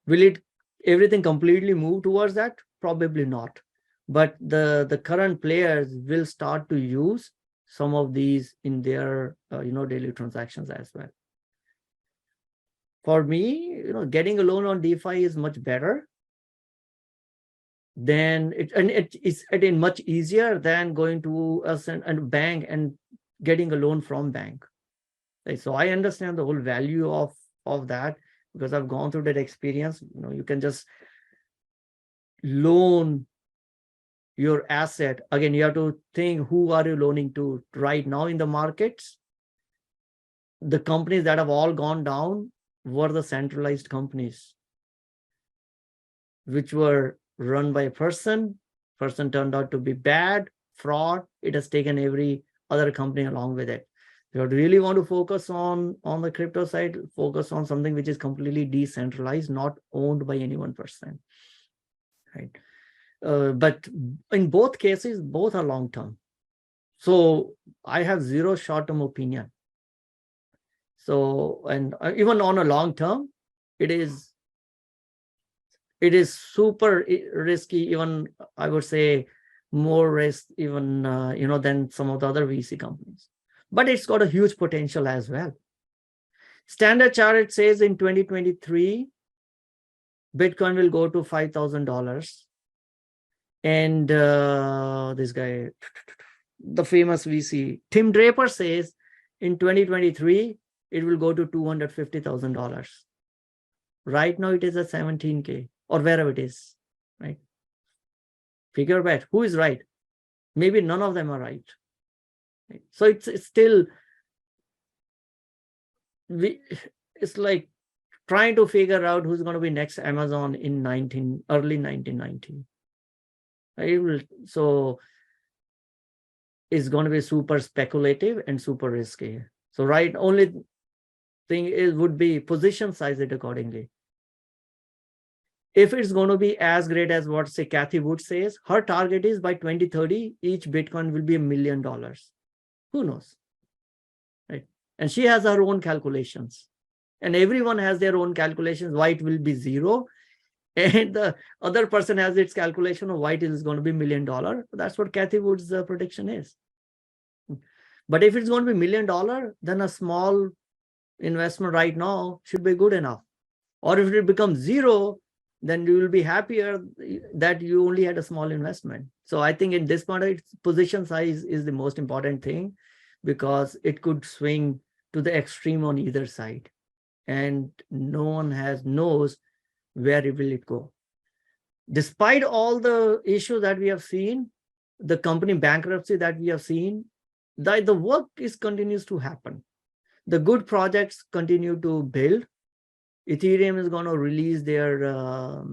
Will everything completely move towards that? Probably not. But the current players will start to use some of these in their daily transactions as well. For me, getting a loan on DeFi is much better than it's much easier than going to a bank and getting a loan from bank. Right? So I understand the whole value of that because I've gone through that experience. You can just loan your asset. Again, you have to think, who are you loaning to? Right now in the markets, the companies that have all gone down were the centralized companies, which were run by a person turned out to be bad, fraud. It has taken every other company along with it. If you really want to focus on the crypto side, focus on something which is completely decentralized, not owned by any one person, right? But in both cases, both are long-term. So I have zero short-term opinion. So, and even on a long-term, it is super risky, even I would say more risk even than some of the other VC companies. But it's got a huge potential as well. Standard Chart says in 2023, Bitcoin will go to $5,000. And this guy, the famous VC, Tim Draper, says in 2023, it will go to $250,000. Right now, it is at 17K or wherever it is, right? Figure bet, who is right? Maybe none of them are right. So it's still, it's like trying to figure out who's going to be next Amazon in early 1990. So it's going to be super speculative and super risky. So only thing would be position size it accordingly. If it's going to be as great as what, say, Kathy Wood says, her target is by 2030, each Bitcoin will be $1 million. Who knows, right? And she has her own calculations. And everyone has their own calculations why it will be zero. And the other person has its calculation of why it is going to be $1 million. That's what Kathy Wood's prediction is. But if it's going to be $1 million, then a small investment right now should be good enough. Or if it becomes zero, then you will be happier that you only had a small investment. So I think in this point, position size is the most important thing, because it could swing to the extreme on either side. And no one knows where will it go. Despite all the issues that we have seen, the company bankruptcy that we have seen, the work continues to happen. The good projects continue to build. Ethereum is going to release their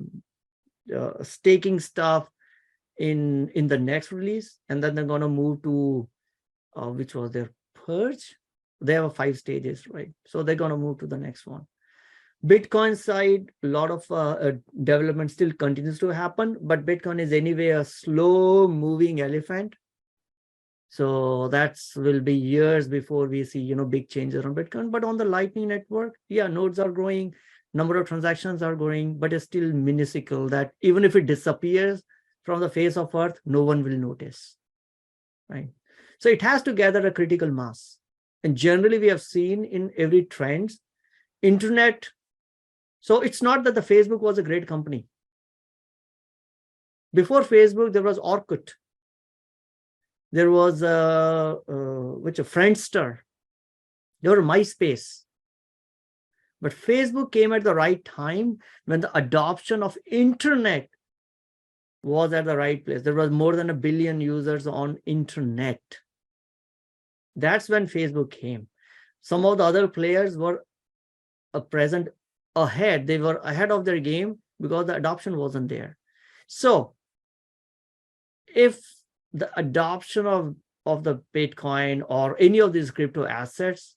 staking stuff in the next release, and then they're going to move to which was their purge. They have 5 stages, right? So they're going to move to the next one. Bitcoin side, a lot of development still continues to happen, but Bitcoin is anyway a slow moving elephant. So that will be years before we see, big changes on Bitcoin. But on the Lightning Network, yeah, nodes are growing, number of transactions are growing, but it's still minuscule that even if it disappears from the face of Earth, no one will notice, right? So it has to gather a critical mass. And generally, we have seen in every trend, internet. So it's not that the Facebook was a great company. Before Facebook, there was Orkut. There was a Friendster. There was MySpace. But Facebook came at the right time when the adoption of internet was at the right place. There was more than 1 billion users on internet. That's when Facebook came. Some of the other players were present ahead. They were ahead of their game because the adoption wasn't there. So if the adoption of the Bitcoin or any of these crypto assets,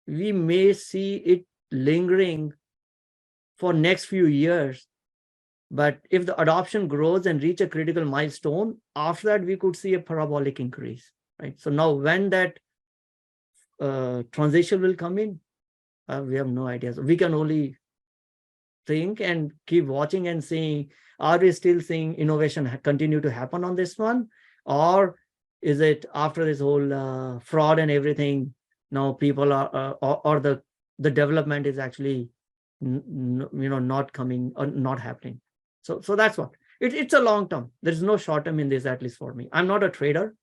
we may see it lingering for next few years. But if the adoption grows and reach a critical milestone, after that, we could see a parabolic increase, right? So now when that transition will come in, we have no idea. So we can only think and keep watching and seeing, are we still seeing innovation continue to happen on this one? Or is it after this whole fraud and everything, now people are, or the development is actually, not coming or not happening. So that's what, it's a long term. There's no short term in this, at least for me. I'm not a trader.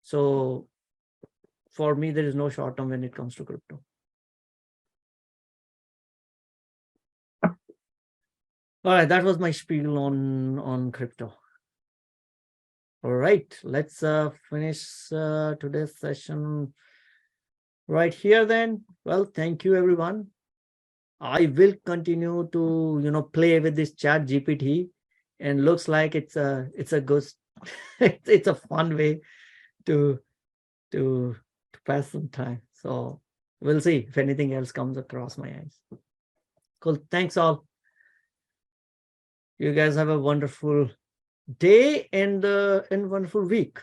So for me, there is no short term when it comes to crypto. All right, that was my spiel on crypto. All right, let's finish today's session right here then. Well, thank you, everyone. I will continue to, play with this chat GPT, and looks like it's a good, it's a fun way to pass some time. So we'll see if anything else comes across my eyes. Cool. Thanks all. You guys have a wonderful day and wonderful week.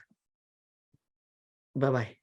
Bye-bye.